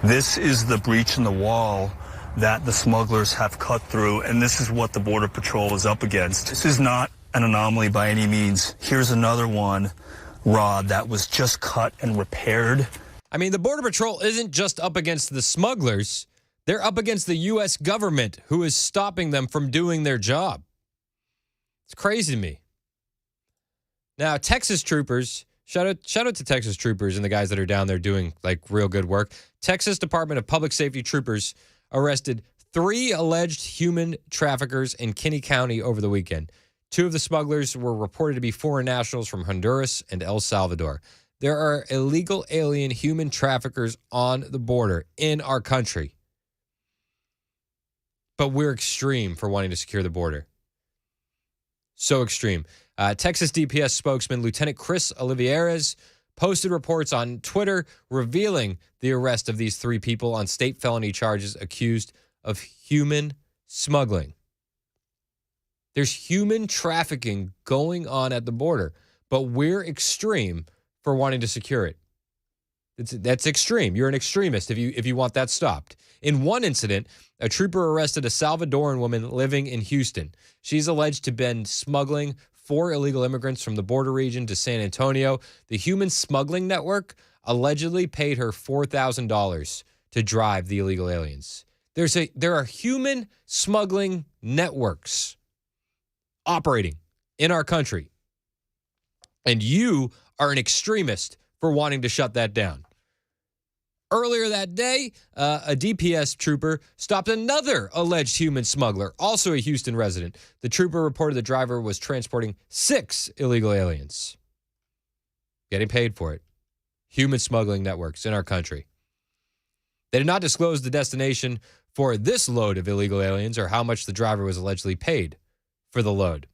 This is the breach in the wall that the smugglers have cut through, and this is what the Border Patrol is up against. This is not an anomaly by any means. Here's another one, Rod, that was just cut and repaired. I mean, the Border Patrol isn't just up against the smugglers. They're up against the U.S. government, who is stopping them from doing their job. It's crazy to me. Now, Texas troopers, shout out to Texas troopers and the guys that are down there doing like real good work. Texas Department of Public Safety troopers arrested 3 alleged human traffickers in Kinney County over the weekend. 2 of the smugglers were reported to be foreign nationals from Honduras and El Salvador. There are illegal alien human traffickers on the border in our country. But we're extreme for wanting to secure the border. So extreme. Texas DPS spokesman Lieutenant Chris Olivieres posted reports on Twitter revealing the arrest of these 3 people on state felony charges accused of human smuggling. There's human trafficking going on at the border, but we're extreme for wanting to secure it. That's extreme. You're an extremist if you want that stopped. In one incident, a trooper arrested a Salvadoran woman living in Houston. She's alleged to have been smuggling 4 illegal immigrants from the border region to San Antonio. The human smuggling network allegedly paid her $4,000 to drive the illegal aliens. There are human smuggling networks operating in our country, and you are an extremist for wanting to shut that down. Earlier that day, a DPS trooper stopped another alleged human smuggler, also a Houston resident. The trooper reported the driver was transporting 6 illegal aliens, getting paid for it. Human smuggling networks in our country. They did not disclose the destination for this load of illegal aliens or how much the driver was allegedly paid for the load.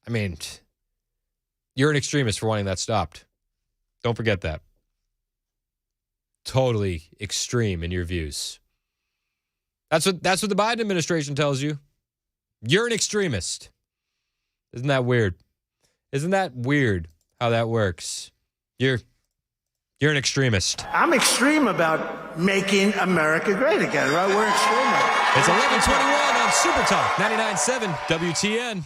I mean, you're an extremist for wanting that stopped. Don't forget that. Totally extreme in your views. That's what the Biden administration tells you. You're an extremist. Isn't that weird? Isn't that weird how that works? You're an extremist. I'm extreme about making America great again, right? We're extreme. It's 11:21 on Super Talk 99.7 WTN.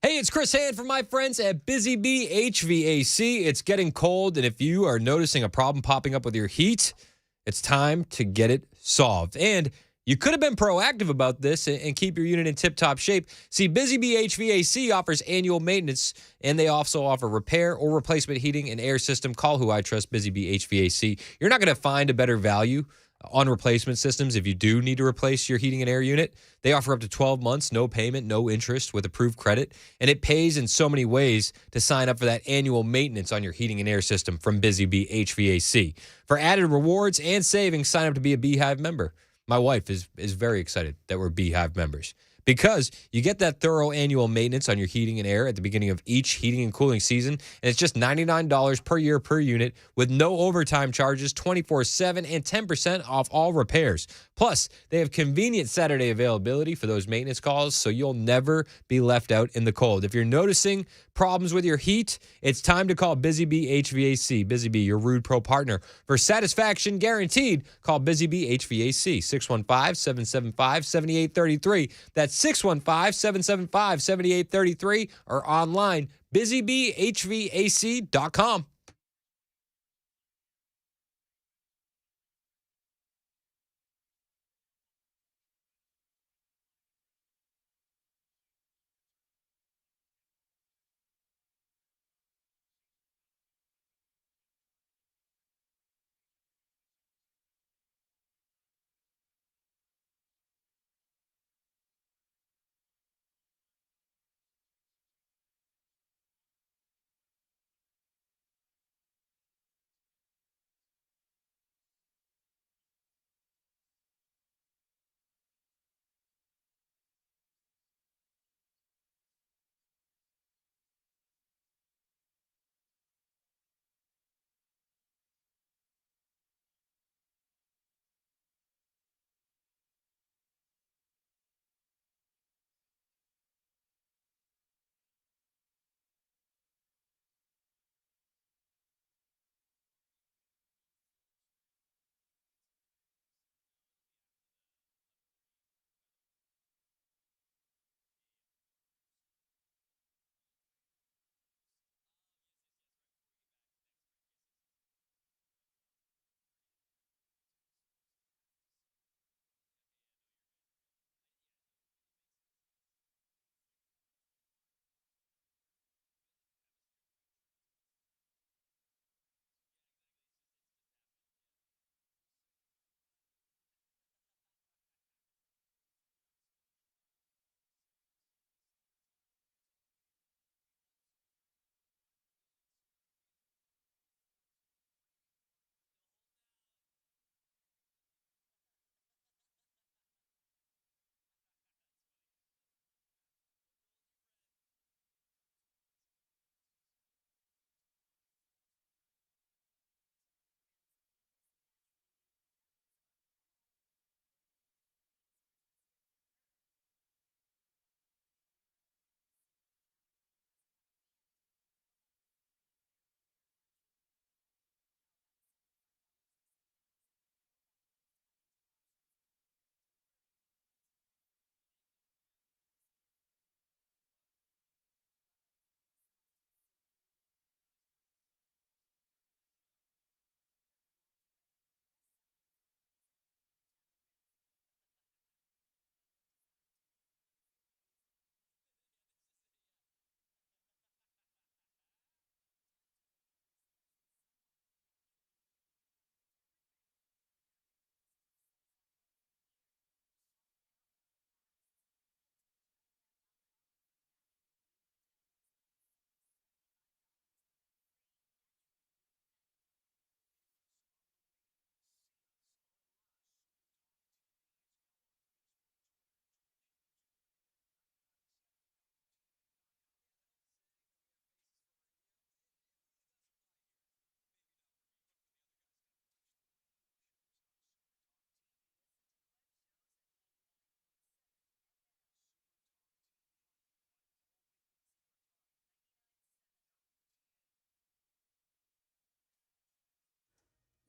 Hey, it's Chris Hand from my friends at Busy Bee HVAC. It's getting cold, and if you are noticing a problem popping up with your heat, it's time to get it solved. And you could have been proactive about this and keep your unit in tip-top shape. See, Busy Bee HVAC offers annual maintenance, and they also offer repair or replacement heating and air system. Call who I trust, Busy Bee HVAC. You're not going to find a better value on replacement systems. If you do need to replace your heating and air unit, they offer up to 12 months, no payment, no interest with approved credit. And it pays in so many ways to sign up for that annual maintenance on your heating and air system from Busy Bee HVAC. For added rewards and savings, sign up to be a Beehive member. My wife is very excited that we're Beehive members, because you get that thorough annual maintenance on your heating and air at the beginning of each heating and cooling season, and it's just $99 per year per unit with no overtime charges, 24/7, and 10% off all repairs. Plus, they have convenient Saturday availability for those maintenance calls, so you'll never be left out in the cold. If you're noticing problems with your heat, it's time to call Busy Bee HVAC. Busy Bee, your Rude Pro partner. For satisfaction guaranteed, call Busy Bee HVAC, 615-775-7833. That's 615-775-7833, or online, busybeehvac.com.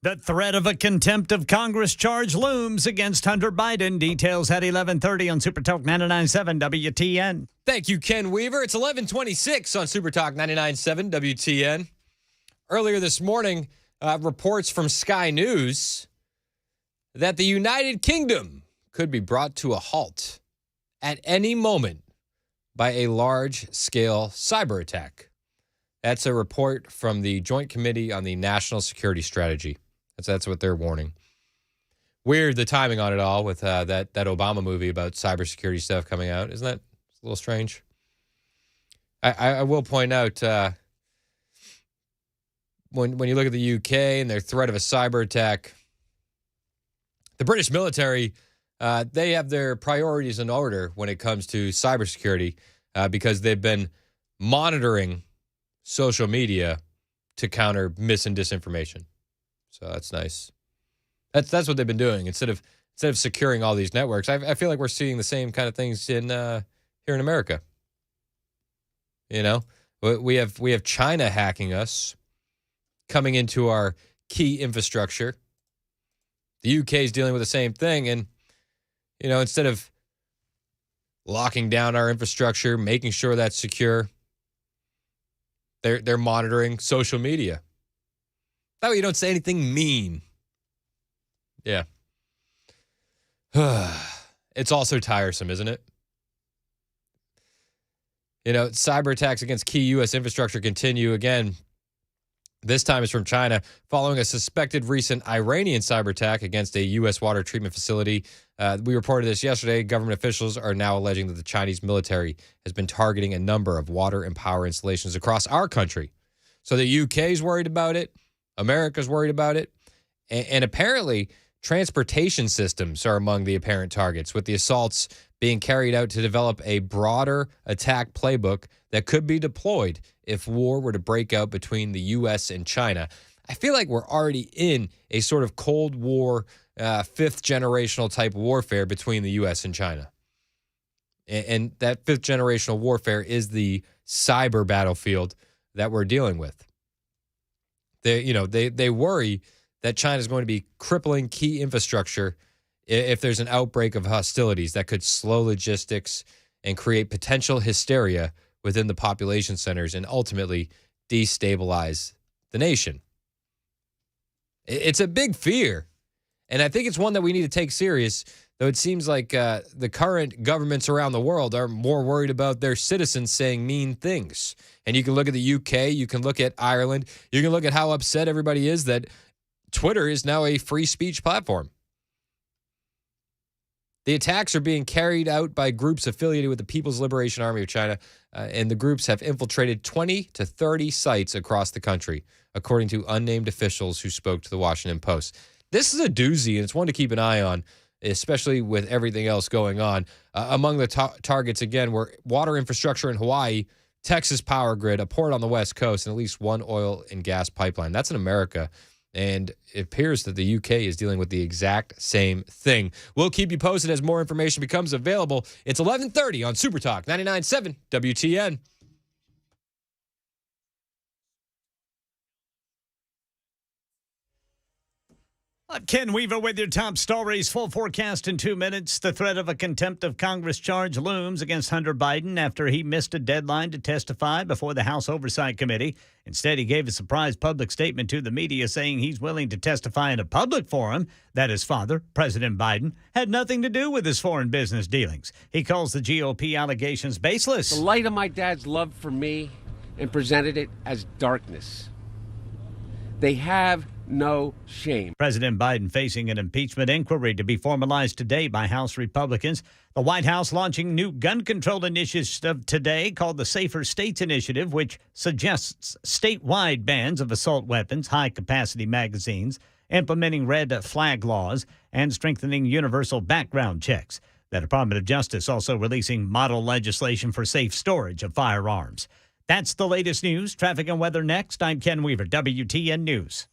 The threat of a contempt of Congress charge looms against Hunter Biden. Details at 11:30 on Super Talk 99.7 WTN. Thank you, Ken Weaver. It's 11:26 on Super Talk 99.7 WTN. Earlier this morning, reports from Sky News that the United Kingdom could be brought to a halt at any moment by a large-scale cyber attack. That's a report from the Joint Committee on the National Security Strategy. That's what they're warning. Weird the timing on it all with that Obama movie about cybersecurity stuff coming out. Isn't that a little strange? I will point out when you look at the UK and their threat of a cyber attack, the British military, they have their priorities in order when it comes to cybersecurity because they've been monitoring social media to counter mis and disinformation. So that's nice. That's what they've been doing instead of securing all these networks. I feel like we're seeing the same kind of things in here in America. You know, we have China hacking us, coming into our key infrastructure. The UK is dealing with the same thing, and you know, instead of locking down our infrastructure, making sure that's secure, they're monitoring social media. That way you don't say anything mean. Yeah. It's also tiresome, isn't it? You know, cyber attacks against key U.S. infrastructure continue again. This time is from China, following a suspected recent Iranian cyber attack against a U.S. water treatment facility. We reported this yesterday. Government officials are now alleging that the Chinese military has been targeting a number of water and power installations across our country. So the UK is worried about it. America's worried about it. And apparently, transportation systems are among the apparent targets, with the assaults being carried out to develop a broader attack playbook that could be deployed if war were to break out between the U.S. and China. I feel like we're already in a sort of Cold War, fifth generational type warfare between the U.S. and China. And that fifth generational warfare is the cyber battlefield that we're dealing with. They worry that China is going to be crippling key infrastructure if there's an outbreak of hostilities that could slow logistics and create potential hysteria within the population centers and ultimately destabilize the nation. It's a big fear, and I think it's one that we need to take serious, though it seems like the current governments around the world are more worried about their citizens saying mean things. And you can look at the UK, you can look at Ireland, you can look at how upset everybody is that Twitter is now a free speech platform. The attacks are being carried out by groups affiliated with the People's Liberation Army of China, and the groups have infiltrated 20 to 30 sites across the country, according to unnamed officials who spoke to the Washington Post. This is a doozy, and it's one to keep an eye on, especially with everything else going on. Among the targets, again, were water infrastructure in Hawaii, Texas power grid, a port on the West Coast, and at least one oil and gas pipeline. That's in America. And it appears that the UK is dealing with the exact same thing. We'll keep you posted as more information becomes available. It's 11:30 on Super Talk 99.7 WTN. I'm Ken Weaver with your top stories. Full forecast in 2 minutes. The threat of a contempt of Congress charge looms against Hunter Biden after he missed a deadline to testify before the House Oversight Committee. Instead, he gave a surprise public statement to the media saying he's willing to testify in a public forum that his father, President Biden, had nothing to do with his foreign business dealings. He calls the GOP allegations baseless. The light of my dad's love for me and presented it as darkness. They have no shame. President Biden facing an impeachment inquiry to be formalized today by House Republicans. The White House launching new gun control initiative today called the Safer States Initiative, which suggests statewide bans of assault weapons, high-capacity magazines, implementing red flag laws, and strengthening universal background checks. The Department of Justice also releasing model legislation for safe storage of firearms. That's the latest news. Traffic and weather next. I'm Ken Weaver, WTN News.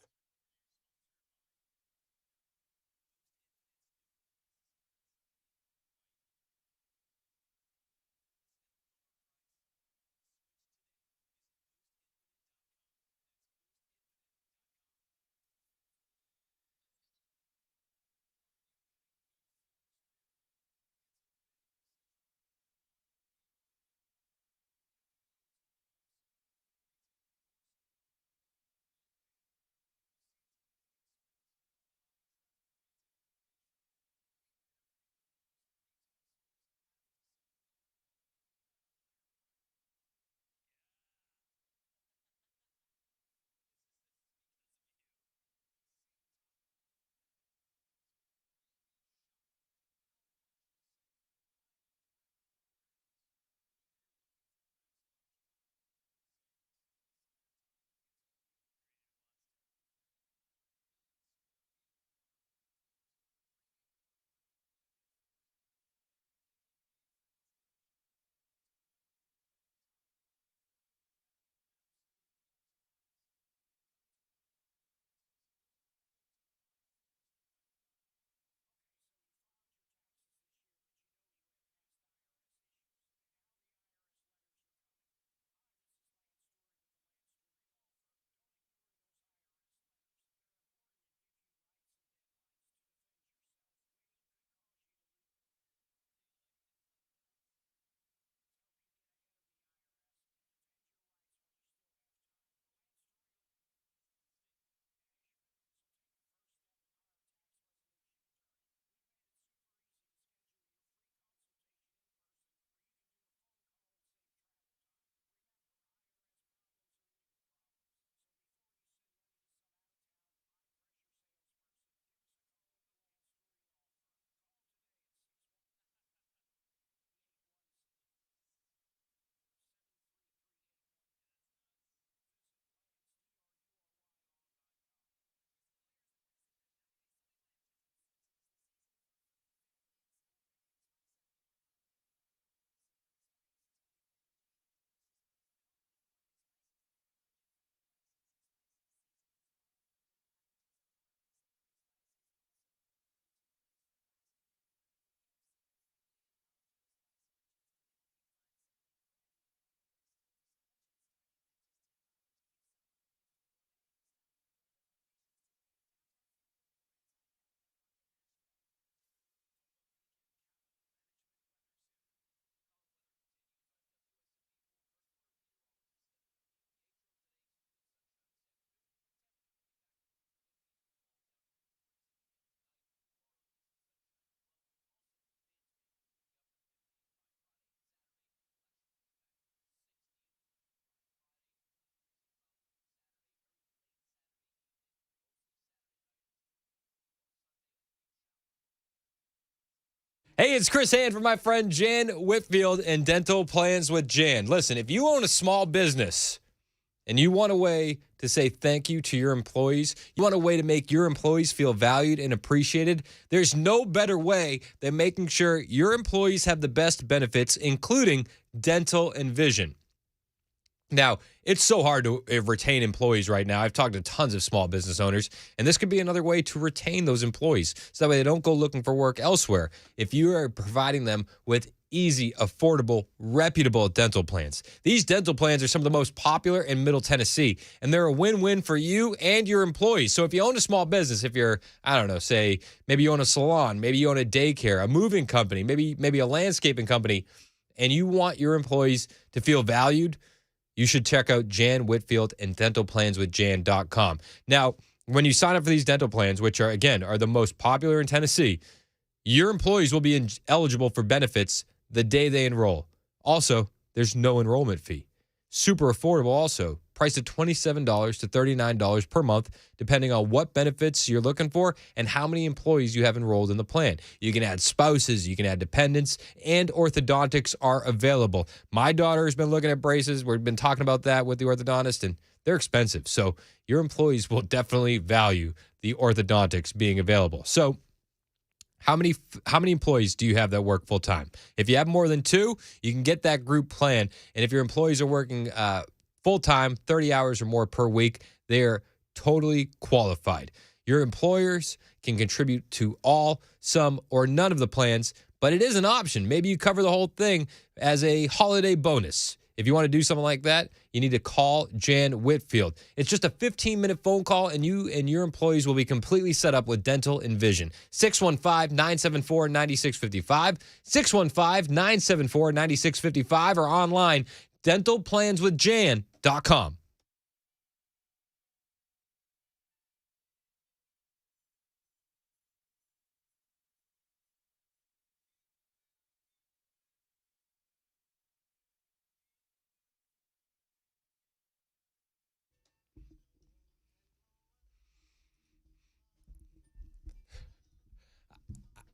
Hey, it's Chris Hand from my friend Jan Whitfield and Dental Plans with Jan. Listen, if you own a small business and you want a way to say thank you to your employees, you want a way to make your employees feel valued and appreciated, there's no better way than making sure your employees have the best benefits, including dental and vision. Now, it's so hard to retain employees right now. I've talked to tons of small business owners, and this could be another way to retain those employees so that way they don't go looking for work elsewhere. If you are providing them with easy, affordable, reputable dental plans. These dental plans are some of the most popular in Middle Tennessee, and they're a win-win for you and your employees. So if you own a small business, if you're, I don't know, say maybe you own a salon, maybe you own a daycare, a moving company, maybe a landscaping company, and you want your employees to feel valued, you should check out Jan Whitfield and dentalplanswithjan.com. Now, when you sign up for these dental plans, which are the most popular in Tennessee, your employees will be eligible for benefits the day they enroll. Also, there's no enrollment fee. Super affordable also. Priced at $27 to $39 per month, depending on what benefits you're looking for and how many employees you have enrolled in the plan. You can add spouses, you can add dependents, and orthodontics are available. My daughter has been looking at braces. We've been talking about that with the orthodontist, and they're expensive. So your employees will definitely value the orthodontics being available. So how many employees do you have that work full time? If you have more than 2, you can get that group plan. And if your employees are working full-time, 30 hours or more per week, they're totally qualified. Your employers can contribute to all, some, or none of the plans, but it is an option. Maybe you cover the whole thing as a holiday bonus. If you want to do something like that, you need to call Jan Whitfield. It's just a 15-minute phone call, and you and your employees will be completely set up with dental and vision. 615-974-9655, 615-974-9655, or online, dentalplanswithjan.com.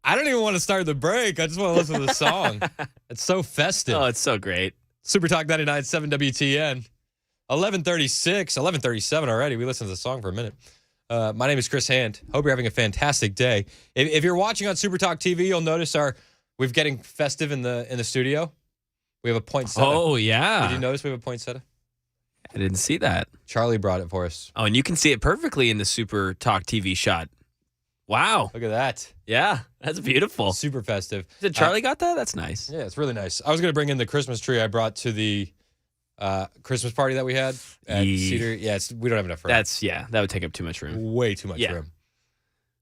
I don't even want to start the break. I just want to listen to the song. It's so festive. Oh, it's so great. Super Talk 99.7 WTN. 11:37 already. We listened to the song for a minute. My name is Chris Hand. Hope you're having a fantastic day. If you're watching on Super Talk TV, you'll notice we're getting festive in the studio. We have a poinsettia. Oh, yeah. Did you notice we have a poinsettia? I didn't see that. Charlie brought it for us. Oh, and you can see it perfectly in the Super Talk TV shot. Wow. Look at that. Yeah, that's beautiful. Super festive. Did Charlie got that? That's nice. Yeah, it's really nice. I was going to bring in the Christmas tree I brought to the Christmas party that we had at Cedar. Yeah, we don't have enough room. That would take up too much room. Way too much room.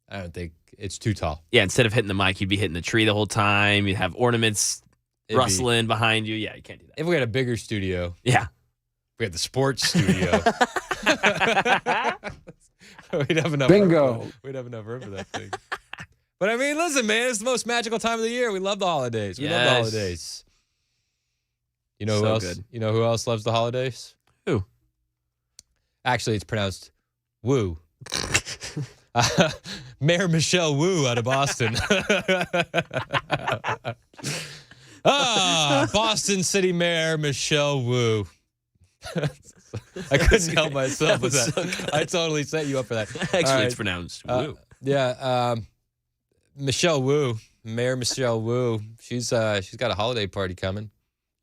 I don't think it's too tall. Yeah, instead of hitting the mic, you'd be hitting the tree the whole time. You'd have ornaments rustling behind you. Yeah, you can't do that. If we had a bigger studio. Yeah. We had the sports studio. We'd have enough Bingo. room. We'd have enough room for that thing. But I mean, listen, man, it's the most magical time of the year. We love the holidays. We love the holidays. You know who else? Good. You know who else loves the holidays? Who? Actually, it's pronounced Woo. Mayor Michelle Wu out of Boston. Boston City Mayor Michelle Wu. I couldn't help myself with that. So I totally set you up for that. Actually, it's pronounced Wu. Michelle Wu, Mayor Michelle Wu. She's got a holiday party coming.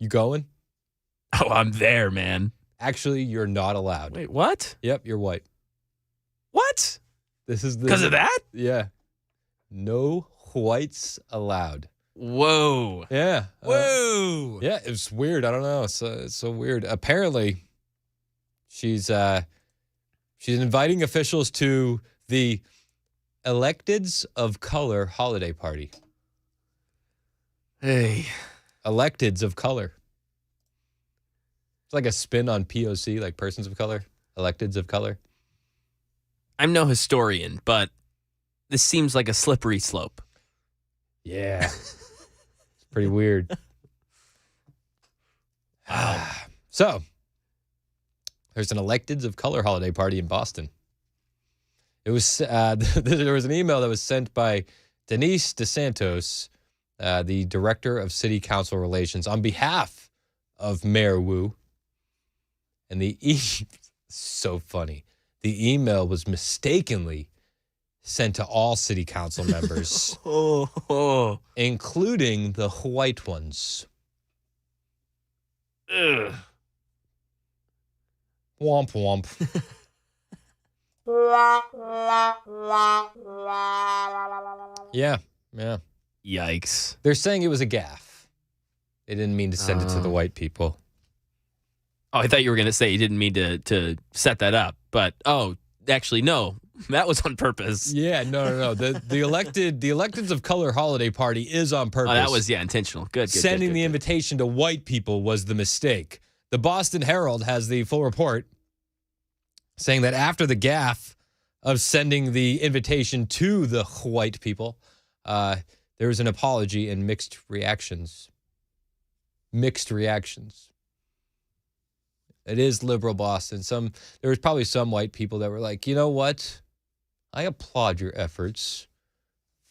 You going? Oh, I'm there, man. Actually, you're not allowed. Wait, what? Yep, you're white. What? This is because of that? Yeah. No whites allowed. Whoa. Yeah. Whoa. Yeah, it's weird. I don't know. It's so weird. Apparently, she's inviting officials to the Electeds of Color holiday party. Hey. Electeds of Color. It's like a spin on POC, like persons of color. Electeds of Color. I'm no historian, but this seems like a slippery slope. Yeah. It's pretty weird. So, there's an Electeds of Color holiday party in Boston. It was there was an email that was sent by Denise DeSantos the director of city council relations, on behalf of Mayor Wu. And so funny. The email was mistakenly sent to all city council members, including the white ones. Ugh. Womp womp. Yeah. Yikes. They're saying it was a gaffe. They didn't mean to send it to the white people. Oh, I thought you were going to say you didn't mean to set that up. But, actually, no. That was on purpose. Yeah, no. The electeds of color holiday party is on purpose. Oh, that was, intentional. Good. Sending good. the invitation to white people was the mistake. The Boston Herald has the full report saying that after the gaffe of sending the invitation to the white people, there was an apology and mixed reactions. It is liberal Boston. There was probably some white people that were like, you know what? I applaud your efforts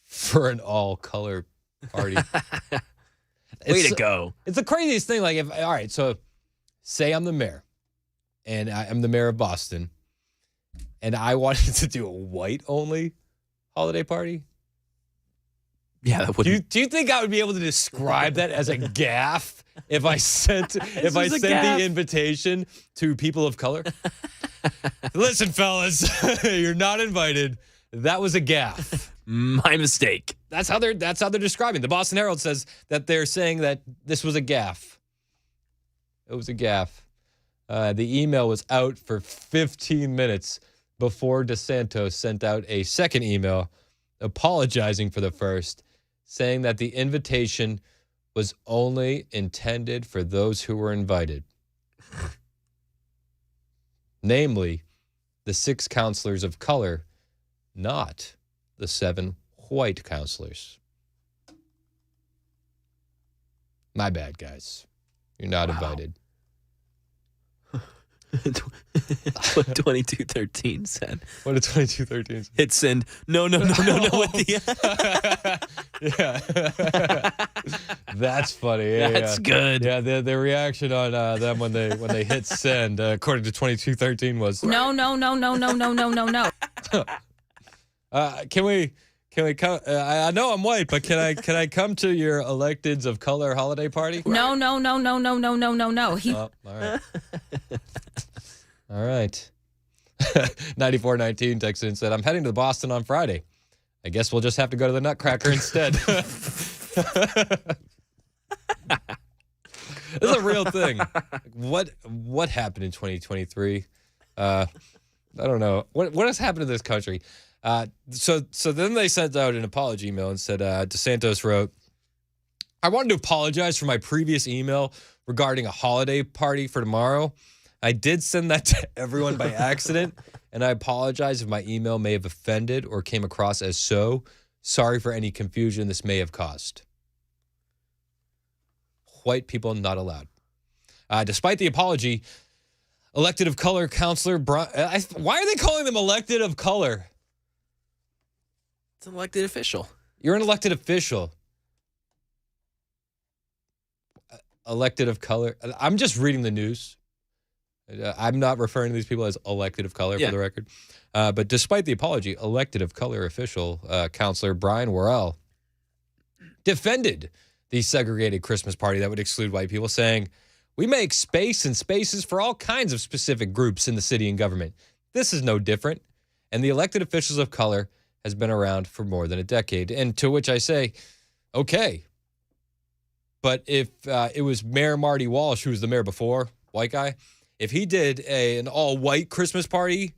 for an all-color party. Way to go. It's the craziest thing. Like, all right, so say I'm the mayor, and I'm the mayor of Boston, and I wanted to do a white-only holiday party. Yeah, that would. Do you think I would be able to describe that as a gaffe if I sent the invitation to people of color? Listen, fellas, you're not invited. That was a gaffe. My mistake. That's how they're describing. The Boston Herald says that they're saying that this was a gaffe. It was a gaffe. The email was out for 15 minutes before DeSantis sent out a second email apologizing for the first, saying that the invitation was only intended for those who were invited. Namely, the 6 counselors of color, not the 7 white counselors. My bad, guys. You're not invited. 2213 said. What did 2213 say? Hit send. No. With the yeah. That's funny. Yeah, That's good. Yeah, the reaction on them when they hit send, according to 2213, was No. Can we come? I know I'm white, but can I come to your electeds of color holiday party? No. He. Oh, all right. All right. 9419 texted and said, I'm heading to Boston on Friday. I guess we'll just have to go to the Nutcracker instead. This is a real thing. What happened in 2023? I don't know. What has happened to this country? So then they sent out an apology email and said, DeSantis wrote, I wanted to apologize for my previous email regarding a holiday party for tomorrow. I did send that to everyone by accident, and I apologize if my email may have offended or came across as so. Sorry for any confusion this may have caused. White people not allowed. Despite the apology, elected of color counselor Brian. Why are they calling them elected of color? It's an elected official. You're an elected official. Elected of color. I'm just reading the news. I'm not referring to these people as elected of color, for the record. But despite the apology, elected of color official counselor Brian Worrell defended the segregated Christmas party that would exclude white people, saying, we make space and spaces for all kinds of specific groups in the city and government. This is no different. And the elected officials of color has been around for more than a decade. And to which I say, okay. But if it was Mayor Marty Walsh, who was the mayor before, white guy, if he did an all-white Christmas party,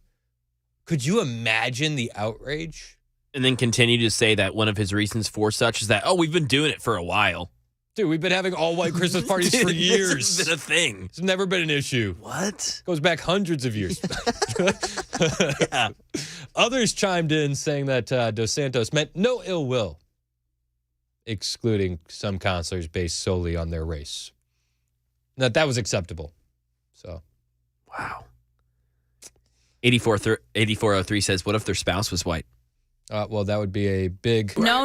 could you imagine the outrage? And then continue to say that one of his reasons for such is that, we've been doing it for a while. Dude, we've been having all-white Christmas parties for years. It's been a thing. It's never been an issue. What? Goes back hundreds of years. Yeah. Others chimed in saying that DeSantis meant no ill will, excluding some counselors based solely on their race. That was acceptable. So, wow. 8403 says, what if their spouse was white? Well, that would be a big No.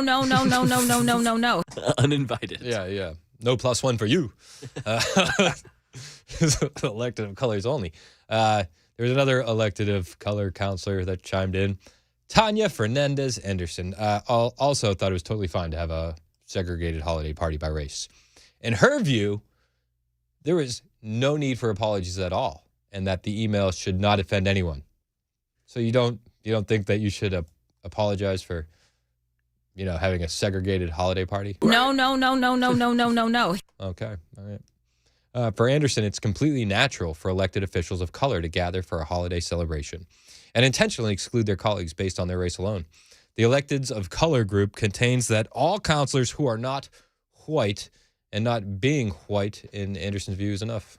Uninvited. Yeah. No +1 for you. Elected of colors only. There was another elected of color counselor that chimed in. Tanya Fernandez Anderson also thought it was totally fine to have a segregated holiday party by race. In her view, there was no need for apologies at all, and that the email should not offend anyone. So you don't think that you should apologize for, having a segregated holiday party? No. Okay, all right. For Anderson, it's completely natural for elected officials of color to gather for a holiday celebration and intentionally exclude their colleagues based on their race alone. The Electeds of Color group contains that all counselors who are not white, and not being white in Anderson's view is enough.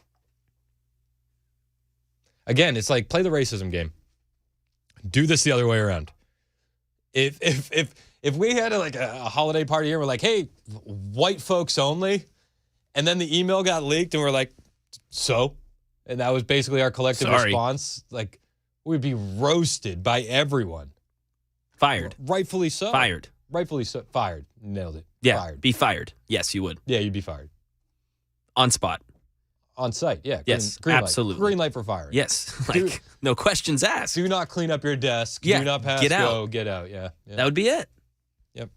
Again, it's like play the racism game. Do this the other way around. If we had a holiday party here, we're like, hey, white folks only, and then the email got leaked and we're like, so? And that was basically our collective response. Like, we'd be roasted by everyone. Fired. Rightfully so. Fired. Rightfully so. Fired. Nailed it. Yeah. Fired. Be fired. Yes, you would. Yeah, you'd be fired. On spot. On site, yeah. Yes, green absolutely. Light. Green light for firing. Yes. No questions asked. Do not clean up your desk. Yeah. Do not pass Get out. go. Get out. Yeah. That would be it. Yep.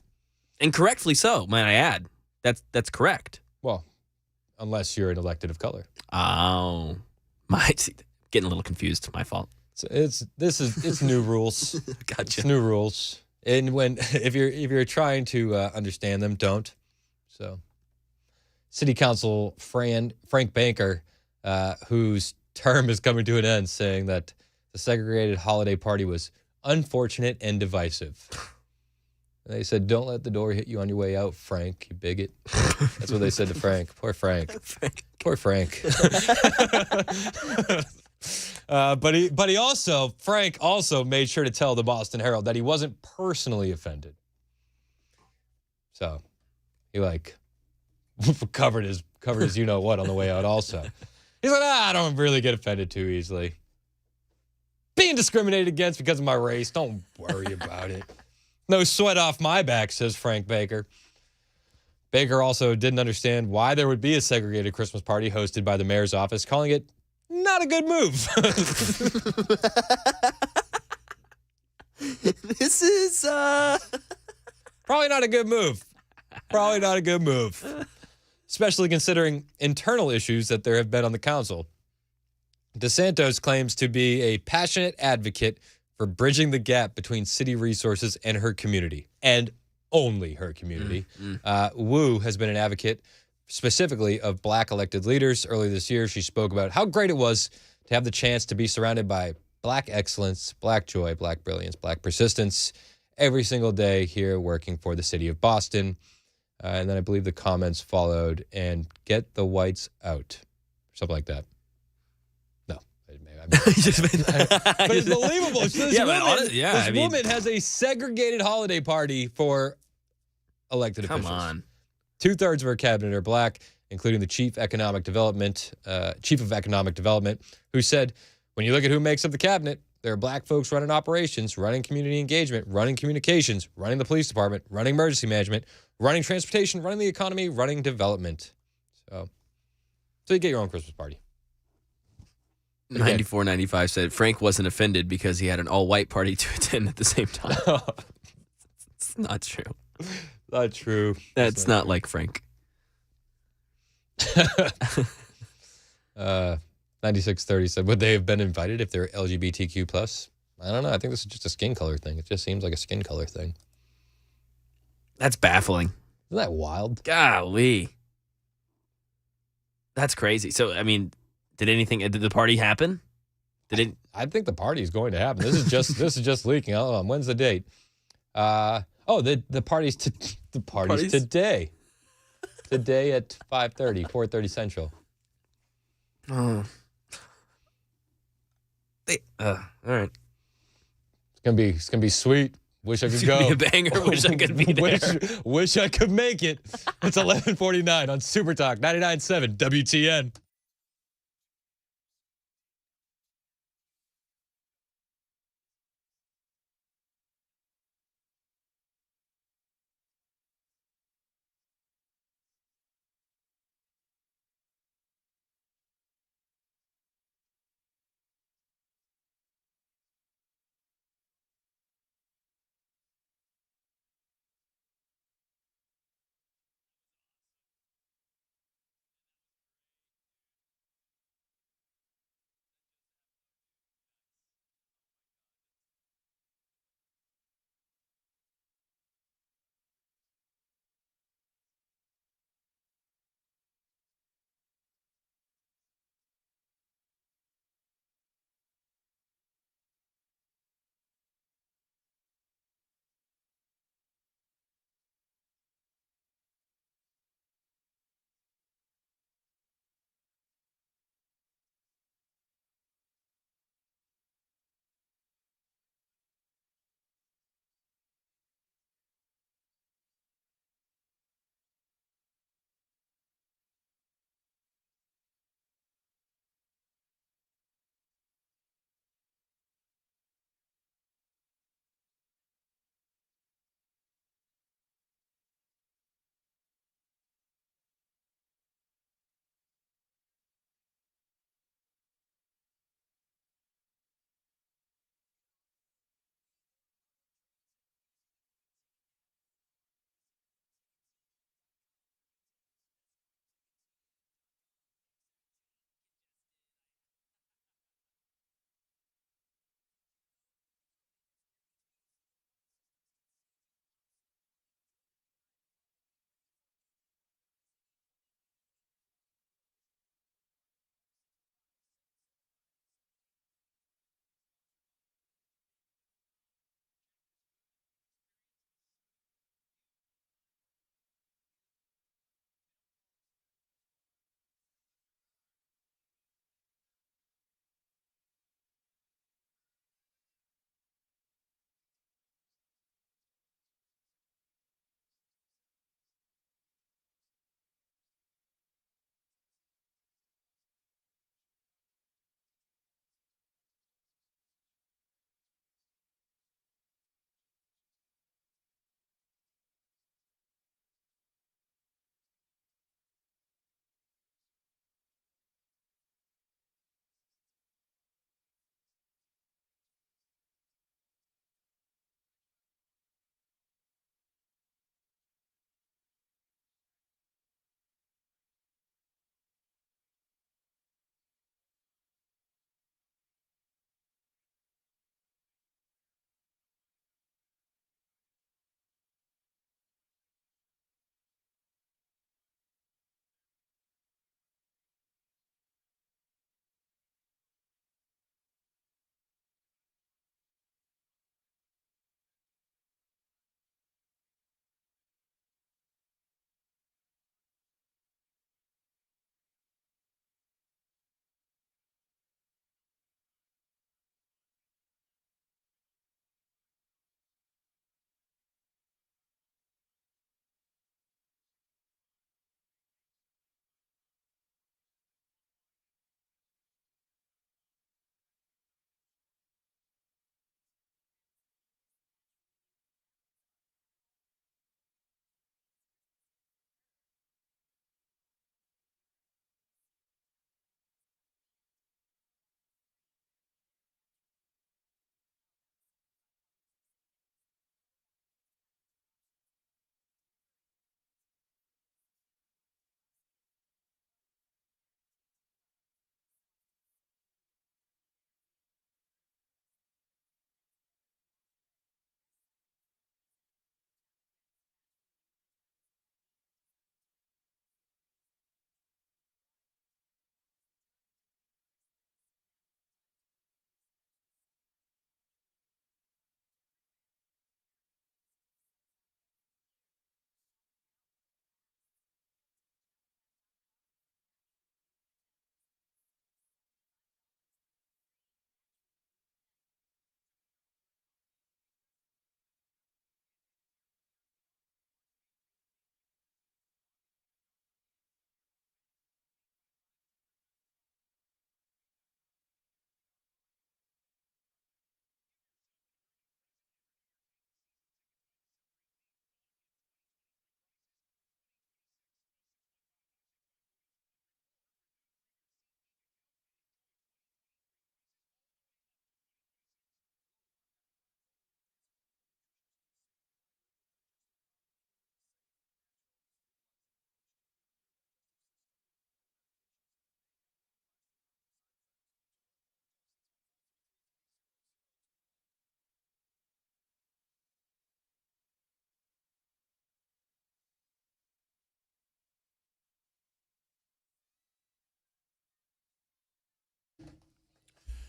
And correctly so, might I add. That's correct. Well, unless you're an elected of color. Oh. Getting a little confused. My fault. It's new rules. Gotcha. It's new rules. And if you're trying to understand them, don't. So, City Council Frank Banker, whose term is coming to an end, saying that the segregated holiday party was unfortunate and divisive. And they said, "Don't let the door hit you on your way out, Frank, you bigot." That's what they said to Frank. Poor Frank. Poor Frank. But Frank also made sure to tell the Boston Herald that he wasn't personally offended. So he covered his you know what on the way out also. He's like, I don't really get offended too easily. Being discriminated against because of my race, don't worry about it. No sweat off my back, says Frank Baker. Baker also didn't understand why there would be a segregated Christmas party hosted by the mayor's office, calling it not a good move. This is probably not a good move. Probably not a good move. Especially considering internal issues that there have been on the council. DeSantis claims to be a passionate advocate for bridging the gap between city resources and her community, and only her community. Wu has been an advocate specifically of black elected leaders. Earlier this year, she spoke about how great it was to have the chance to be surrounded by black excellence, black joy, black brilliance, black persistence every single day here working for the city of Boston. And then I believe the comments followed, and get the whites out. Something like that. No. But it's believable. This woman has a segregated holiday party for elected officials. Come on. 2/3 of her cabinet are black, including the chief of economic development, who said, when you look at who makes up the cabinet, there are black folks running operations, running community engagement, running communications, running the police department, running emergency management, running transportation, running the economy, running development. So you get your own Christmas party. 9495 said Frank wasn't offended because he had an all-white party to attend at the same time. It's not true. Not true. That's not like Frank. 9630 said, would they have been invited if they're LGBTQ+? I don't know. I think this is just a skin color thing. It just seems like a skin color thing. That's baffling. Isn't that wild? Golly. That's crazy. So, I mean, did the party happen? I think the party is going to happen. This is just leaking. Hold on. When's the date? The party's today. Today at 4:30 Central. Oh. All right. It's gonna be sweet. Wish I could It's go. gonna be a banger. Wish I could be there. Wish I could make it. It's 11:49 on Super Talk 99.7 WTN.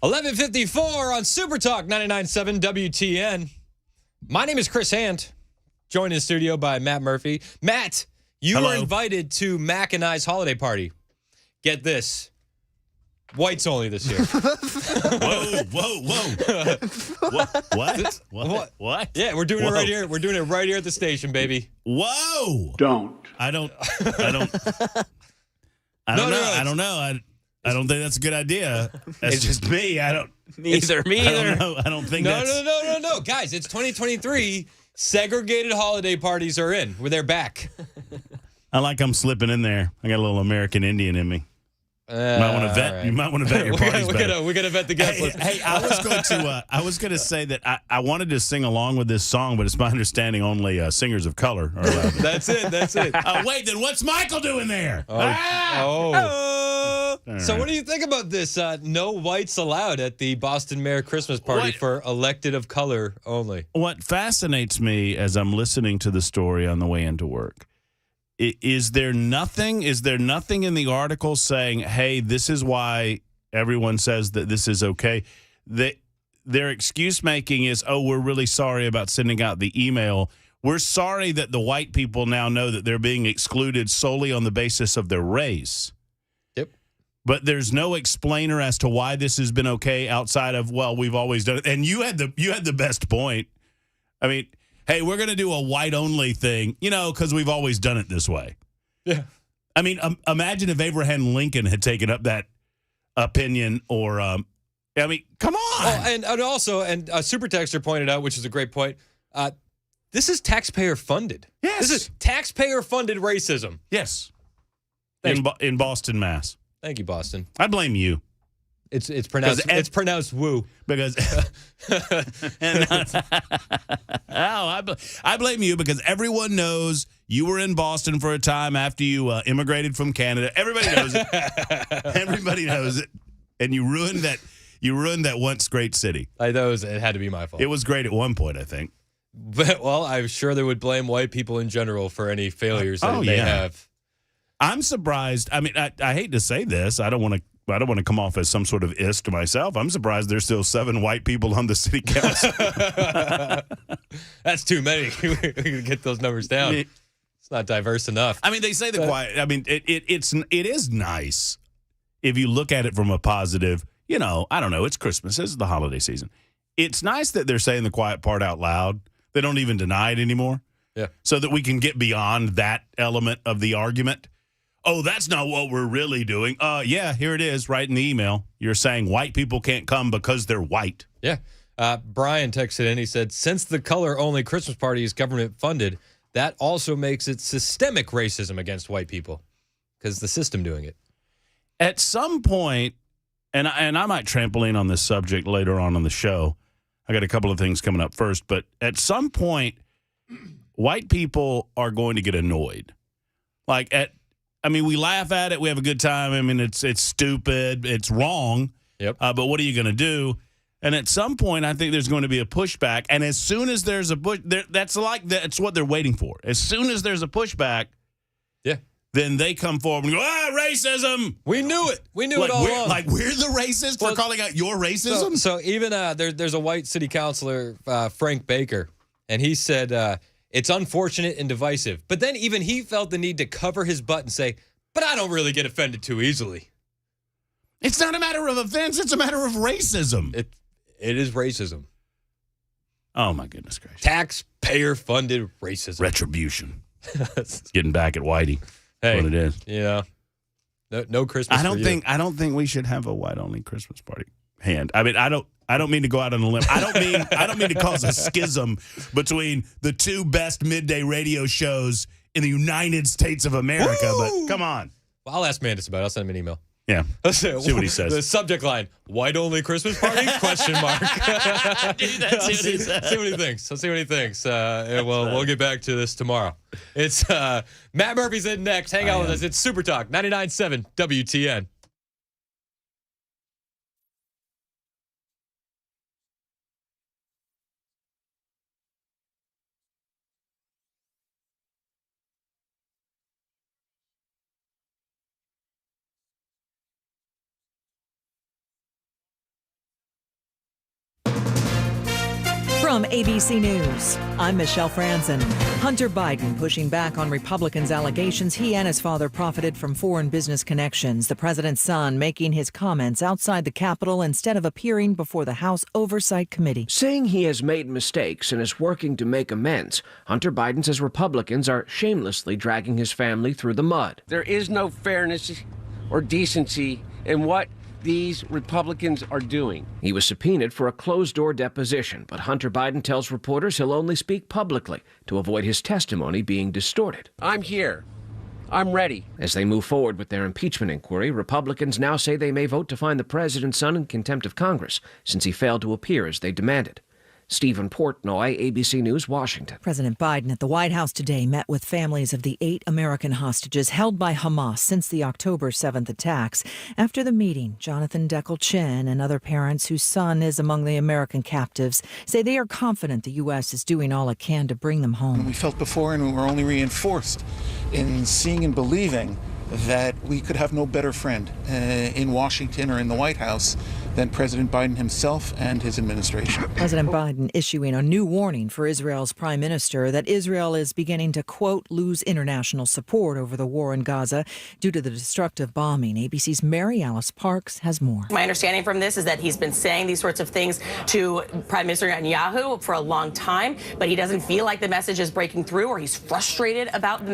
11:54 on Super Talk 99.7 WTN. My name is Chris Hand, joined in the studio by Matt Murphy. Matt, you were invited to Mac and I's holiday party. Get this. Whites only this year. What? Yeah, we're doing it right here. We're doing it right here at the station, baby. Whoa. Don't. I don't know. I don't think that's a good idea. That's just me. I don't. Me either. I don't think that's. No. Guys, it's 2023. Segregated holiday parties are in. They're back. I'm slipping in there. I got a little American Indian in me. You might want to vet. Right. You might want to vet your parties better. We're gonna vet the guest list. Hey, I was going to say that I wanted to sing along with this song, but it's my understanding only singers of color are allowed. That's it. Wait, then what's Michael doing there? So what do you think about this? No whites allowed at the Boston Mayor Christmas party for elected of color only. What fascinates me as I'm listening to the story on the way into work, is there nothing in the article saying, hey, this is why everyone says that this is okay? Their excuse making is, oh, we're really sorry about sending out the email. We're sorry that the white people now know that they're being excluded solely on the basis of their race. But there's no explainer as to why this has been okay outside of, well, we've always done it. And you had the best point. I mean, hey, we're going to do a white-only thing, because we've always done it this way. Yeah. I mean, imagine if Abraham Lincoln had taken up that opinion or, come on. Oh, and also, a Super Texter pointed out, which is a great point, this is taxpayer-funded. Yes. This is taxpayer-funded racism. Yes. In Boston, Mass. Thank you, Boston. I blame you. It's pronounced woo because I blame you because everyone knows you were in Boston for a time after you immigrated from Canada. Everybody knows it. Everybody knows it, and you ruined that. You ruined that once great city. It had to be my fault. It was great at one point, I think. But, well, I'm sure they would blame white people in general for any failures that they have. I'm surprised. I mean, I hate to say this. I don't want to come off as some sort of ist to myself. I'm surprised there's still 7 white people on the city council. That's too many. We can get those numbers down. It's not diverse enough. I mean, they say the quiet. I mean, it is nice if you look at it from a positive. I don't know. It's Christmas. This is the holiday season. It's nice that they're saying the quiet part out loud. They don't even deny it anymore. Yeah. So that we can get beyond that element of the argument. Oh, that's not what we're really doing. Yeah, here it is, right in the email. You're saying white people can't come because they're white. Yeah. Brian texted in. He said, since the color-only Christmas party is government-funded, that also makes it systemic racism against white people because the system doing it. At some point, and I might trampoline on this subject later on the show. I got a couple of things coming up first. But at some point, white people are going to get annoyed. We laugh at it. We have a good time. I mean, it's stupid. It's wrong. Yep. But what are you going to do? And at some point, I think there's going to be a pushback. And as soon as there's a push, that's what they're waiting for. As soon as there's a pushback, then they come forward and go, racism. We knew it. We knew it all along. We're the racist for calling out your racism? So even there's a white city councilor, Frank Baker, and he said it's unfortunate and divisive. But then even he felt the need to cover his butt and say, but I don't really get offended too easily. It's not a matter of offense. It's a matter of racism. It is racism. Oh, my goodness gracious. Taxpayer-funded racism. Retribution. Getting back at Whitey. Hey, what it is. No Christmas. I don't think we should have a white-only Christmas party. I mean, I don't mean to go out on a limb. I don't mean to cause a schism between the 2 best midday radio shows in the United States of America. Woo! But come on. Well, I'll ask Mandis about it. I'll send him an email. Yeah. See what he says. The subject line: white-only Christmas party? Question mark. See what he thinks. I'll see what he thinks. And we'll get back to this tomorrow. It's Matt Murphy's in next. Hang out with us. It's Super Talk 99.7 WTN. From ABC News, I'm Michelle Franzen. Hunter Biden pushing back on Republicans' allegations he and his father profited from foreign business connections. The president's son making his comments outside the Capitol instead of appearing before the House Oversight Committee. Saying he has made mistakes and is working to make amends, Hunter Biden says Republicans are shamelessly dragging his family through the mud. There is no fairness or decency in what these Republicans are doing. He was subpoenaed for a closed-door deposition, but Hunter Biden tells reporters he'll only speak publicly to avoid his testimony being distorted. I'm here. I'm ready. As they move forward with their impeachment inquiry, Republicans now say they may vote to find the president's son in contempt of Congress, since he failed to appear as they demanded. Stephen Portnoy, ABC News, Washington. President Biden at the White House today met with families of the 8 American hostages held by Hamas since the October 7th attacks. After the meeting, Jonathan Deckel-Chin and other parents whose son is among the American captives say they are confident the U.S. is doing all it can to bring them home. We felt before, and we were only reinforced in seeing and believing that we could have no better friend in Washington or in the White House than President Biden himself and his administration. President Biden issuing a new warning for Israel's prime minister that Israel is beginning to, quote, lose international support over the war in Gaza due to the destructive bombing. ABC's Mary Alice Parks has more. My understanding from this is that he's been saying these sorts of things to Prime Minister Netanyahu for a long time, but he doesn't feel like the message is breaking through, or he's frustrated about the message.